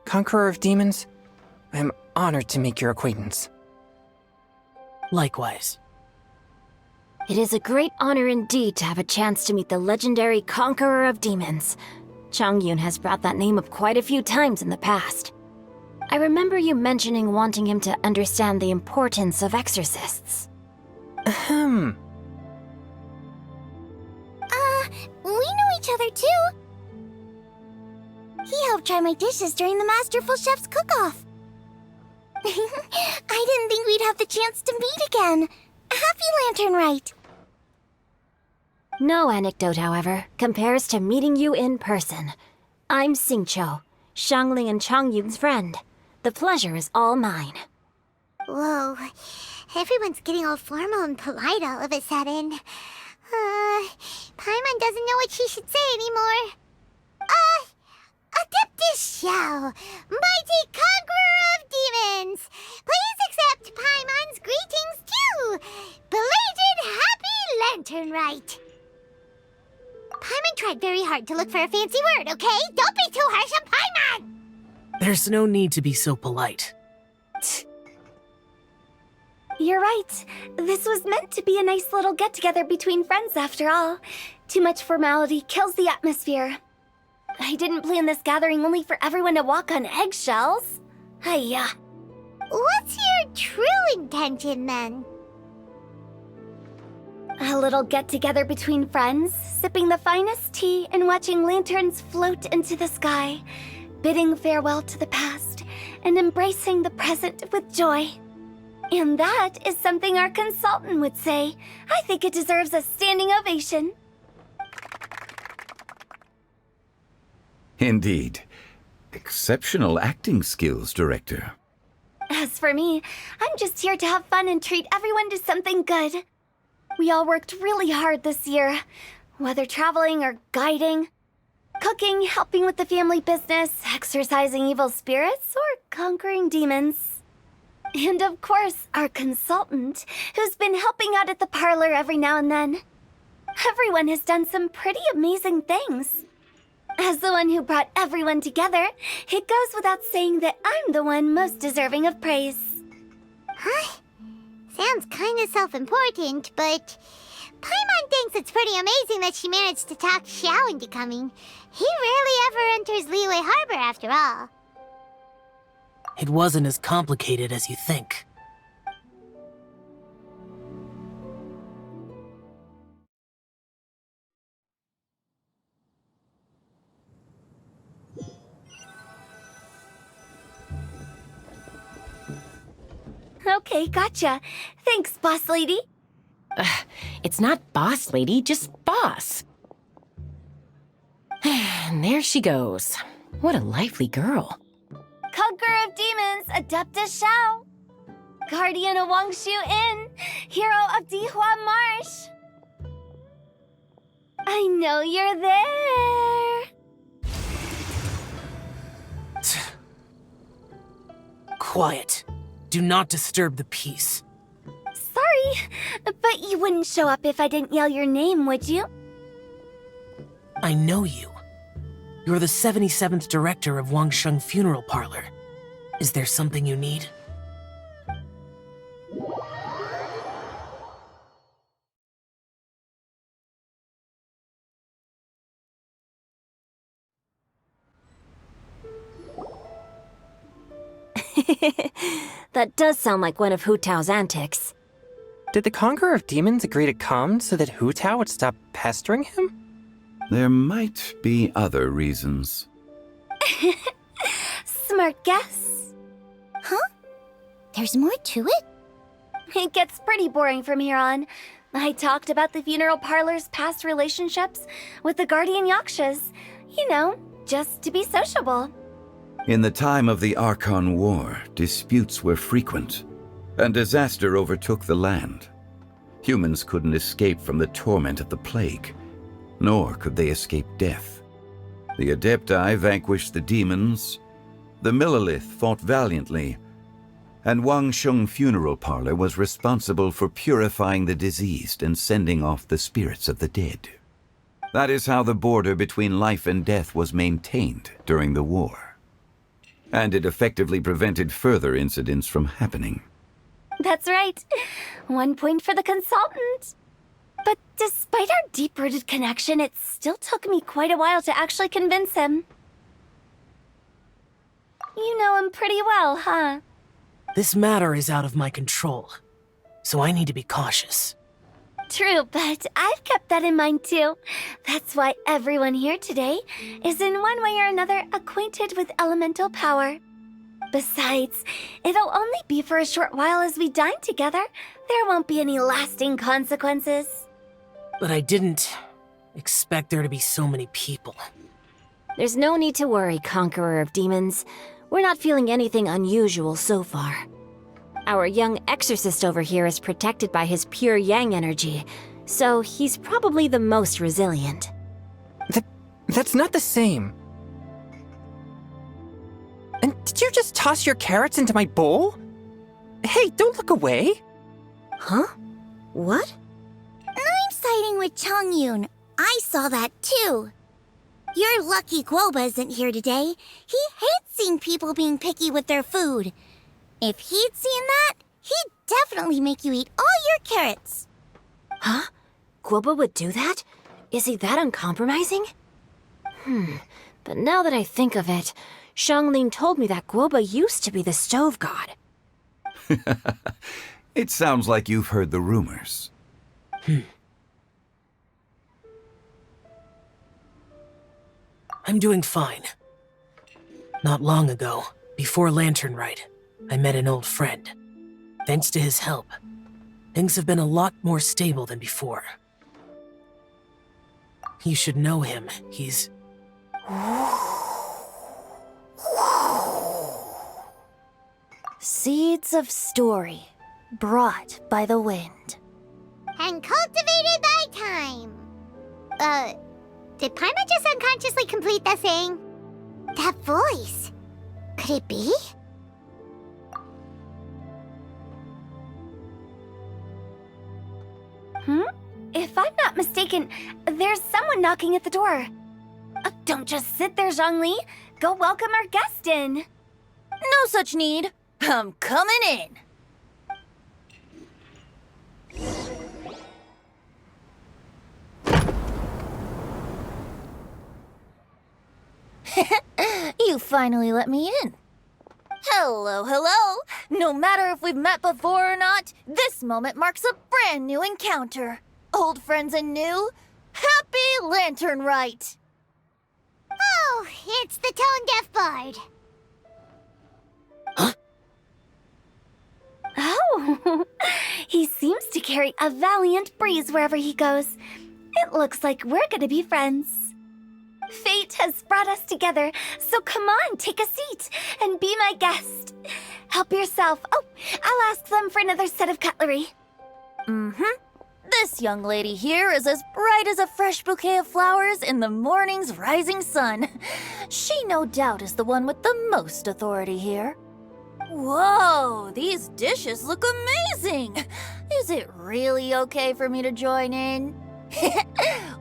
Conqueror of Demons, I'm honored to make your acquaintance. Likewise. It is a great honor indeed to have a chance to meet the legendary Conqueror of Demons. Changyun has brought that name up quite a few times in the past. I remember you mentioning wanting him to understand the importance of exorcists. We know each other too. He helped try my dishes during the Masterful Chef's cook-off. I didn't think we'd have the chance to meet again. Happy Lantern Rite! No anecdote, however, compares to meeting you in person. I'm Xingqiu, Shangling and Changyun's friend. The pleasure is all mine. Whoa, everyone's getting all formal and polite all of a sudden. Paimon doesn't know what she should say anymore. Adeptus Xiao, mighty conqueror of demons, please accept Paimon's greetings too. Belated Happy Lantern Rite. Paimon tried very hard to look for a fancy word, okay? Don't be too harsh on Paimon! There's no need to be so polite. You're right. This was meant to be a nice little get-together between friends after all. Too much formality kills the atmosphere. I didn't plan this gathering only for everyone to walk on eggshells. Hiya. What's your true intention then? A little get-together between friends, sipping the finest tea and watching lanterns float into the sky, bidding farewell to the past and embracing the present with joy. And that is something our consultant would say. I think it deserves a standing ovation. Indeed. Exceptional acting skills, Director. As for me, I'm just here to have fun and treat everyone to something good. We all worked really hard this year, whether traveling or guiding, cooking, helping with the family business, exorcising evil spirits, or conquering demons. And of course, our consultant, who's been helping out at the parlor every now and then. Everyone has done some pretty amazing things. As the one who brought everyone together, it goes without saying that I'm the one most deserving of praise. Huh? Sounds kinda self-important, but Paimon thinks it's pretty amazing that she managed to talk Xiao into coming. He rarely ever enters Liyue Harbor after all. It wasn't as complicated as you think. Okay, gotcha. Thanks, boss lady. It's not boss lady, just boss. And there she goes. What a lively girl. Conqueror of Demons, Adeptus Xiao. Guardian of Wangshu Inn, hero of Dihua Marsh. I know you're there. Quiet. Do not disturb the peace. Sorry, but you wouldn't show up if I didn't yell your name, would you? I know you. You're the 77th director of Wangsheng Funeral Parlor. Is there something you need? That does sound like one of Hu Tao's antics. Did the Conqueror of Demons agree to come so that Hu Tao would stop pestering him? There might be other reasons. Smart guess. Huh? There's more to it? It gets pretty boring from here on. I talked about the funeral parlor's past relationships with the guardian yakshas. You know, just to be sociable. In the time of the Archon War, disputes were frequent, and disaster overtook the land. Humans couldn't escape from the torment of the plague, nor could they escape death. The Adepti vanquished the demons, the Millelith fought valiantly, and Wangsheng Funeral Parlor was responsible for purifying the diseased and sending off the spirits of the dead. That is how the border between life and death was maintained during the war. And it effectively prevented further incidents from happening. That's right. 1 point for the consultant. But despite our deep-rooted connection, it still took me quite a while to actually convince him. You know him pretty well, huh? This matter is out of my control, so I need to be cautious. True, but I've kept that in mind too. That's why everyone here today is in one way or another acquainted with elemental power. Besides, it'll only be for a short while as we dine together. There won't be any lasting consequences. But I didn't expect there to be so many people. There's no need to worry, Conqueror of Demons. We're not feeling anything unusual so far. Our young exorcist over here is protected by his pure yang energy, so he's probably the most resilient. That's not the same. And did you just toss your carrots into my bowl? Hey, don't look away. Huh? What? I'm siding with Chongyun. I saw that too. You're lucky Guoba isn't here today. He hates seeing people being picky with their food. If he'd seen that, he'd definitely make you eat all your carrots. Huh? Guoba would do that? Is he that uncompromising? But now that I think of it, Xiangling told me that Guoba used to be the stove god. It sounds like you've heard the rumors. I'm doing fine. Not long ago, before Lantern Rite, I met an old friend. Thanks to his help, things have been a lot more stable than before. You should know him. He's... Seeds of story, brought by the wind. And cultivated by time. Did Paimon just unconsciously complete the thing? That voice. Could it be? If I'm not mistaken, there's someone knocking at the door. Don't just sit there, Zhongli. Go welcome our guest in. No such need. I'm coming in. You finally let me in. Hello, hello. No matter if we've met before or not, this moment marks a brand new encounter. Old friends and new. Happy Lantern Rite. Oh, it's the tone-deaf bard. Oh, he seems to carry a valiant breeze wherever he goes. It looks like we're gonna be friends. Fate has brought us together, so come on, take a seat and be my guest. Help yourself. Oh, I'll ask them for another set of cutlery. This young lady here is as bright as a fresh bouquet of flowers in the morning's rising sun. She no doubt is the one with the most authority here. Whoa, these dishes look amazing! Is it really okay for me to join in?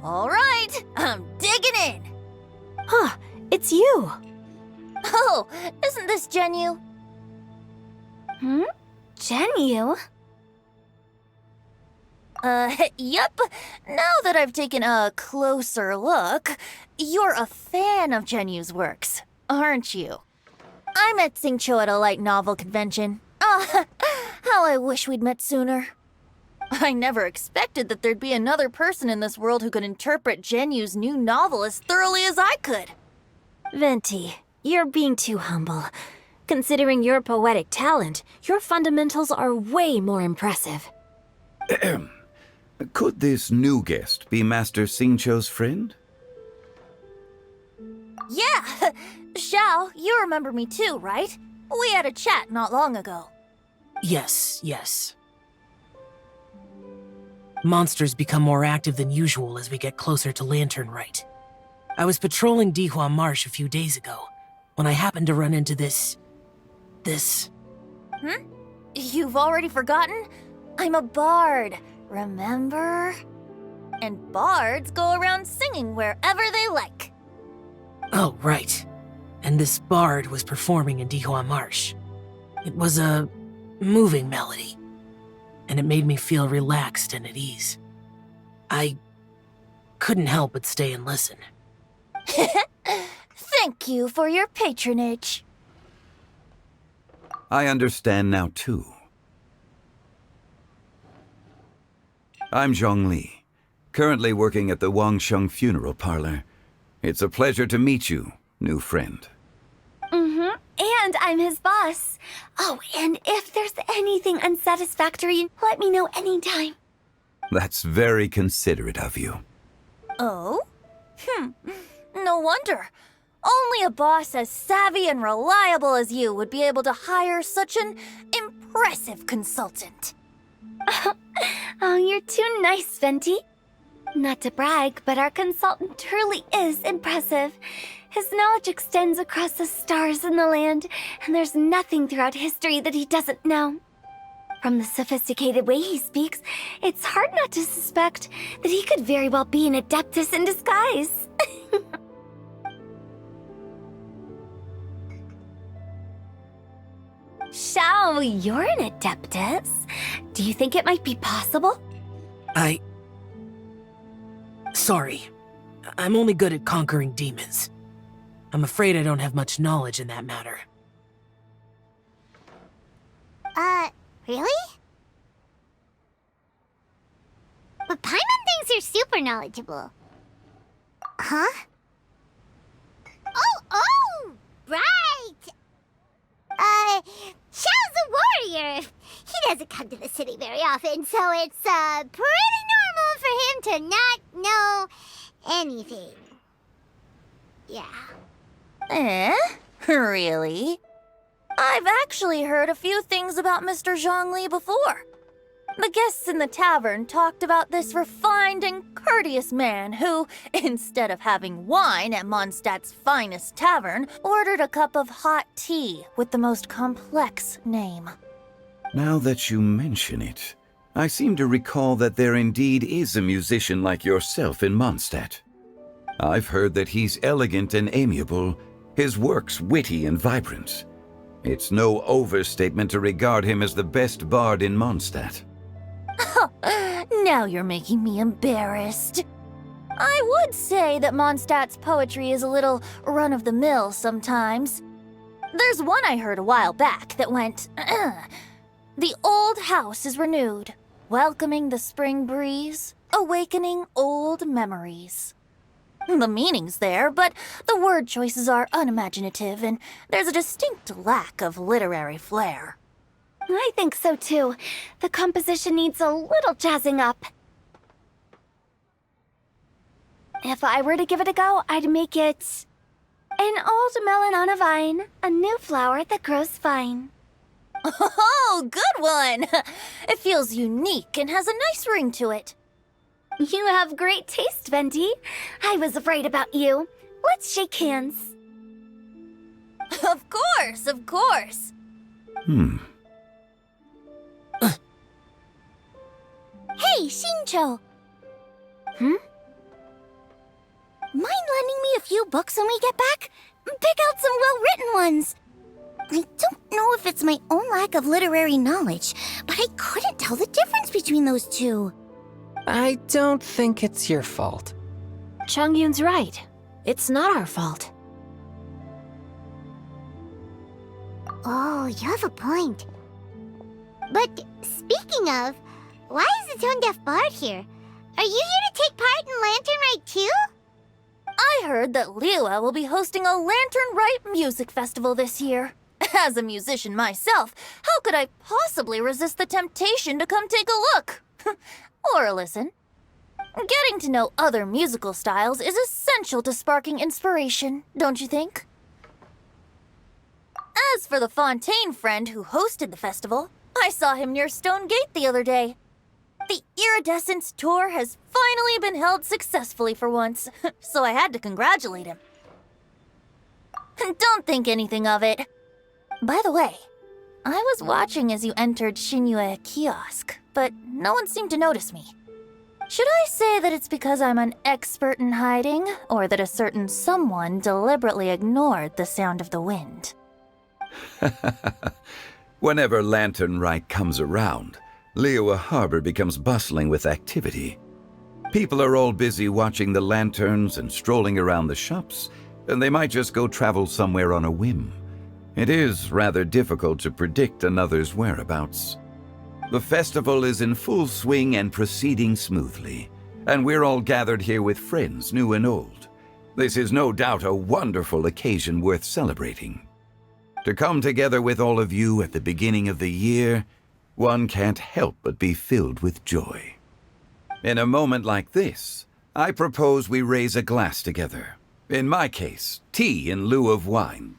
All right, I'm digging in. Huh, it's you. Oh, isn't this Genyu? Genyu? Yep. Now that I've taken a closer look, you're a fan of Genyu's works, aren't you? I met Xingqiu at a light novel convention. Ah, how I wish we'd met sooner. I never expected that there'd be another person in this world who could interpret Genyu's new novel as thoroughly as I could. Venti, you're being too humble. Considering your poetic talent, your fundamentals are way more impressive. Could this new guest be Master Xingqiu's friend? Yeah! Xiao, you remember me too, right? We had a chat not long ago. Yes, yes. Monsters become more active than usual as we get closer to Lantern Rite. I was patrolling Dihua Marsh a few days ago, when I happened to run into this... You've already forgotten? I'm a bard, remember? And bards go around singing wherever they like. Oh, right. And this bard was performing in Dihua Marsh. It was a moving melody, and it made me feel relaxed and at ease. I couldn't help but stay and listen. Thank you for your patronage. I understand now, too. I'm Zhongli, currently working at the Wangsheng Funeral Parlor. It's a pleasure to meet you, new friend. And I'm his boss. Oh, and if there's anything unsatisfactory, let me know anytime. That's very considerate of you. Oh? No wonder. Only a boss as savvy and reliable as you would be able to hire such an impressive consultant. Oh, you're too nice, Venti. Not to brag, but our consultant truly is impressive. His knowledge extends across the stars and the land, and there's nothing throughout history that he doesn't know. From the sophisticated way he speaks, it's hard not to suspect that he could very well be an adeptus in disguise. Xiao, you're an adeptus. Do you think it might be possible? Sorry. I'm only good at conquering demons. I'm afraid I don't have much knowledge in that matter. Really? But Paimon thinks you're super knowledgeable. Huh? Oh, right! Xiao's a warrior. He doesn't come to the city very often, so it's, pretty normal for him to not know anything. Yeah. Really? I've actually heard a few things about Mr. Zhongli before. The guests in the tavern talked about this refined and courteous man who, instead of having wine at Mondstadt's finest tavern, ordered a cup of hot tea with the most complex name. Now that you mention it, I seem to recall that there indeed is a musician like yourself in Mondstadt. I've heard that he's elegant and amiable, his works witty and vibrant. It's no overstatement to regard him as the best bard in Mondstadt. Now you're making me embarrassed. I would say that Mondstadt's poetry is a little run-of-the-mill sometimes. There's one I heard a while back that went, The old house is renewed, welcoming the spring breeze, awakening old memories. The meaning's there, but the word choices are unimaginative, and there's a distinct lack of literary flair. I think so too. The composition needs a little jazzing up. If I were to give it a go, I'd make it an old melon on a vine, a new flower that grows fine. Oh, good one! It feels unique and has a nice ring to it. You have great taste, Venti. I was afraid about you. Let's shake hands. Of course, of course. Hey, Xingqiu! Mind lending me a few books when we get back? Pick out some well-written ones. I don't know if it's my own lack of literary knowledge, but I couldn't tell the difference between those two. I don't think it's your fault. Chongyun's right. It's not our fault. Oh, you have a point. But speaking of, why is the tone-deaf bard here? Are you here to take part in Lantern Rite too? I heard that Liyue will be hosting a Lantern Rite music festival this year. As a musician myself, how could I possibly resist the temptation to come take a look? Or listen. Getting to know other musical styles is essential to sparking inspiration, don't you think? As for the Fontaine friend who hosted the festival, I saw him near Stone Gate the other day. The Iridescence tour has finally been held successfully for once, so I had to congratulate him. Don't think anything of it. By the way, I was watching as you entered Shinyue Kiosk, but no one seemed to notice me. Should I say that it's because I'm an expert in hiding, or that a certain someone deliberately ignored the sound of the wind? Whenever Lantern Rite comes around, Liyue Harbor becomes bustling with activity. People are all busy watching the lanterns and strolling around the shops, and they might just go travel somewhere on a whim. It is rather difficult to predict another's whereabouts. The festival is in full swing and proceeding smoothly, and we're all gathered here with friends, new and old. This is no doubt a wonderful occasion worth celebrating. To come together with all of you at the beginning of the year, one can't help but be filled with joy. In a moment like this, I propose we raise a glass together. In my case, tea in lieu of wine.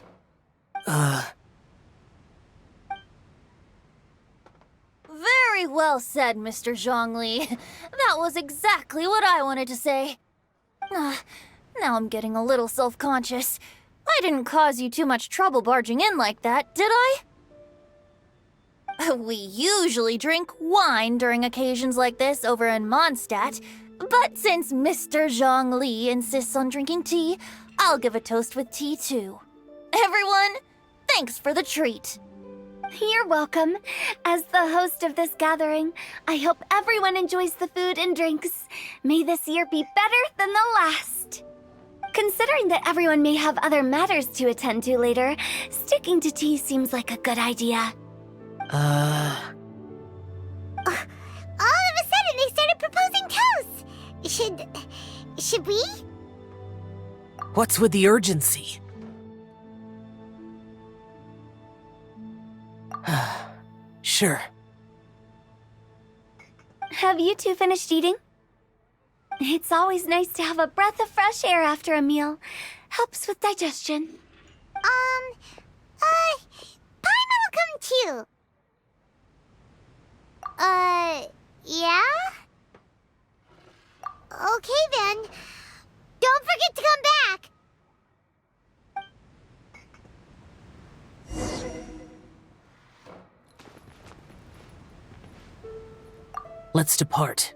Very well said, Mr. Zhongli. That was exactly what I wanted to say. Now I'm getting a little self-conscious. I didn't cause you too much trouble barging in like that, did I? We usually drink wine during occasions like this over in Mondstadt, but since Mr. Zhongli insists on drinking tea, I'll give a toast with tea too. Everyone, thanks for the treat. You're welcome. As the host of this gathering, I hope everyone enjoys the food and drinks. May this year be better than the last. Considering that everyone may have other matters to attend to later, sticking to tea seems like a good idea. All of a sudden, they started proposing toasts. Should we? What's with the urgency? Sure. Have you two finished eating? It's always nice to have a breath of fresh air after a meal. Helps with digestion. Paimon will come too. Yeah? Okay then. Don't forget to come back. Let's depart.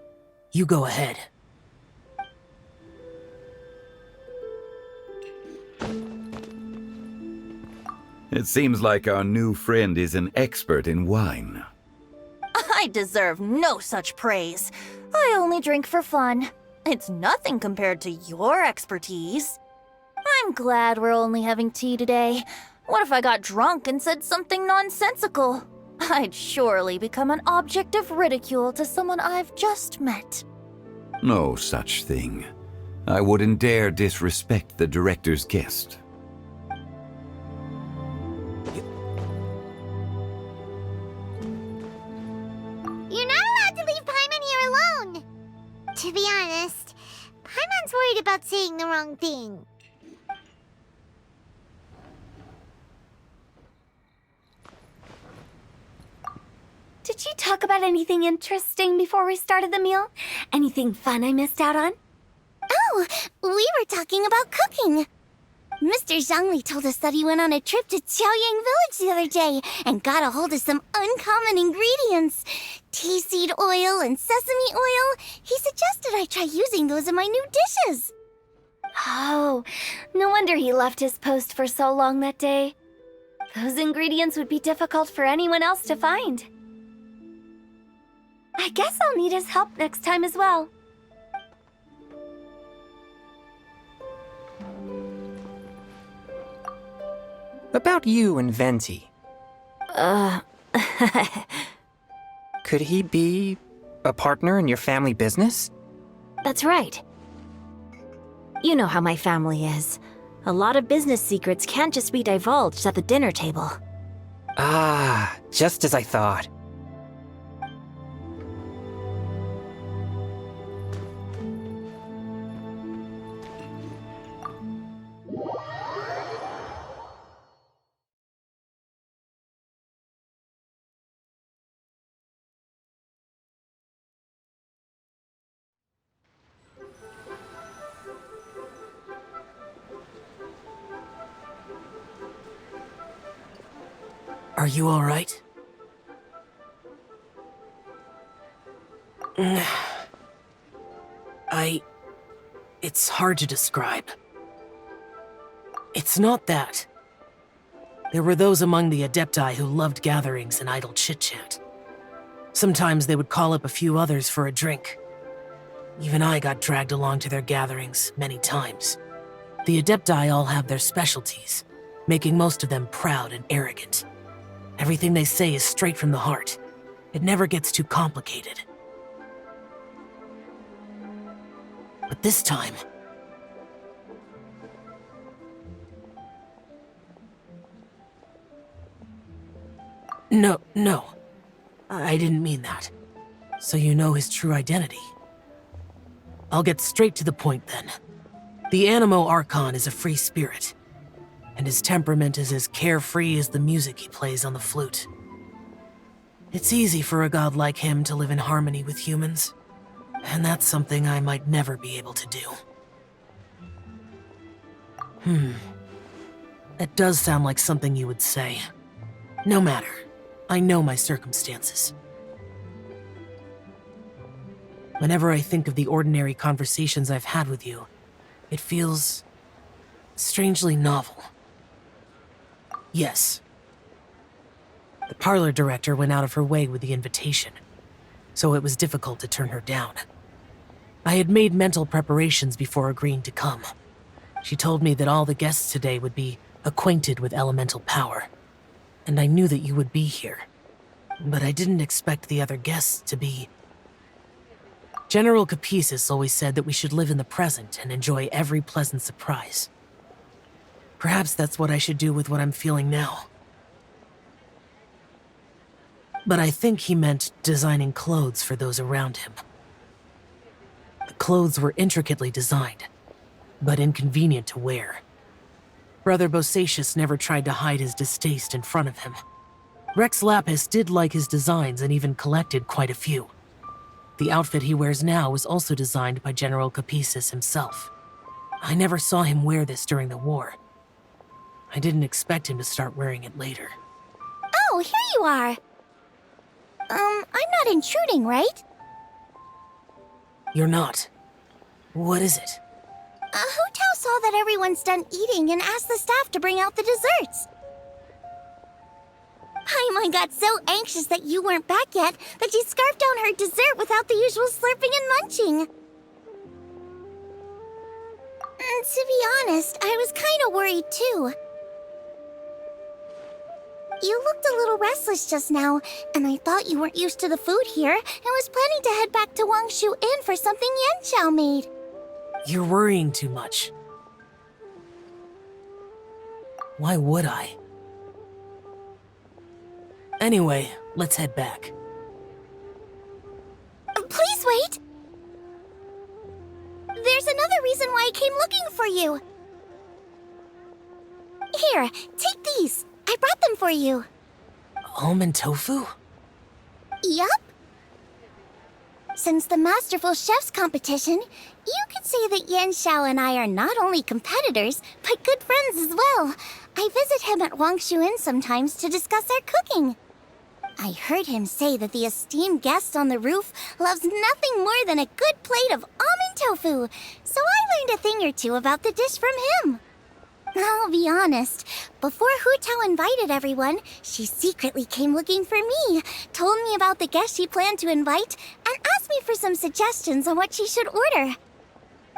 You go ahead. It seems like our new friend is an expert in wine. I deserve no such praise. I only drink for fun. It's nothing compared to your expertise. I'm glad we're only having tea today. What if I got drunk and said something nonsensical? I'd surely become an object of ridicule to someone I've just met. No such thing. I wouldn't dare disrespect the director's guest. You're not allowed to leave Paimon here alone. To be honest, Paimon's worried about saying the wrong thing. Did you talk about anything interesting before we started the meal? Anything fun I missed out on? Oh, we were talking about cooking. Mr. Zhongli told us that he went on a trip to Qiaoyang Village the other day and got a hold of some uncommon ingredients. Tea seed oil and sesame oil. He suggested I try using those in my new dishes. Oh, no wonder he left his post for so long that day. Those ingredients would be difficult for anyone else to find. I guess I'll need his help next time as well. About you and Venti. Could he be a partner in your family business? That's right. You know how my family is. A lot of business secrets can't just be divulged at the dinner table. Ah, just as I thought. Are you all right? It's hard to describe. It's not that. There were those among the Adepti who loved gatherings and idle chit-chat. Sometimes they would call up a few others for a drink. Even I got dragged along to their gatherings many times. The Adepti all have their specialties, making most of them proud and arrogant. Everything they say is straight from the heart. It never gets too complicated. But this time... No. I didn't mean that. So you know his true identity. I'll get straight to the point then. The Animo Archon is a free spirit, and his temperament is as carefree as the music he plays on the flute. It's easy for a god like him to live in harmony with humans, and that's something I might never be able to do. That does sound like something you would say. No matter. I know my circumstances. Whenever I think of the ordinary conversations I've had with you, it feels strangely novel. Yes. The parlor director went out of her way with the invitation, so it was difficult to turn her down. I had made mental preparations before agreeing to come. She told me that all the guests today would be acquainted with elemental power, and I knew that you would be here. But I didn't expect the other guests to be... General Capisis always said that we should live in the present and enjoy every pleasant surprise. Perhaps that's what I should do with what I'm feeling now. But I think he meant designing clothes for those around him. The clothes were intricately designed, but inconvenient to wear. Brother Bosacius never tried to hide his distaste in front of him. Rex Lapis did like his designs and even collected quite a few. The outfit he wears now was also designed by General Capisis himself. I never saw him wear this during the war. I didn't expect him to start wearing it later. Oh, here you are. I'm not intruding, right? You're not. What is it? Hu Tao saw that everyone's done eating and asked the staff to bring out the desserts. Paimon got so anxious that you weren't back yet that she scarfed down her dessert without the usual slurping and munching. To be honest, I was kind of worried too. You looked a little restless just now, and I thought you weren't used to the food here and was planning to head back to Wangshu Inn for something Yanqiao made. You're worrying too much. Why would I? Anyway, let's head back. Please wait! There's another reason why I came looking for you. Here, take these. I brought them for you. Almond tofu? Yup. Since the Masterful Chef's competition, you could say that Yanqiao and I are not only competitors, but good friends as well. I visit him at Wangshu Inn sometimes to discuss our cooking. I heard him say that the esteemed guest on the roof loves nothing more than a good plate of almond tofu, so I learned a thing or two about the dish from him. I'll be honest, before Hu Tao invited everyone, she secretly came looking for me, told me about the guests she planned to invite, and asked me for some suggestions on what she should order.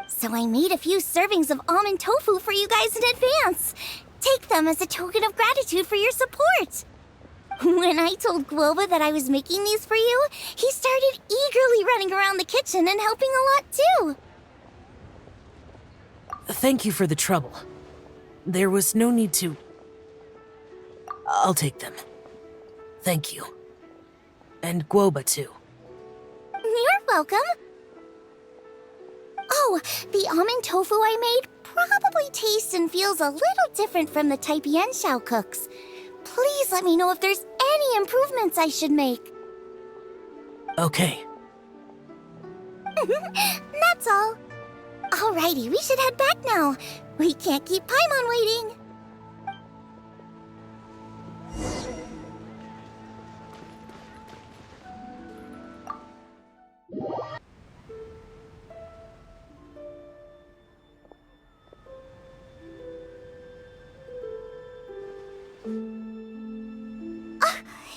So I made a few servings of almond tofu for you guys in advance. Take them as a token of gratitude for your support. When I told Guoba that I was making these for you, he started eagerly running around the kitchen and helping a lot too. Thank you for the trouble. There was no need to... I'll take them. Thank you. And Guoba, too. You're welcome. Oh, the almond tofu I made probably tastes and feels a little different from the type Yanxiao cooks. Please let me know if there's any improvements I should make. Okay. That's all. Alrighty, we should head back now. We can't keep Paimon waiting.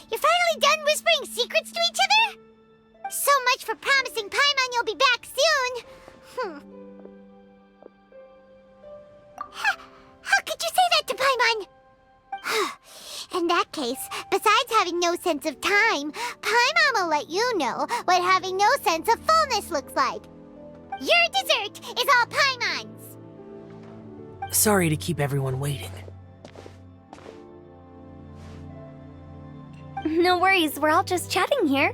You're finally done whispering secrets to each other? So much for promising Paimon you'll be back soon. How could you say that to Paimon? In that case, besides having no sense of time, Paimon will let you know what having no sense of fullness looks like. Your dessert is all Paimon's. Sorry to keep everyone waiting. No worries, we're all just chatting here.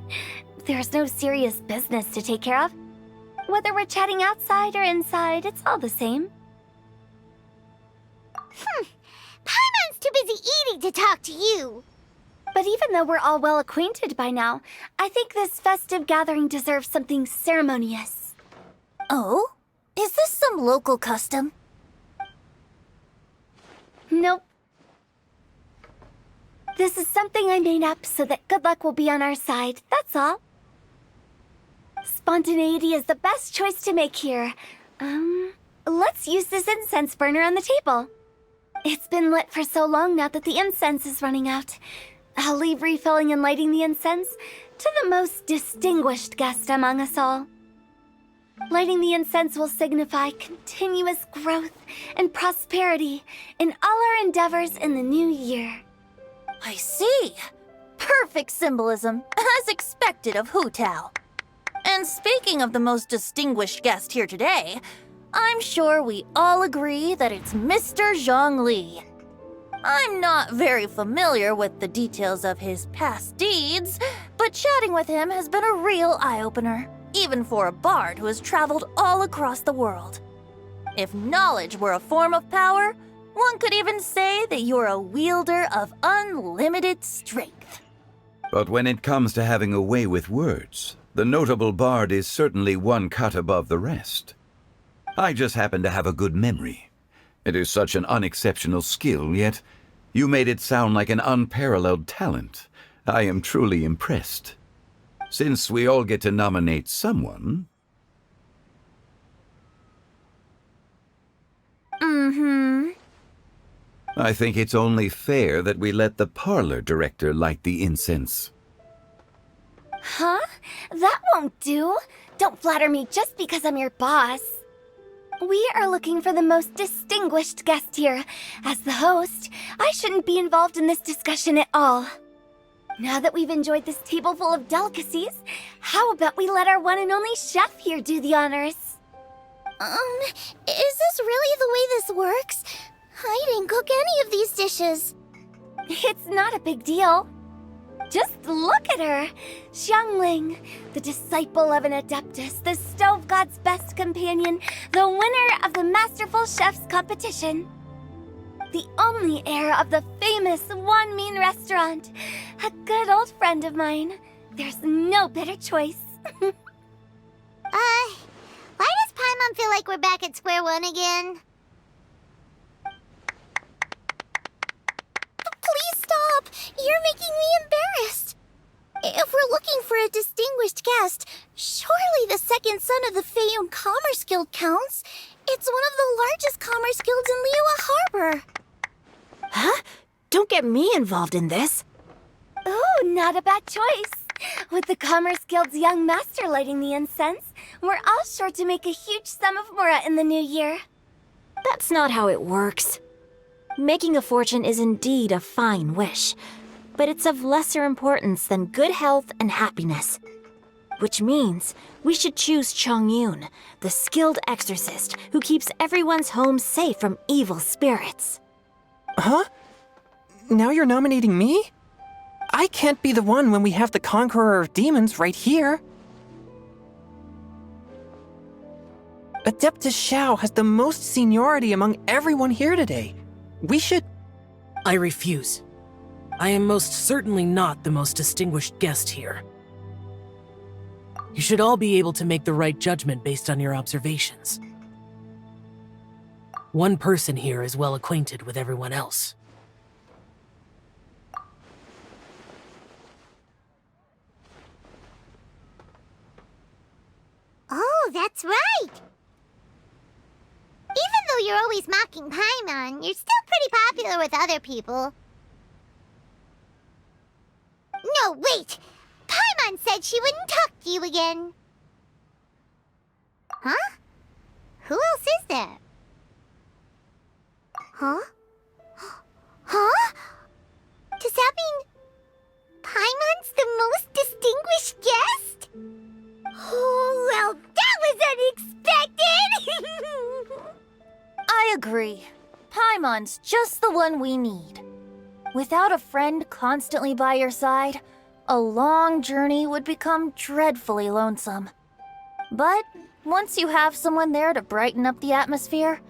There's no serious business to take care of. Whether we're chatting outside or inside, it's all the same. Paimon's too busy eating to talk to you. But even though we're all well acquainted by now, I think this festive gathering deserves something ceremonious. Oh? Is this some local custom? Nope. This is something I made up so that good luck will be on our side, that's all. Spontaneity is the best choice to make here. Let's use this incense burner on the table. It's been lit for so long now that the incense is running out. I'll leave refilling and lighting the incense to the most distinguished guest among us all. Lighting the incense will signify continuous growth and prosperity in all our endeavors in the new year. I see. Perfect symbolism, as expected of Hu Tao. And speaking of the most distinguished guest here today, I'm sure we all agree that it's Mr. Zhongli. I'm not very familiar with the details of his past deeds, but chatting with him has been a real eye-opener, even for a bard who has traveled all across the world. If knowledge were a form of power, one could even say that you're a wielder of unlimited strength. But when it comes to having a way with words, the notable bard is certainly one cut above the rest. I just happen to have a good memory. It is such an unexceptional skill, yet you made it sound like an unparalleled talent. I am truly impressed. Since we all get to nominate someone... I think it's only fair that we let the parlor director light the incense. Huh? That won't do. Don't flatter me just because I'm your boss. We are looking for the most distinguished guest here. As the host, I shouldn't be involved in this discussion at all. Now that we've enjoyed this table full of delicacies, how about we let our one and only chef here do the honors? Is this really the way this works? I didn't cook any of these dishes. It's not a big deal. Just look at her! Xiangling, the disciple of an adeptus, the stove god's best companion, the winner of the Masterful Chef's competition. The only heir of the famous Wan Min restaurant. A good old friend of mine. There's no better choice. Why does Paimon feel like we're back at square one again? Please stop! You're making me embarrassed. If we're looking for a distinguished guest, surely the second son of the Feiyun Commerce Guild counts. It's one of the largest commerce guilds in Liyue Harbor. Huh? Don't get me involved in this. Oh, not a bad choice. With the Commerce Guild's young master lighting the incense, we're all sure to make a huge sum of mora in the new year. That's not how it works. Making a fortune is indeed a fine wish, but it's of lesser importance than good health and happiness. Which means we should choose Chongyun, the skilled exorcist who keeps everyone's home safe from evil spirits. Huh? Now you're nominating me? I can't be the one when we have the Conqueror of Demons right here. Adeptus Shao has the most seniority among everyone here today. We should... I refuse. I am most certainly not the most distinguished guest here. You should all be able to make the right judgment based on your observations. One person here is well acquainted with everyone else. Oh, that's right! Even though you're always mocking Paimon, you're still pretty popular with other people. No, wait! Paimon said she wouldn't talk to you again. Huh? Who else is there? Huh? Huh? Does that mean Paimon's the most distinguished guest? Oh, well, that was unexpected! I agree. Paimon's just the one we need. Without a friend constantly by your side, a long journey would become dreadfully lonesome. But once you have someone there to brighten up the atmosphere,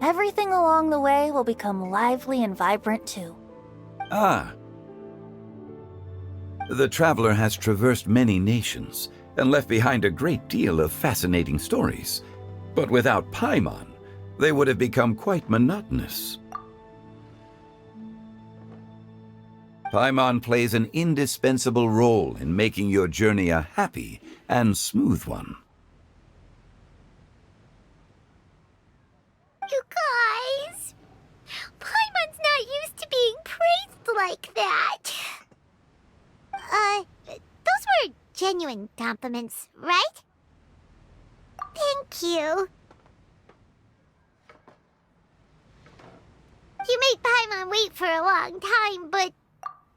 everything along the way will become lively and vibrant too. Ah. The traveler has traversed many nations and left behind a great deal of fascinating stories. But without Paimon, they would have become quite monotonous. Paimon plays an indispensable role in making your journey a happy and smooth one. You guys! Paimon's not used to being praised like that. Those were genuine compliments, right? Thank you. You made Paimon wait for a long time, but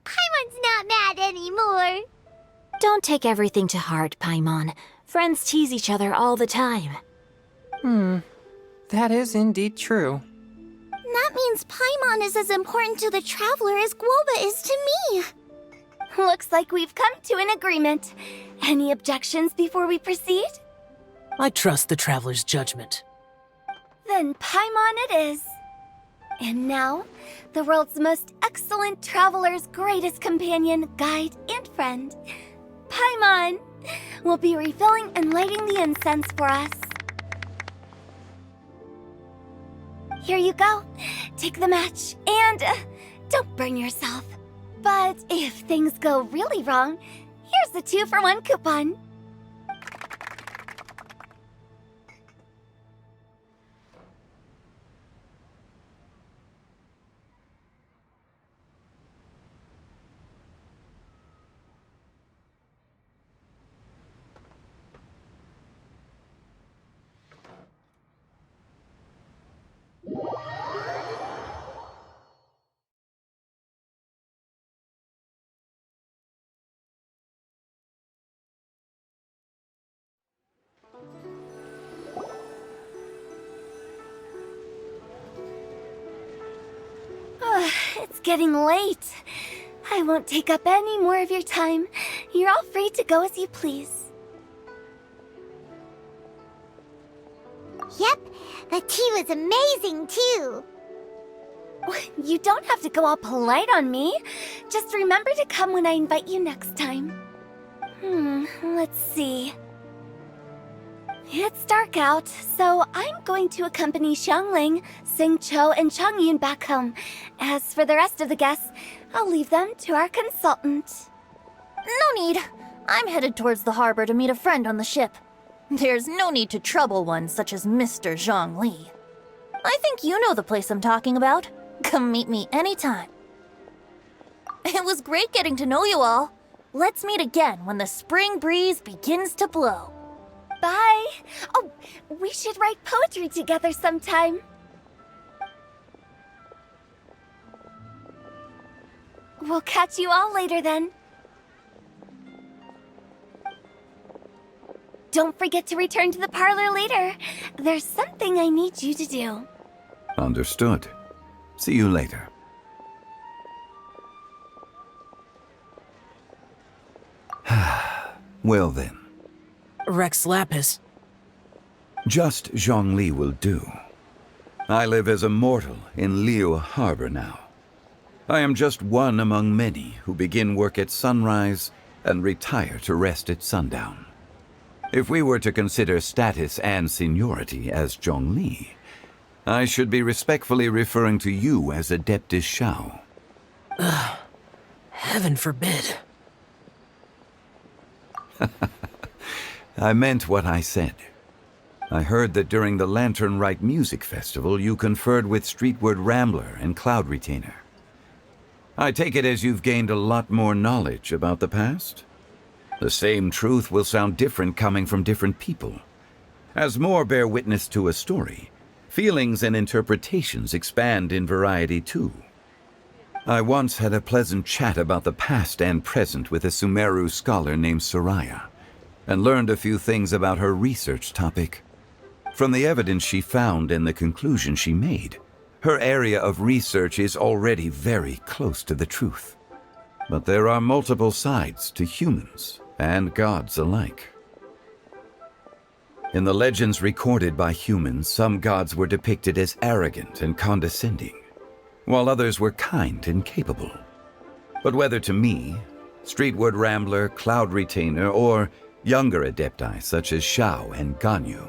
Paimon's not mad anymore. Don't take everything to heart, Paimon. Friends tease each other all the time. That is indeed true. That means Paimon is as important to the traveler as Guoba is to me. Looks like we've come to an agreement. Any objections before we proceed? I trust the traveler's judgment. Then Paimon it is. And now, the world's most excellent traveler's greatest companion, guide, and friend, Paimon, will be refilling and lighting the incense for us. Here you go. Take the match, and don't burn yourself. But if things go really wrong, here's the 2-for-1 coupon. It's getting late. I won't take up any more of your time. You're all free to go as you please. Yep, the tea was amazing too. You don't have to go all polite on me. Just remember to come when I invite you next time. Let's see. It's dark out, so I'm going to accompany Xiangling, Xingqiu, and Changyun back home. As for the rest of the guests, I'll leave them to our consultant. No need. I'm headed towards the harbor to meet a friend on the ship. There's no need to trouble one such as Mr. Zhongli. I think you know the place I'm talking about. Come meet me anytime. It was great getting to know you all. Let's meet again when the spring breeze begins to blow. Bye. Oh, we should write poetry together sometime. We'll catch you all later then. Don't forget to return to the parlor later. There's something I need you to do. Understood. See you later. Well then. Rex Lapis. Just Zhongli will do. I live as a mortal in Liyue Harbor now. I am just one among many who begin work at sunrise and retire to rest at sundown. If we were to consider status and seniority as Zhongli, I should be respectfully referring to you as Adeptus Shao. Heaven forbid. I meant what I said. I heard that during the Lantern Rite Music Festival, you conferred with Streetward Rambler and Cloud Retainer. I take it as you've gained a lot more knowledge about the past? The same truth will sound different coming from different people. As more bear witness to a story, feelings and interpretations expand in variety too. I once had a pleasant chat about the past and present with a Sumeru scholar named Soraya, and learned a few things about her research topic. From the evidence she found and the conclusion she made, her area of research is already very close to the truth. But there are multiple sides to humans and gods alike. In the legends recorded by humans, some gods were depicted as arrogant and condescending, while others were kind and capable. But whether to me, Streetward Rambler, Cloud Retainer, or younger adepti such as Shao and Ganyu,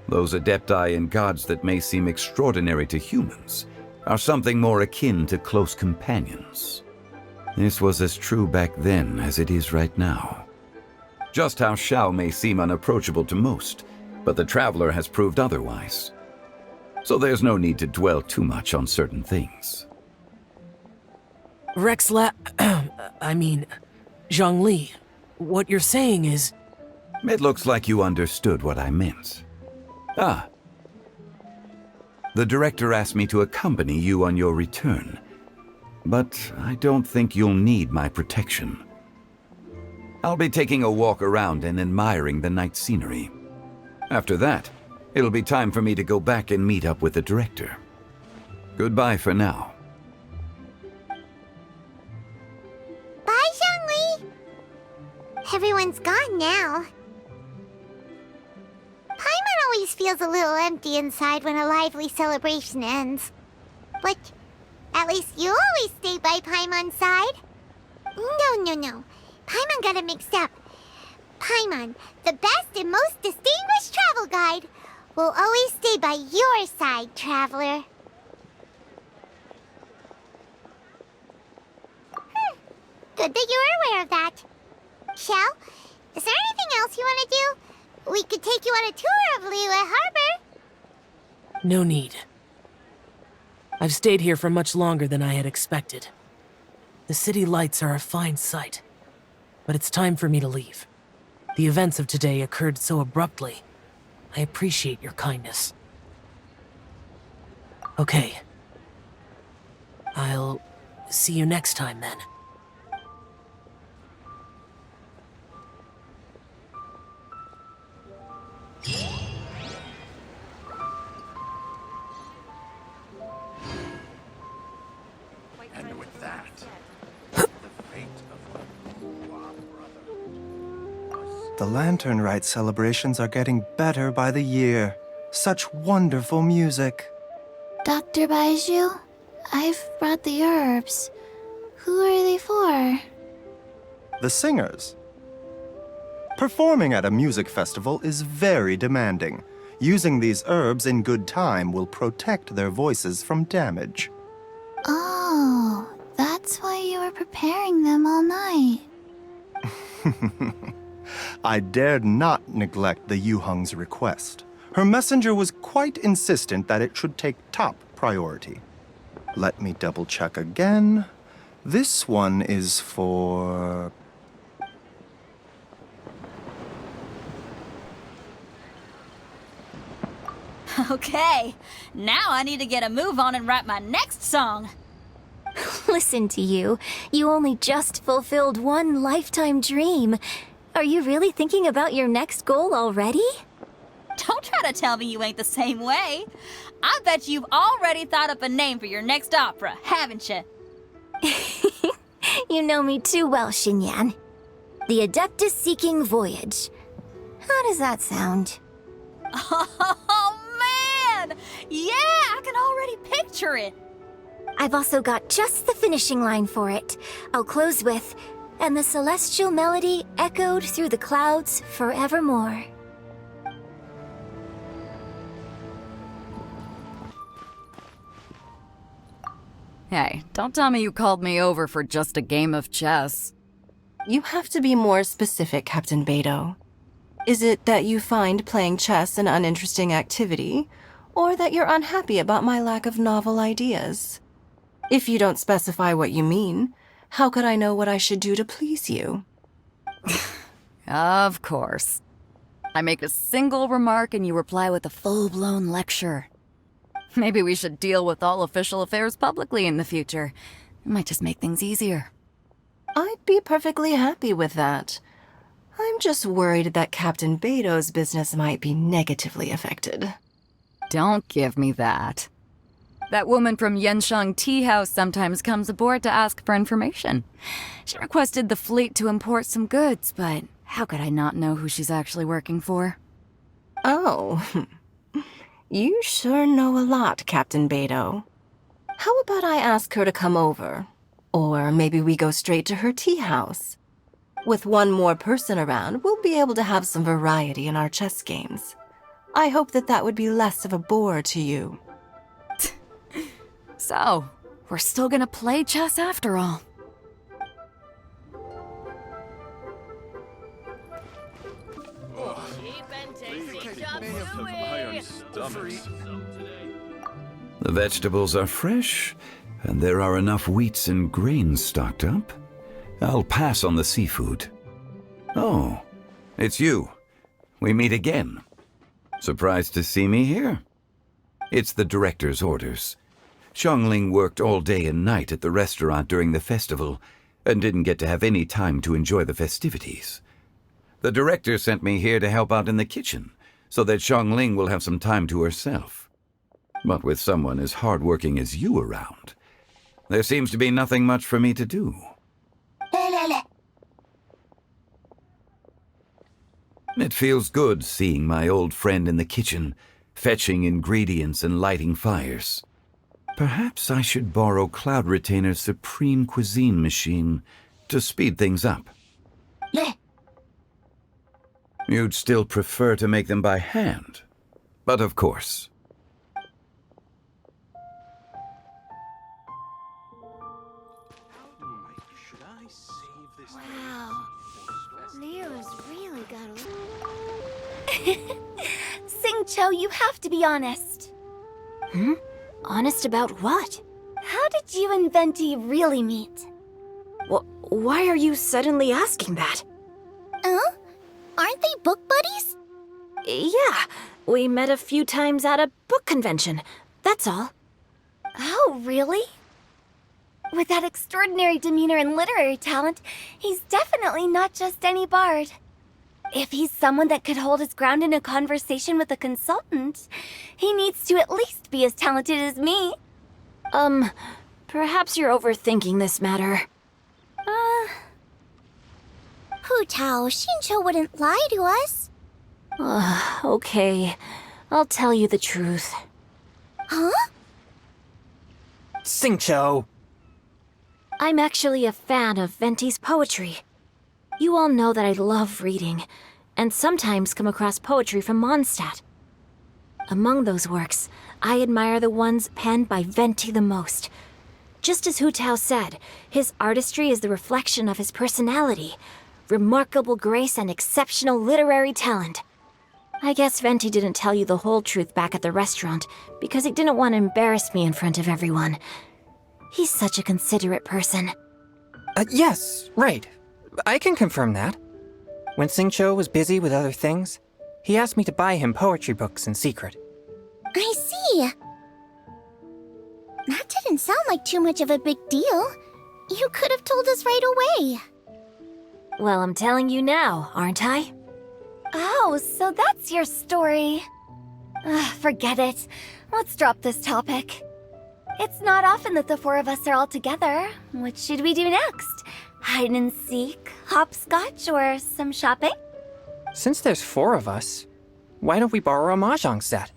those adepti and gods that may seem extraordinary to humans are something more akin to close companions. This was as true back then as it is right now. Just how Shao may seem unapproachable to most, but the Traveler has proved otherwise. So there's no need to dwell too much on certain things. Zhongli, what you're saying is... It looks like you understood what I meant. Ah. The director asked me to accompany you on your return, but I don't think you'll need my protection. I'll be taking a walk around and admiring the night scenery. After that, it'll be time for me to go back and meet up with the director. Goodbye for now. Bye, Zhongli! Everyone's gone now. Paimon always feels a little empty inside when a lively celebration ends. But at least you always stay by Paimon's side. No. Paimon got it mixed up. Paimon, the best and most distinguished travel guide, will always stay by your side, Traveler. Good that you were aware of that. Shell, is there anything else you want to do? We could take you on a tour of Liyue Harbor. No need. I've stayed here for much longer than I had expected. The city lights are a fine sight, but it's time for me to leave. The events of today occurred so abruptly. I appreciate your kindness. Okay. I'll see you next time then. And with that, the Lantern Rite celebrations are getting better by the year. Such wonderful music. Dr. Baizhu, I've brought the herbs. Who are they for? The singers. Performing at a music festival is very demanding. Using these herbs in good time will protect their voices from damage. Oh, that's why you were preparing them all night. I dared not neglect the Yuheng's request. Her messenger was quite insistent that it should take top priority. Let me double check again. This one is for... Okay, now I need to get a move on and write my next song. Listen to you. You only just fulfilled one lifetime dream. Are you really thinking about your next goal already? Don't try to tell me you ain't the same way. I bet you've already thought up a name for your next opera, haven't you? You know me too well, Xinyan. The Adeptus-Seeking Voyage. How does that sound? Oh, man! Yeah, I can already picture it. I've also got just the finishing line for it. I'll close with, "And the celestial melody echoed through the clouds forevermore." Hey, don't tell me you called me over for just a game of chess. You have to be more specific, Captain Beto. Is it that you find playing chess an uninteresting activity, or that you're unhappy about my lack of novel ideas? If you don't specify what you mean, how could I know what I should do to please you? Of course. I make a single remark and you reply with a full-blown lecture. Maybe we should deal with all official affairs publicly in the future. It might just make things easier. I'd be perfectly happy with that. I'm just worried that Captain Beto's business might be negatively affected. Don't give me that. That woman from Yenshang Tea House sometimes comes aboard to ask for information. She requested the fleet to import some goods, but how could I not know who she's actually working for? Oh, you sure know a lot, Captain Beto. How about I ask her to come over? Or maybe we go straight to her tea house. With one more person around, we'll be able to have some variety in our chess games. I hope that would be less of a bore to you. So, we're still gonna play chess after all. The vegetables are fresh, and there are enough wheats and grains stocked up. I'll pass on the seafood. Oh, it's you. We meet again. Surprised to see me here? It's the director's orders. Xiangling worked all day and night at the restaurant during the festival and didn't get to have any time to enjoy the festivities. The director sent me here to help out in the kitchen so that Xiangling will have some time to herself. But with someone as hardworking as you around, there seems to be nothing much for me to do. It feels good seeing my old friend in the kitchen, fetching ingredients and lighting fires. Perhaps I should borrow Cloud Retainer's Supreme Cuisine machine to speed things up. You'd still prefer to make them by hand, but of course. Wow, Leo's really got a... Xingqiu, you have to be honest. Hmm? Honest about what? How did you and Venti really meet? Why are you suddenly asking that? Aren't they book buddies? Yeah, we met a few times at a book convention. That's all. Oh, really? With that extraordinary demeanor and literary talent, he's definitely not just any bard. If he's someone that could hold his ground in a conversation with a consultant, he needs to at least be as talented as me. Perhaps you're overthinking this matter. Hu Tao, Xingqiu wouldn't lie to us. Okay. I'll tell you the truth. Huh? Xingqiu! I'm actually a fan of Venti's poetry. You all know that I love reading, and sometimes come across poetry from Mondstadt. Among those works, I admire the ones penned by Venti the most. Just as Hu Tao said, his artistry is the reflection of his personality, remarkable grace and exceptional literary talent. I guess Venti didn't tell you the whole truth back at the restaurant because he didn't want to embarrass me in front of everyone. He's such a considerate person. Yes, right. I can confirm that. When Xingqiu was busy with other things, he asked me to buy him poetry books in secret. I see. That didn't sound like too much of a big deal. You could have told us right away. Well, I'm telling you now, aren't I? Oh, so that's your story. Forget it. Let's drop this topic. It's not often that the four of us are all together. What should we do next? Hide and seek, hopscotch, or some shopping? Since there's 4 of us, why don't we borrow a mahjong set?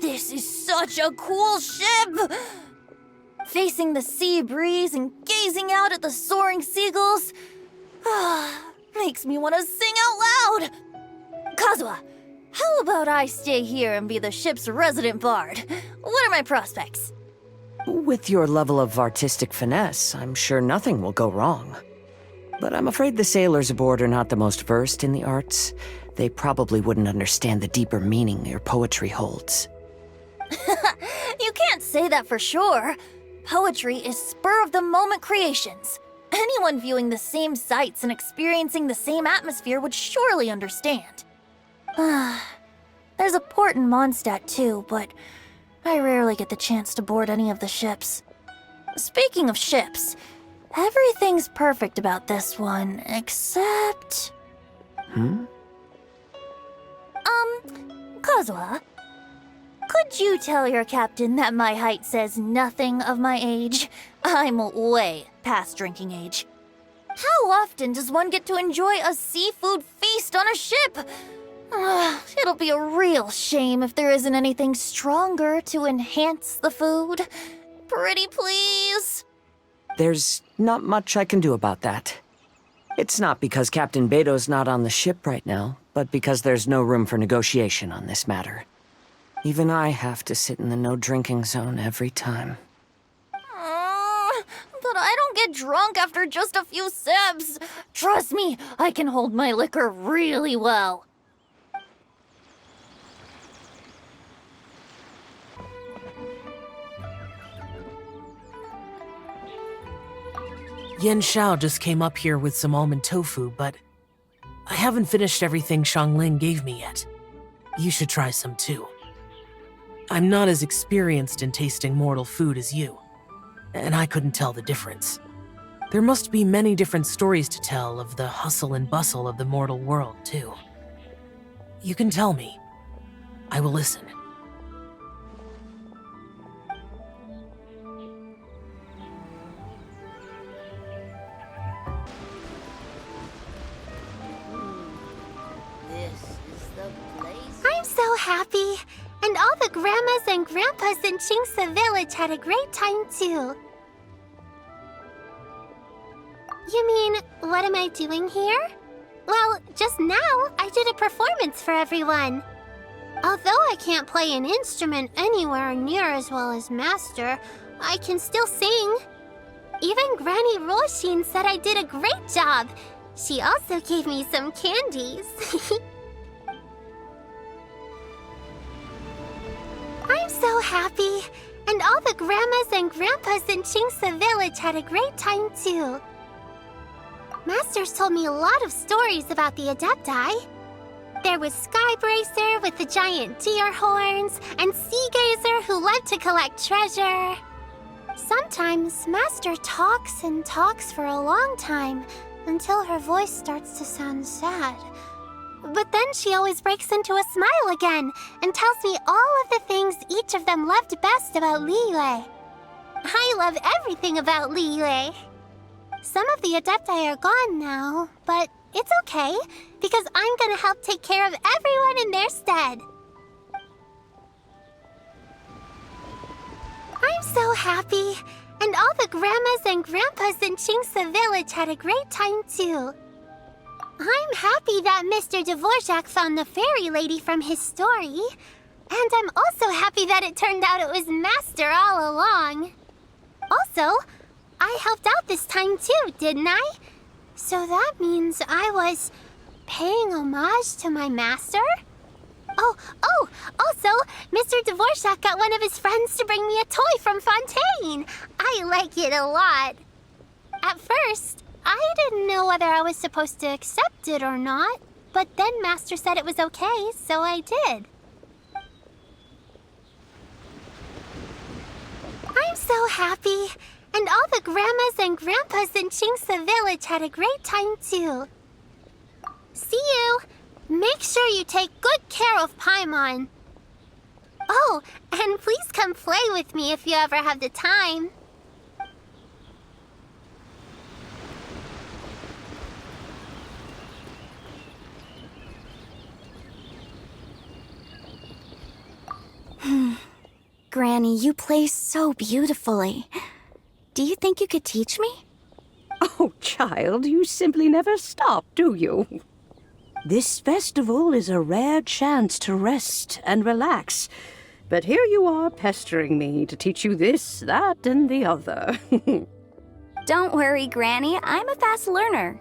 This is such a cool ship! Facing the sea breeze and gazing out at the soaring seagulls makes me want to sing out loud! Kazuha, how about I stay here and be the ship's resident bard? What are my prospects? With your level of artistic finesse, I'm sure nothing will go wrong. But I'm afraid the sailors aboard are not the most versed in the arts. They probably wouldn't understand the deeper meaning your poetry holds. You can't say that for sure. Poetry is spur-of-the-moment creations. Anyone viewing the same sights and experiencing the same atmosphere would surely understand. There's a port in Mondstadt too, but I rarely get the chance to board any of the ships. Speaking of ships, everything's perfect about this one, except... Kazuha, could you tell your captain that my height says nothing of my age? I'm way past drinking age. How often does one get to enjoy a seafood feast on a ship? It'll be a real shame if there isn't anything stronger to enhance the food. Pretty please? There's not much I can do about that. It's not because Captain Beto's not on the ship right now, but because there's no room for negotiation on this matter. Even I have to sit in the no-drinking zone every time. But I don't get drunk after just a few sips. Trust me, I can hold my liquor really well. Yen Xiao just came up here with some almond tofu, but I haven't finished everything Xiangling gave me yet. You should try some too. I'm not as experienced in tasting mortal food as you, and I couldn't tell the difference. There must be many different stories to tell of the hustle and bustle of the mortal world, too. You can tell me. I will listen. I'm so happy. And all the grandmas and grandpas in Chingsa Village had a great time too. You mean, what am I doing here? Well, just now, I did a performance for everyone. Although I can't play an instrument anywhere near as well as Master, I can still sing. Even Granny Roshin said I did a great job. She also gave me some candies. I'm so happy. And all the grandmas and grandpas in Chingsa Village had a great time too. Masters told me a lot of stories about the Adepti. There was Skybracer with the giant deer horns, and Seagazer who loved to collect treasure. Sometimes Master talks and talks for a long time, until her voice starts to sound sad. But then she always breaks into a smile again, and tells me all of the things each of them loved best about Liyue. I love everything about Liyue. Some of the Adepti are gone now, but it's okay, because I'm gonna help take care of everyone in their stead. I'm so happy, and all the grandmas and grandpas in Chingsa Village had a great time too. I'm happy that Mr. Dvorak found the fairy lady from his story, and I'm also happy that it turned out it was Master all along. Also, I helped out this time too, didn't I? So that means I was paying homage to my master? Oh, also, Mr. Dvorak got one of his friends to bring me a toy from Fontaine. I like it a lot. At first, I didn't know whether I was supposed to accept it or not, but then Master said it was okay, so I did. I'm so happy. And all the grandmas and grandpas in Chingsa Village had a great time too. See you! Make sure you take good care of Paimon. Oh, and please come play with me if you ever have the time. Granny, you play so beautifully. Do you think you could teach me? Oh, child, you simply never stop, do you? This festival is a rare chance to rest and relax. But here you are pestering me to teach you this, that, and the other. Don't worry, Granny. I'm a fast learner.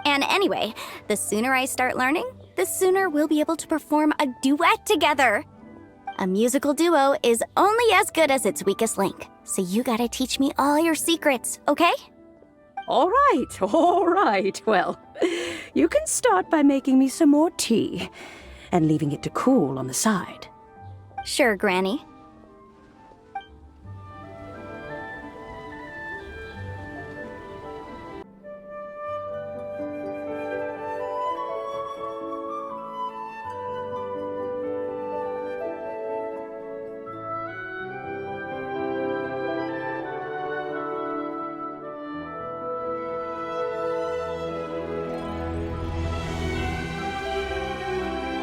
And anyway, the sooner I start learning, the sooner we'll be able to perform a duet together. A musical duo is only as good as its weakest link. So you gotta teach me all your secrets, okay? All right. Well, you can start by making me some more tea and leaving it to cool on the side. Sure, Granny.